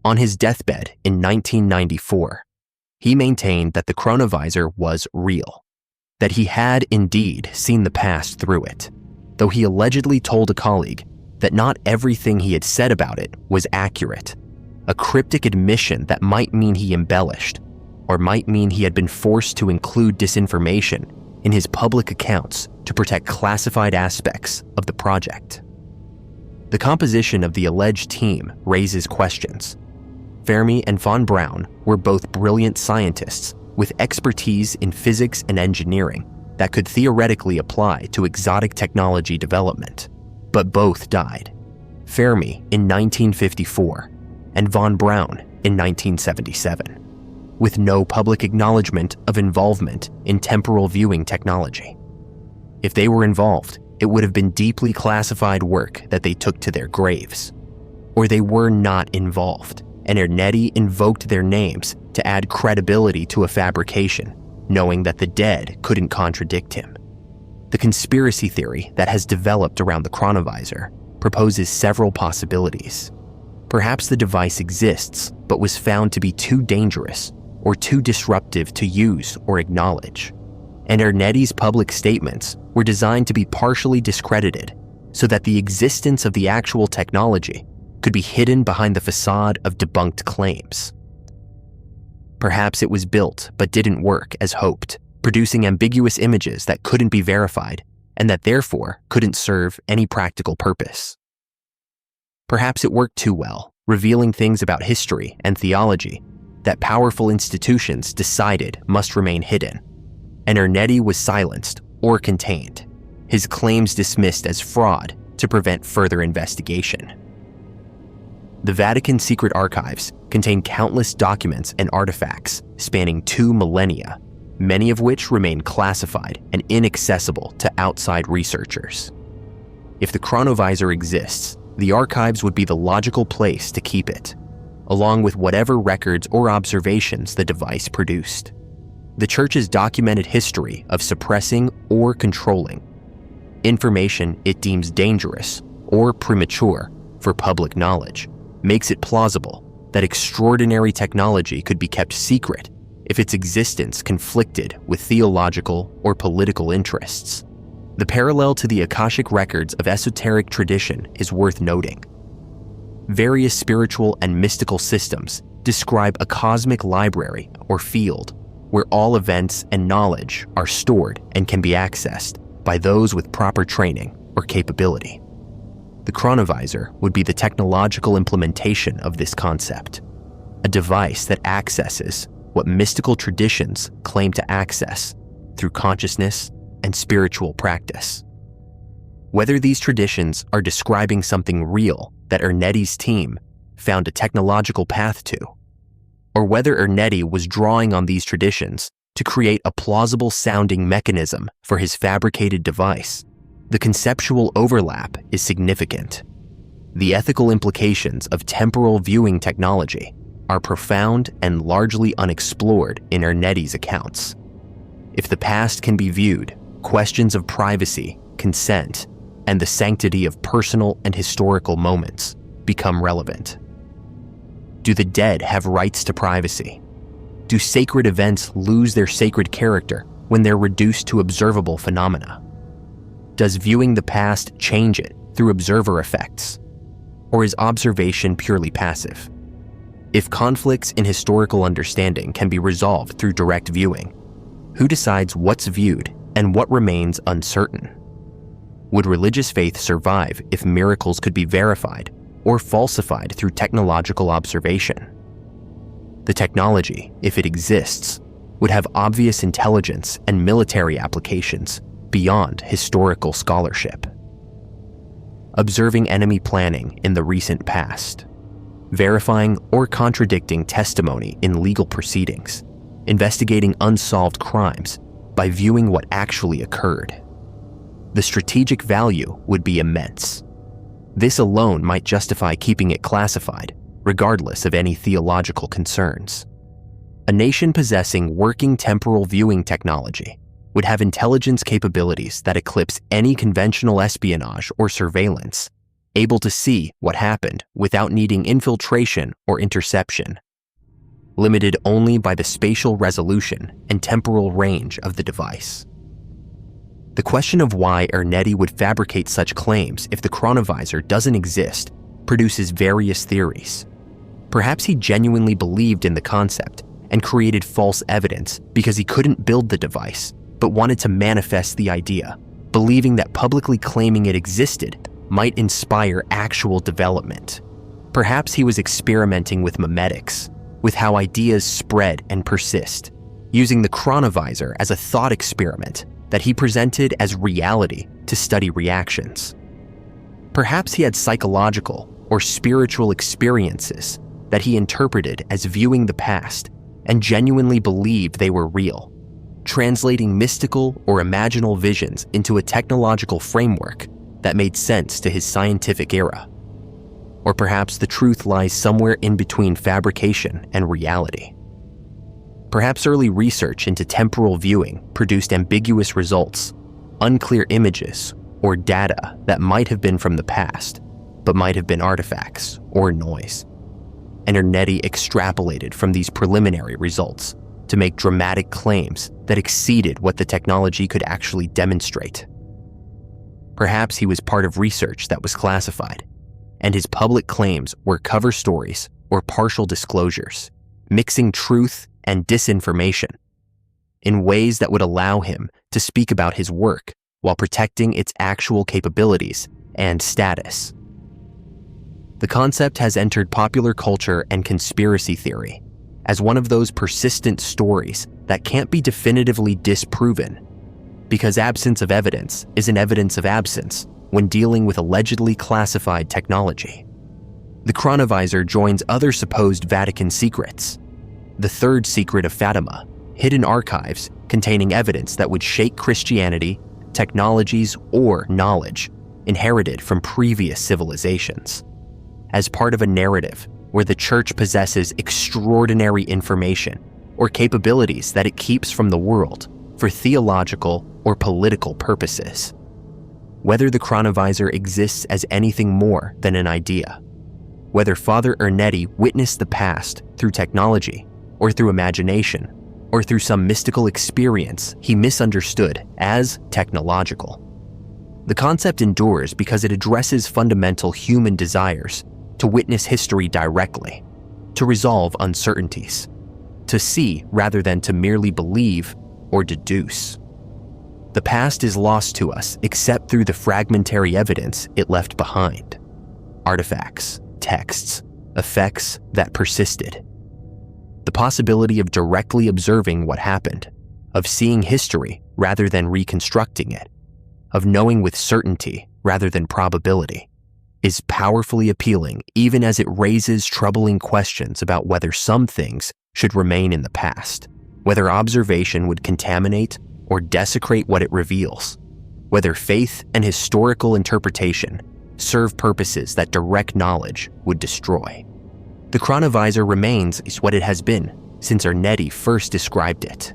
On his deathbed in 1994, he maintained that the chronovisor was real, that he had indeed seen the past through it, though he allegedly told a colleague that not everything he had said about it was accurate, a cryptic admission that might mean he embellished, or might mean he had been forced to include disinformation in his public accounts to protect classified aspects of the project. The composition of the alleged team raises questions. Fermi and von Braun were both brilliant scientists with expertise in physics and engineering that could theoretically apply to exotic technology development, but both died. Fermi in 1954 and von Braun in 1977, with no public acknowledgement of involvement in temporal viewing technology. If they were involved, it would have been deeply classified work that they took to their graves. Or they were not involved, and Ernetti invoked their names to add credibility to a fabrication, knowing that the dead couldn't contradict him. The conspiracy theory that has developed around the chronovisor proposes several possibilities. Perhaps the device exists, but was found to be too dangerous or too disruptive to use or acknowledge. And Ernetti's public statements were designed to be partially discredited so that the existence of the actual technology could be hidden behind the facade of debunked claims. Perhaps it was built but didn't work as hoped, producing ambiguous images that couldn't be verified and that therefore couldn't serve any practical purpose. Perhaps it worked too well, revealing things about history and theology that powerful institutions decided must remain hidden, and Ernetti was silenced or contained, his claims dismissed as fraud to prevent further investigation. The Vatican secret archives contain countless documents and artifacts spanning 2 millennia, many of which remain classified and inaccessible to outside researchers. If the chronovisor exists, the archives would be the logical place to keep it, along with whatever records or observations the device produced. The Church's documented history of suppressing or controlling information it deems dangerous or premature for public knowledge makes it plausible that extraordinary technology could be kept secret if its existence conflicted with theological or political interests. The parallel to the Akashic records of esoteric tradition is worth noting. Various spiritual and mystical systems describe a cosmic library or field where all events and knowledge are stored and can be accessed by those with proper training or capability. The chronovisor would be the technological implementation of this concept, a device that accesses what mystical traditions claim to access through consciousness and spiritual practice. Whether these traditions are describing something real that Ernetti's team found a technological path to, or whether Ernetti was drawing on these traditions to create a plausible-sounding mechanism for his fabricated device, the conceptual overlap is significant. The ethical implications of temporal viewing technology are profound and largely unexplored in Ernetti's accounts. If the past can be viewed, questions of privacy, consent, and the sanctity of personal and historical moments become relevant. Do the dead have rights to privacy? Do sacred events lose their sacred character when they're reduced to observable phenomena? Does viewing the past change it through observer effects? Or is observation purely passive? If conflicts in historical understanding can be resolved through direct viewing, who decides what's viewed and what remains uncertain? Would religious faith survive if miracles could be verified or falsified through technological observation? The technology, if it exists, would have obvious intelligence and military applications beyond historical scholarship. Observing enemy planning in the recent past, verifying or contradicting testimony in legal proceedings, investigating unsolved crimes by viewing what actually occurred. The strategic value would be immense. This alone might justify keeping it classified, regardless of any theological concerns. A nation possessing working temporal viewing technology would have intelligence capabilities that eclipse any conventional espionage or surveillance, able to see what happened without needing infiltration or interception, limited only by the spatial resolution and temporal range of the device. The question of why Ernetti would fabricate such claims if the chronovisor doesn't exist produces various theories. Perhaps he genuinely believed in the concept and created false evidence because he couldn't build the device but wanted to manifest the idea, believing that publicly claiming it existed might inspire actual development. Perhaps he was experimenting with memetics, with how ideas spread and persist, using the chronovisor as a thought experiment that he presented as reality to study reactions. Perhaps he had psychological or spiritual experiences that he interpreted as viewing the past and genuinely believed they were real, translating mystical or imaginal visions into a technological framework that made sense to his scientific era. Or perhaps the truth lies somewhere in between fabrication and reality. Perhaps early research into temporal viewing produced ambiguous results, unclear images, or data that might have been from the past, but might have been artifacts or noise. And Ernetti extrapolated from these preliminary results to make dramatic claims that exceeded what the technology could actually demonstrate. Perhaps he was part of research that was classified, and his public claims were cover stories or partial disclosures, mixing truth and disinformation in ways that would allow him to speak about his work while protecting its actual capabilities and status. The concept has entered popular culture and conspiracy theory as one of those persistent stories that can't be definitively disproven, because absence of evidence is an evidence of absence when dealing with allegedly classified technology. The chronovisor joins other supposed Vatican secrets. The third secret of Fatima, hidden archives containing evidence that would shake Christianity, technologies, or knowledge inherited from previous civilizations. As part of a narrative where the church possesses extraordinary information or capabilities that it keeps from the world for theological or political purposes. Whether the chronovisor exists as anything more than an idea, whether Father Ernetti witnessed the past through technology or through imagination, or through some mystical experience he misunderstood as technological. The concept endures because it addresses fundamental human desires to witness history directly, to resolve uncertainties, to see rather than to merely believe or deduce. The past is lost to us except through the fragmentary evidence it left behind. Artifacts, texts, effects that persisted. The possibility of directly observing what happened, of seeing history rather than reconstructing it, of knowing with certainty rather than probability, is powerfully appealing even as it raises troubling questions about whether some things should remain in the past, whether observation would contaminate or desecrate what it reveals, whether faith and historical interpretation serve purposes that direct knowledge would destroy. The chronovisor remains what it has been since Ernetti first described it,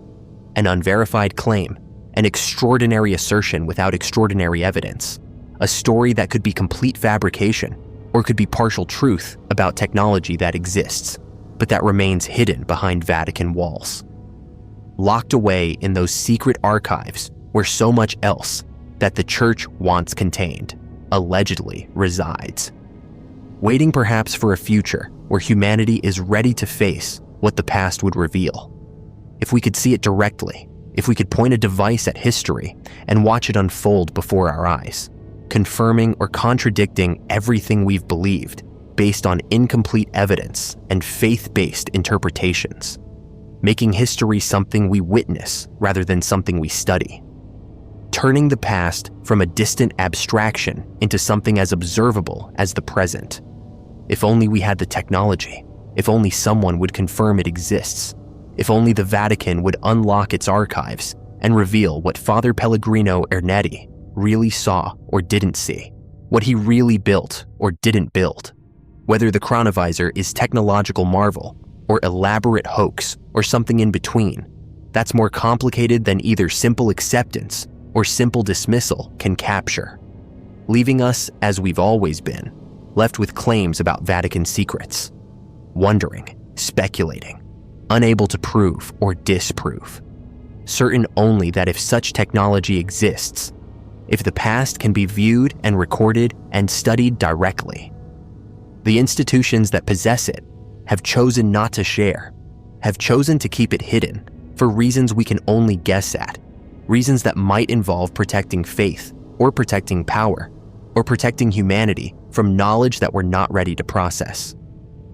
an unverified claim, an extraordinary assertion without extraordinary evidence, a story that could be complete fabrication or could be partial truth about technology that exists, but that remains hidden behind Vatican walls. Locked away in those secret archives where so much else that the church wants contained allegedly resides. Waiting perhaps for a future where humanity is ready to face what the past would reveal. If we could see it directly, if we could point a device at history and watch it unfold before our eyes, confirming or contradicting everything we've believed based on incomplete evidence and faith-based interpretations, making history something we witness rather than something we study, turning the past from a distant abstraction into something as observable as the present. If only we had the technology, if only someone would confirm it exists, if only the Vatican would unlock its archives and reveal what Father Pellegrino Ernetti really saw or didn't see, what he really built or didn't build, whether the chronovisor is technological marvel or elaborate hoax or something in between, that's more complicated than either simple acceptance or simple dismissal can capture, leaving us, as we've always been, left with claims about Vatican secrets, wondering, speculating, unable to prove or disprove, certain only that if such technology exists, if the past can be viewed and recorded and studied directly, the institutions that possess it have chosen not to share, have chosen to keep it hidden for reasons we can only guess at, reasons that might involve protecting faith, or protecting power, or protecting humanity from knowledge that we're not ready to process.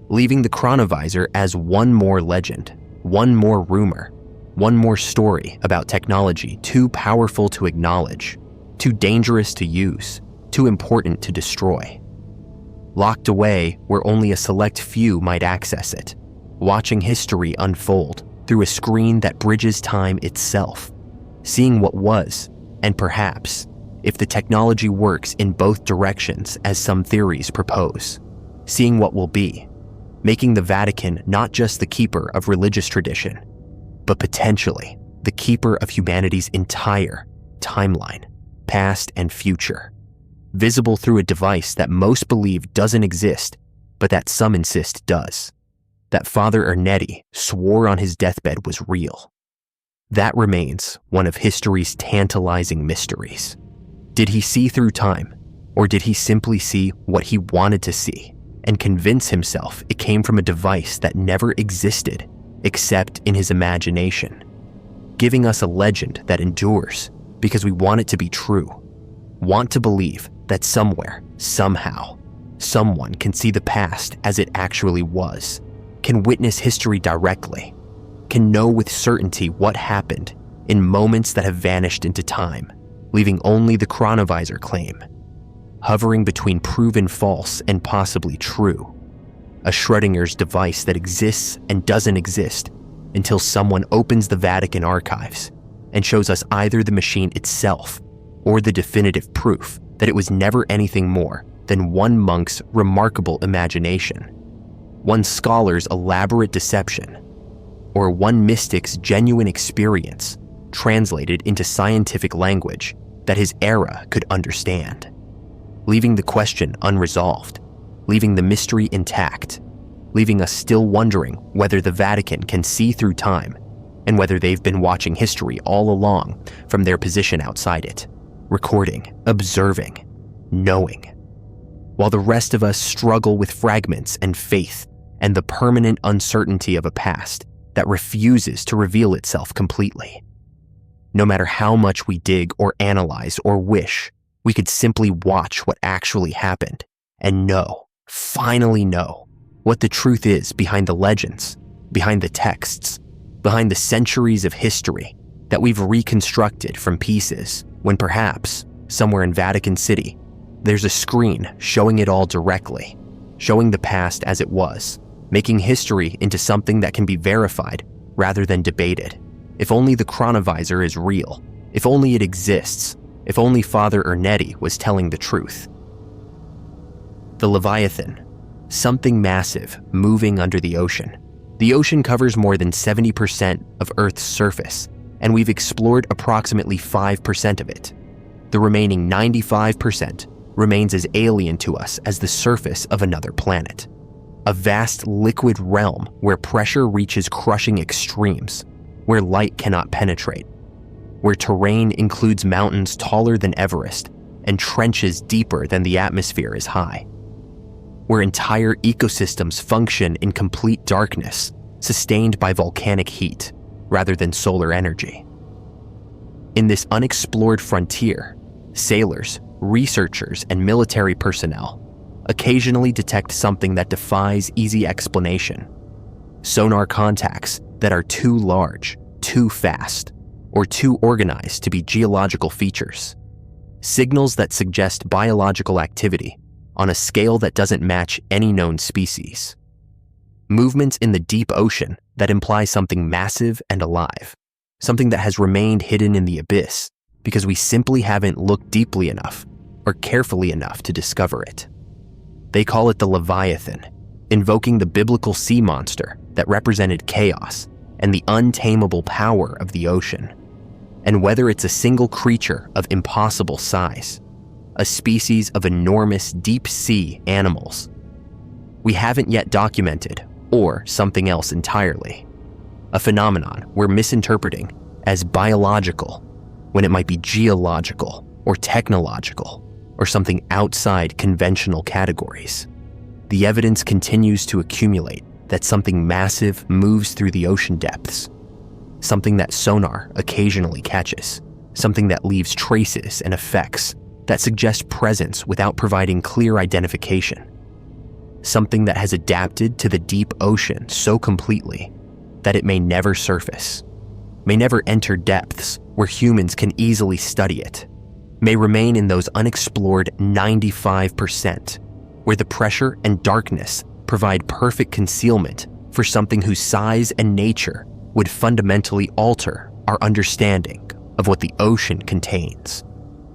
Leaving the chronovisor as one more legend, one more rumor, one more story about technology too powerful to acknowledge, too dangerous to use, too important to destroy. Locked away where only a select few might access it, watching history unfold through a screen that bridges time itself, seeing what was, and perhaps, if the technology works in both directions as some theories propose, seeing what will be, making the Vatican not just the keeper of religious tradition, but potentially the keeper of humanity's entire timeline, past and future, visible through a device that most believe doesn't exist, but that some insist does, that Father Ernetti swore on his deathbed was real. That remains one of history's tantalizing mysteries. Did he see through time, or did he simply see what he wanted to see and convince himself it came from a device that never existed except in his imagination, giving us a legend that endures because we want it to be true, want to believe that somewhere, somehow, someone can see the past as it actually was, can witness history directly, can know with certainty what happened in moments that have vanished into time, leaving only the chronovisor claim, hovering between proven false and possibly true, a Schrodinger's device that exists and doesn't exist until someone opens the Vatican archives and shows us either the machine itself or the definitive proof that it was never anything more than one monk's remarkable imagination, one scholar's elaborate deception, or one mystic's genuine experience translated into scientific language that his era could understand, leaving the question unresolved, leaving the mystery intact, leaving us still wondering whether the Vatican can see through time and whether they've been watching history all along from their position outside it, recording, observing, knowing, while the rest of us struggle with fragments and faith and the permanent uncertainty of a past that refuses to reveal itself completely. No matter how much we dig or analyze or wish, we could simply watch what actually happened and know, finally know, what the truth is behind the legends, behind the texts, behind the centuries of history that we've reconstructed from pieces when perhaps, somewhere in Vatican City, there's a screen showing it all directly, showing the past as it was, making history into something that can be verified rather than debated. If only the chronovisor is real, if only it exists, if only Father Ernetti was telling the truth. The Leviathan, something massive moving under the ocean. The ocean covers more than 70% of Earth's surface, and we've explored approximately 5% of it. The remaining 95% remains as alien to us as the surface of another planet. A vast liquid realm where pressure reaches crushing extremes, where light cannot penetrate, where terrain includes mountains taller than Everest and trenches deeper than the atmosphere is high, where entire ecosystems function in complete darkness, sustained by volcanic heat rather than solar energy. In this unexplored frontier, sailors, researchers, and military personnel occasionally detect something that defies easy explanation. Sonar contacts that are too large, too fast, or too organized to be geological features. Signals that suggest biological activity on a scale that doesn't match any known species. Movements in the deep ocean that imply something massive and alive, something that has remained hidden in the abyss because we simply haven't looked deeply enough or carefully enough to discover it. They call it the Leviathan, invoking the biblical sea monster that represented chaos and the untamable power of the ocean. And whether it's a single creature of impossible size, a species of enormous deep-sea animals we haven't yet documented, or something else entirely, a phenomenon we're misinterpreting as biological when it might be geological or technological or something outside conventional categories. The evidence continues to accumulate that something massive moves through the ocean depths, something that sonar occasionally catches, something that leaves traces and effects that suggest presence without providing clear identification. Something that has adapted to the deep ocean so completely that it may never surface, may never enter depths where humans can easily study it, may remain in those unexplored 95% where the pressure and darkness provide perfect concealment for something whose size and nature would fundamentally alter our understanding of what the ocean contains,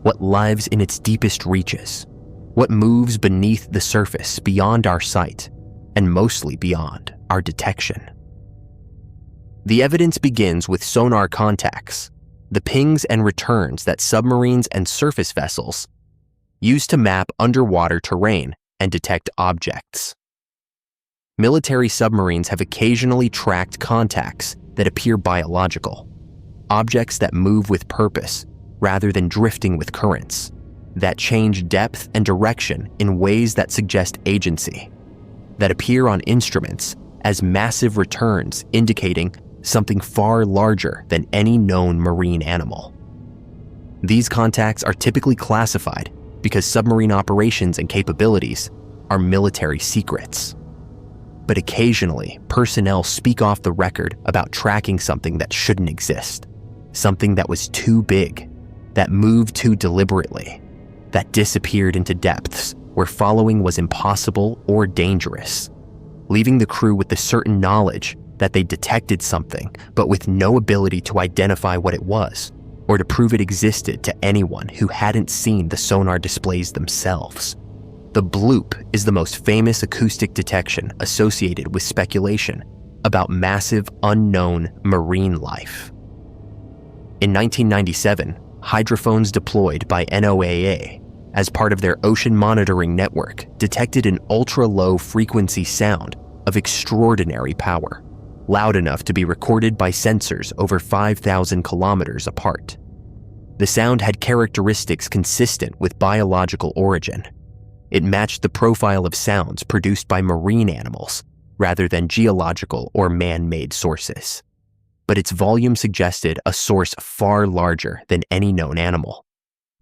what lives in its deepest reaches, what moves beneath the surface beyond our sight, and mostly beyond our detection. The evidence begins with sonar contacts, the pings and returns that submarines and surface vessels use to map underwater terrain and detect objects. Military submarines have occasionally tracked contacts that appear biological, objects that move with purpose rather than drifting with currents, that change depth and direction in ways that suggest agency, that appear on instruments as massive returns indicating something far larger than any known marine animal. These contacts are typically classified because submarine operations and capabilities are military secrets. But occasionally, personnel speak off the record about tracking something that shouldn't exist, something that was too big, that moved too deliberately, that disappeared into depths where following was impossible or dangerous, leaving the crew with the certain knowledge that they detected something, but with no ability to identify what it was, or to prove it existed to anyone who hadn't seen the sonar displays themselves. The bloop is the most famous acoustic detection associated with speculation about massive, unknown marine life. In 1997, hydrophones deployed by NOAA as part of their ocean monitoring network detected an ultra-low frequency sound of extraordinary power, loud enough to be recorded by sensors over 5,000 kilometers apart. The sound had characteristics consistent with biological origin. It matched the profile of sounds produced by marine animals rather than geological or man-made sources. But its volume suggested a source far larger than any known animal,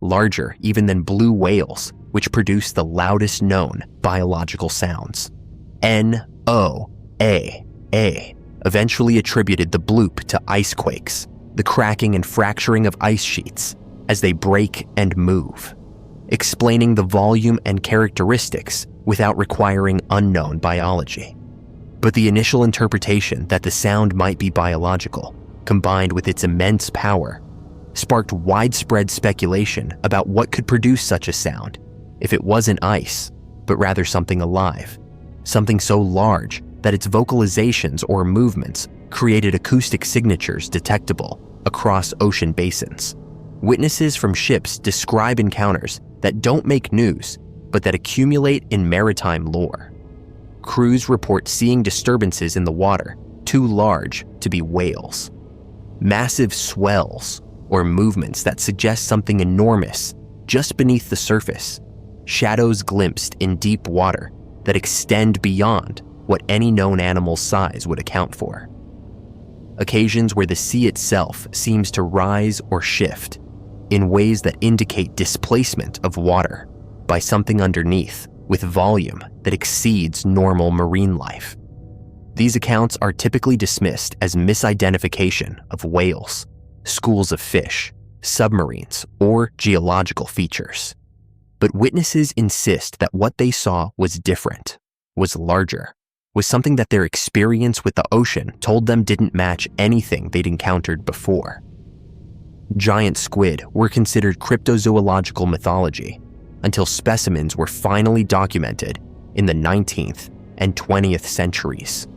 larger even than blue whales, which produce the loudest known biological sounds. NOAA eventually attributed the bloop to ice quakes, the cracking and fracturing of ice sheets as they break and move, explaining the volume and characteristics without requiring unknown biology. But the initial interpretation that the sound might be biological, combined with its immense power, sparked widespread speculation about what could produce such a sound if it wasn't ice, but rather something alive, something so large that its vocalizations or movements created acoustic signatures detectable across ocean basins. Witnesses from ships describe encounters that don't make news, but that accumulate in maritime lore. Crews report seeing disturbances in the water too large to be whales, massive swells or movements that suggest something enormous just beneath the surface, shadows glimpsed in deep water that extend beyond what any known animal's size would account for. Occasions where the sea itself seems to rise or shift in ways that indicate displacement of water by something underneath with volume that exceeds normal marine life. These accounts are typically dismissed as misidentification of whales, schools of fish, submarines, or geological features. But witnesses insist that what they saw was different, was larger, was something that their experience with the ocean told them didn't match anything they'd encountered before. Giant squid were considered cryptozoological mythology until specimens were finally documented in the 19th and 20th centuries,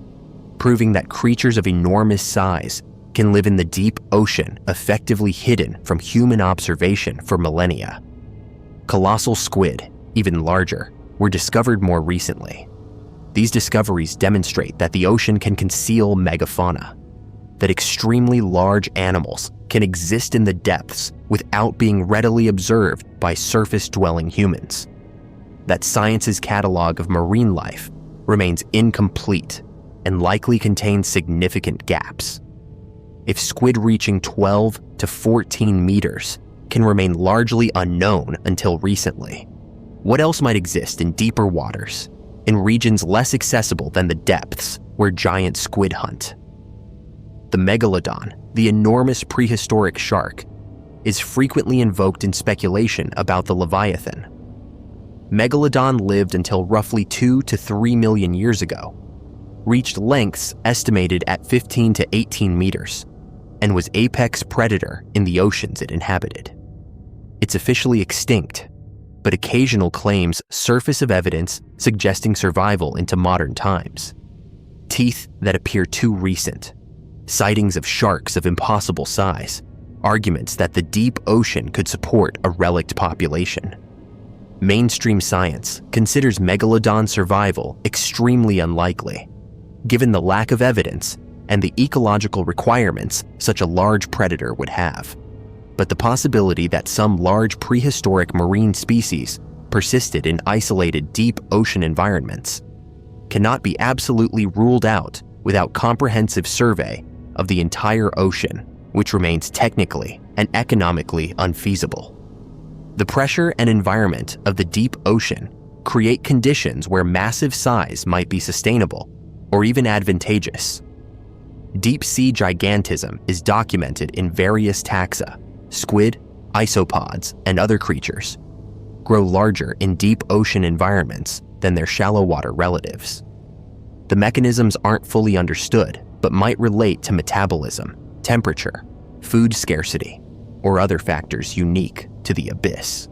proving that creatures of enormous size can live in the deep ocean effectively hidden from human observation for millennia. Colossal squid, even larger, were discovered more recently. These discoveries demonstrate that the ocean can conceal megafauna, that extremely large animals can exist in the depths without being readily observed by surface-dwelling humans, that science's catalog of marine life remains incomplete and likely contains significant gaps. if squid reaching 12 to 14 meters can remain largely unknown until recently. What else might exist in deeper waters, in regions less accessible than the depths where giant squid hunt? The megalodon, the enormous prehistoric shark, is frequently invoked in speculation about the Leviathan. Megalodon lived until roughly 2 to 3 million years ago, reached lengths estimated at 15 to 18 meters, and was apex predator in the oceans it inhabited. It's officially extinct, but occasional claims surface of evidence suggesting survival into modern times. Teeth that appear too recent, sightings of sharks of impossible size, arguments that the deep ocean could support a relict population. Mainstream science considers megalodon survival extremely unlikely, given the lack of evidence and the ecological requirements such a large predator would have. But the possibility that some large prehistoric marine species persisted in isolated deep ocean environments cannot be absolutely ruled out without comprehensive survey of the entire ocean, which remains technically and economically unfeasible. The pressure and environment of the deep ocean create conditions where massive size might be sustainable or even advantageous. Deep-sea gigantism is documented in various taxa. Squid, isopods, and other creatures grow larger in deep ocean environments than their shallow water relatives. The mechanisms aren't fully understood, but might relate to metabolism, temperature, food scarcity, or other factors unique to the abyss.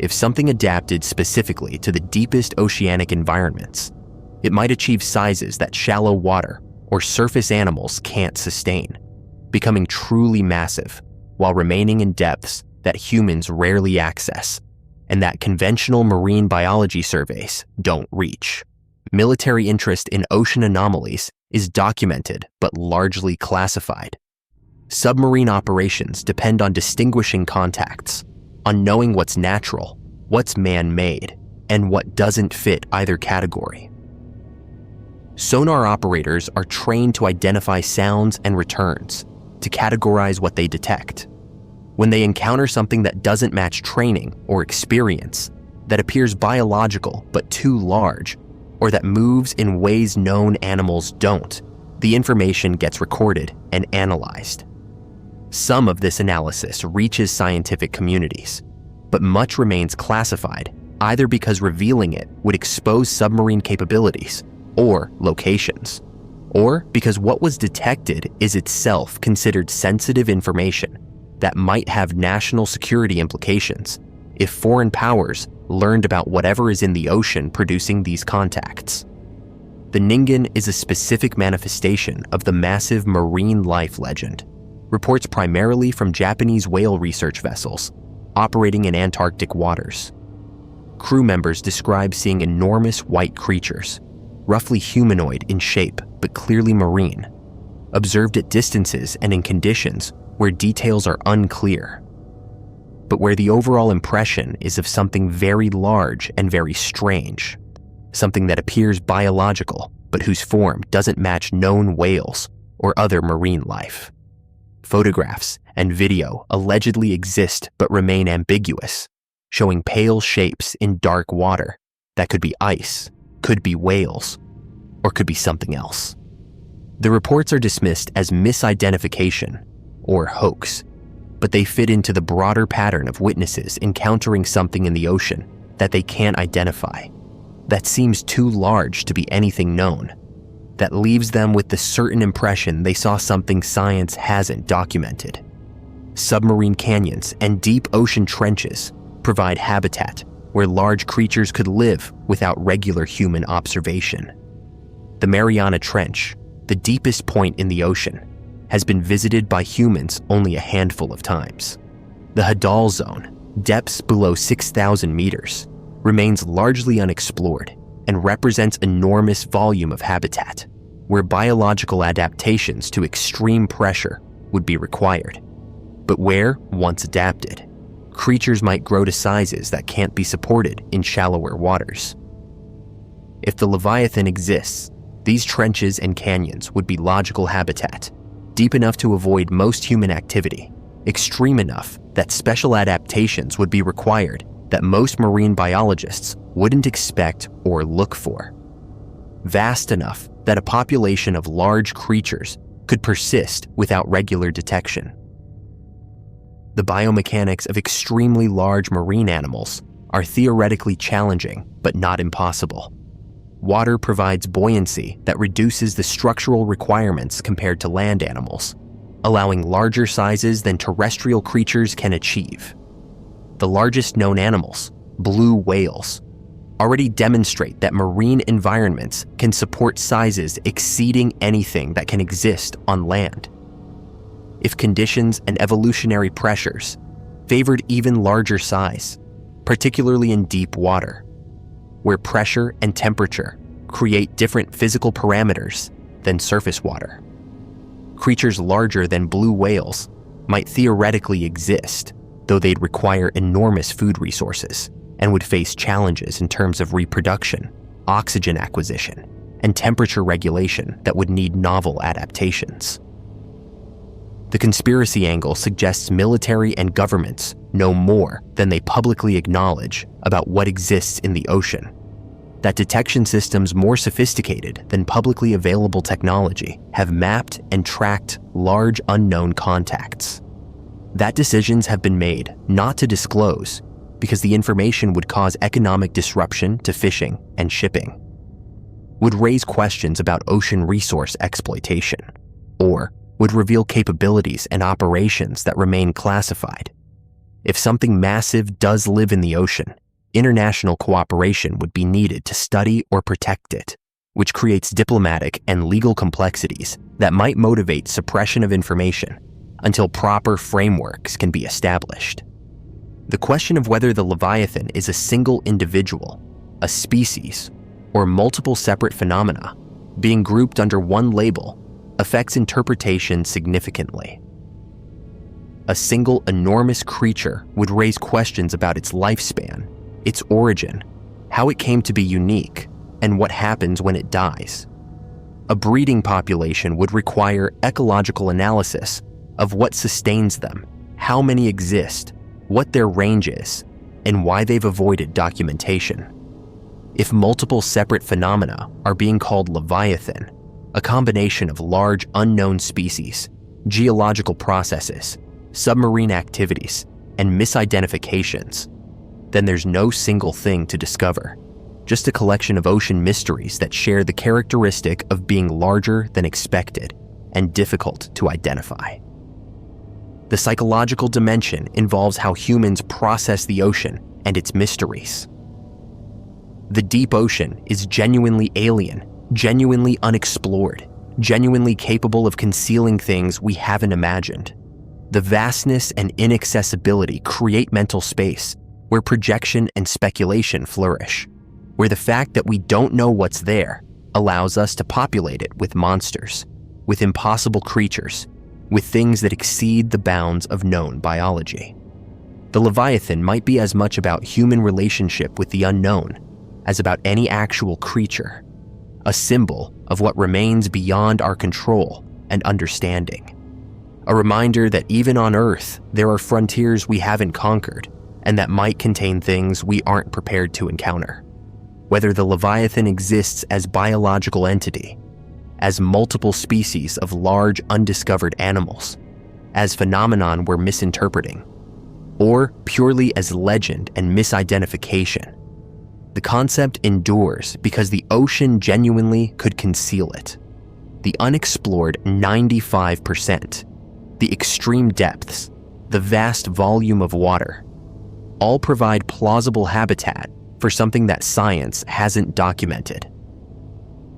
If something adapted specifically to the deepest oceanic environments, it might achieve sizes that shallow water or surface animals can't sustain, becoming truly massive while remaining in depths that humans rarely access and that conventional marine biology surveys don't reach. Military interest in ocean anomalies is documented but largely classified. Submarine operations depend on distinguishing contacts, on knowing what's natural, what's man-made, and what doesn't fit either category. Sonar operators are trained to identify sounds and returns, to categorize what they detect. When they encounter something that doesn't match training or experience, that appears biological but too large, or that moves in ways known animals don't, the information gets recorded and analyzed. Some of this analysis reaches scientific communities, but much remains classified either because revealing it would expose submarine capabilities or locations, or because what was detected is itself considered sensitive information that might have national security implications if foreign powers learned about whatever is in the ocean producing these contacts. The Ningen is a specific manifestation of the massive marine life legend. Reports primarily from Japanese whale research vessels operating in Antarctic waters. Crew members describe seeing enormous white creatures, roughly humanoid in shape but clearly marine, observed at distances and in conditions where details are unclear, but where the overall impression is of something very large and very strange, something that appears biological but whose form doesn't match known whales or other marine life. Photographs and video allegedly exist but remain ambiguous, showing pale shapes in dark water that could be ice, could be whales, or could be something else. The reports are dismissed as misidentification or hoax, but they fit into the broader pattern of witnesses encountering something in the ocean that they can't identify, that seems too large to be anything known, that leaves them with the certain impression they saw something science hasn't documented. Submarine canyons and deep ocean trenches provide habitat where large creatures could live without regular human observation. The Mariana Trench, the deepest point in the ocean, has been visited by humans only a handful of times. The Hadal Zone, depths below 6,000 meters, remains largely unexplored and represents enormous volume of habitat where biological adaptations to extreme pressure would be required, but where, once adapted, creatures might grow to sizes that can't be supported in shallower waters. If the Leviathan exists, these trenches and canyons would be logical habitat, deep enough to avoid most human activity, extreme enough that special adaptations would be required that most marine biologists wouldn't expect or look for. Vast enough that a population of large creatures could persist without regular detection. The biomechanics of extremely large marine animals are theoretically challenging, but not impossible. Water provides buoyancy that reduces the structural requirements compared to land animals, allowing larger sizes than terrestrial creatures can achieve. The largest known animals, blue whales, already demonstrate that marine environments can support sizes exceeding anything that can exist on land. If conditions and evolutionary pressures favored even larger size, particularly in deep water, where pressure and temperature create different physical parameters than surface water. Creatures larger than blue whales might theoretically exist, though they'd require enormous food resources and would face challenges in terms of reproduction, oxygen acquisition, and temperature regulation that would need novel adaptations. The conspiracy angle suggests military and governments know more than they publicly acknowledge about what exists in the ocean, that detection systems more sophisticated than publicly available technology have mapped and tracked large unknown contacts. That decisions have been made not to disclose because the information would cause economic disruption to fishing and shipping, would raise questions about ocean resource exploitation, or would reveal capabilities and operations that remain classified. If something massive does live in the ocean, international cooperation would be needed to study or protect it, which creates diplomatic and legal complexities that might motivate suppression of information until proper frameworks can be established. The question of whether the Leviathan is a single individual, a species, or multiple separate phenomena being grouped under one label affects interpretation significantly. A single enormous creature would raise questions about its lifespan, its origin, how it came to be unique, and what happens when it dies. A breeding population would require ecological analysis of what sustains them, how many exist, what their range is, and why they've avoided documentation. If multiple separate phenomena are being called Leviathan, a combination of large unknown species, geological processes, submarine activities, and misidentifications, then there's no single thing to discover, just a collection of ocean mysteries that share the characteristic of being larger than expected and difficult to identify. The psychological dimension involves how humans process the ocean and its mysteries. The deep ocean is genuinely alien, genuinely unexplored, genuinely capable of concealing things we haven't imagined. The vastness and inaccessibility create mental space where projection and speculation flourish, where the fact that we don't know what's there allows us to populate it with monsters, with impossible creatures, with things that exceed the bounds of known biology. The Leviathan might be as much about human relationship with the unknown as about any actual creature, a symbol of what remains beyond our control and understanding. A reminder that even on Earth, there are frontiers we haven't conquered and that might contain things we aren't prepared to encounter. Whether the Leviathan exists as biological entity, as multiple species of large undiscovered animals, as phenomenon we're misinterpreting, or purely as legend and misidentification, the concept endures because the ocean genuinely could conceal it. The unexplored 95%, the extreme depths, the vast volume of water, all provide plausible habitat for something that science hasn't documented.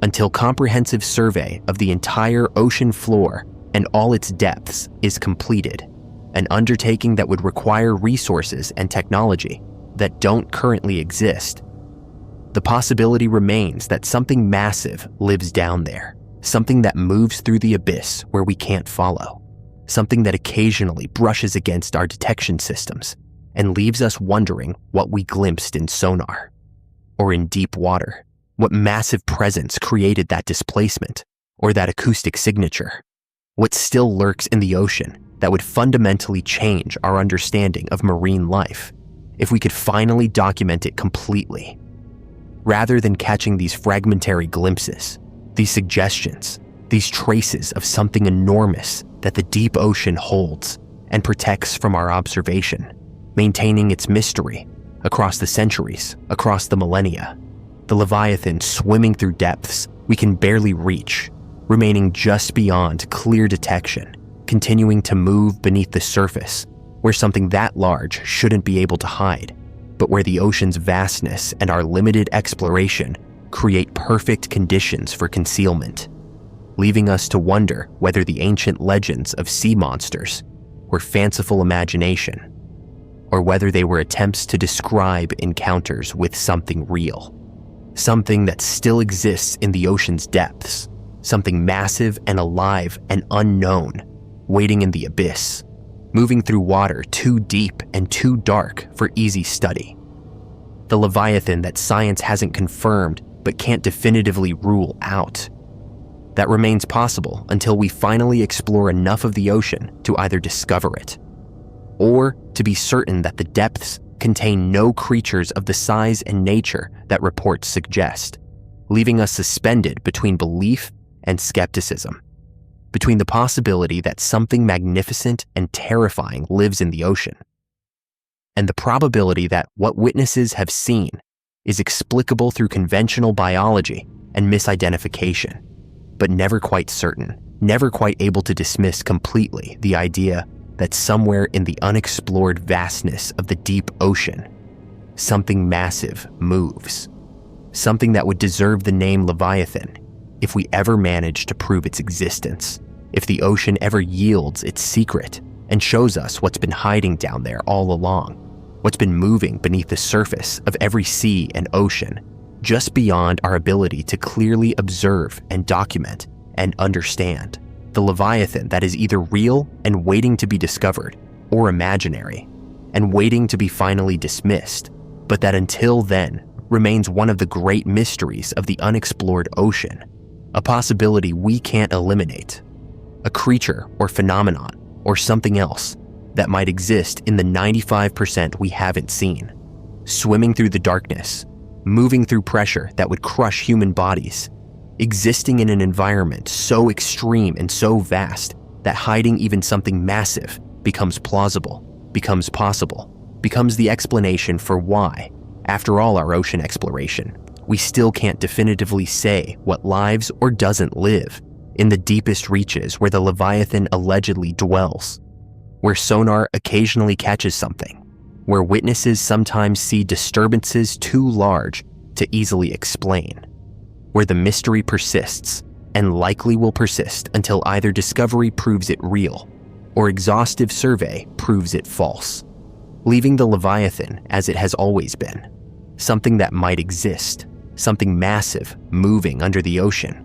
Until comprehensive survey of the entire ocean floor and all its depths is completed, an undertaking that would require resources and technology that don't currently exist, the possibility remains that something massive lives down there, something that moves through the abyss where we can't follow, something that occasionally brushes against our detection systems and leaves us wondering what we glimpsed in sonar, or in deep water, what massive presence created that displacement or that acoustic signature. What still lurks in the ocean that would fundamentally change our understanding of marine life if we could finally document it completely? Rather than catching these fragmentary glimpses, these suggestions, these traces of something enormous that the deep ocean holds and protects from our observation, maintaining its mystery across the centuries, across the millennia, the Leviathan swimming through depths we can barely reach, remaining just beyond clear detection, continuing to move beneath the surface where something that large shouldn't be able to hide, but where the ocean's vastness and our limited exploration create perfect conditions for concealment, leaving us to wonder whether the ancient legends of sea monsters were fanciful imagination, or whether they were attempts to describe encounters with something real, something that still exists in the ocean's depths, something massive and alive and unknown, waiting in the abyss, moving through water too deep and too dark for easy study. The Leviathan that science hasn't confirmed but can't definitively rule out. That remains possible until we finally explore enough of the ocean to either discover it, or to be certain that the depths contain no creatures of the size and nature that reports suggest, leaving us suspended between belief and skepticism, between the possibility that something magnificent and terrifying lives in the ocean, and the probability that what witnesses have seen is explicable through conventional biology and misidentification, but never quite certain, never quite able to dismiss completely the idea that somewhere in the unexplored vastness of the deep ocean, something massive moves, something that would deserve the name Leviathan if we ever manage to prove its existence, if the ocean ever yields its secret and shows us what's been hiding down there all along, what's been moving beneath the surface of every sea and ocean, just beyond our ability to clearly observe and document and understand. The Leviathan that is either real and waiting to be discovered, or imaginary and waiting to be finally dismissed, but that until then remains one of the great mysteries of the unexplored ocean, a possibility we can't eliminate, a creature or phenomenon or something else that might exist in the 95% we haven't seen, swimming through the darkness, moving through pressure that would crush human bodies, existing in an environment so extreme and so vast that hiding even something massive becomes plausible, becomes possible, becomes the explanation for why, after all our ocean exploration, we still can't definitively say what lives or doesn't live in the deepest reaches where the Leviathan allegedly dwells, where sonar occasionally catches something, where witnesses sometimes see disturbances too large to easily explain, where the mystery persists and likely will persist until either discovery proves it real or exhaustive survey proves it false, leaving the Leviathan as it has always been, something that might exist, something massive moving under the ocean,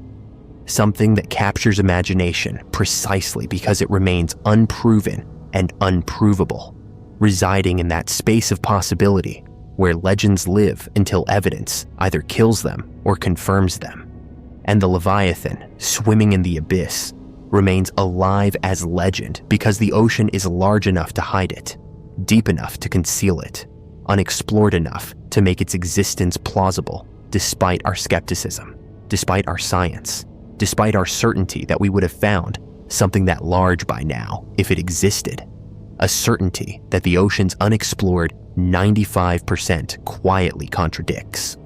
something that captures imagination precisely because it remains unproven and unprovable, residing in that space of possibility where legends live until evidence either kills them or confirms them. And the Leviathan, swimming in the abyss, remains alive as legend because the ocean is large enough to hide it, deep enough to conceal it, unexplored enough to make its existence plausible despite our skepticism, despite our science, despite our certainty that we would have found something that large by now if it existed, a certainty that the ocean's unexplored 95% quietly contradicts.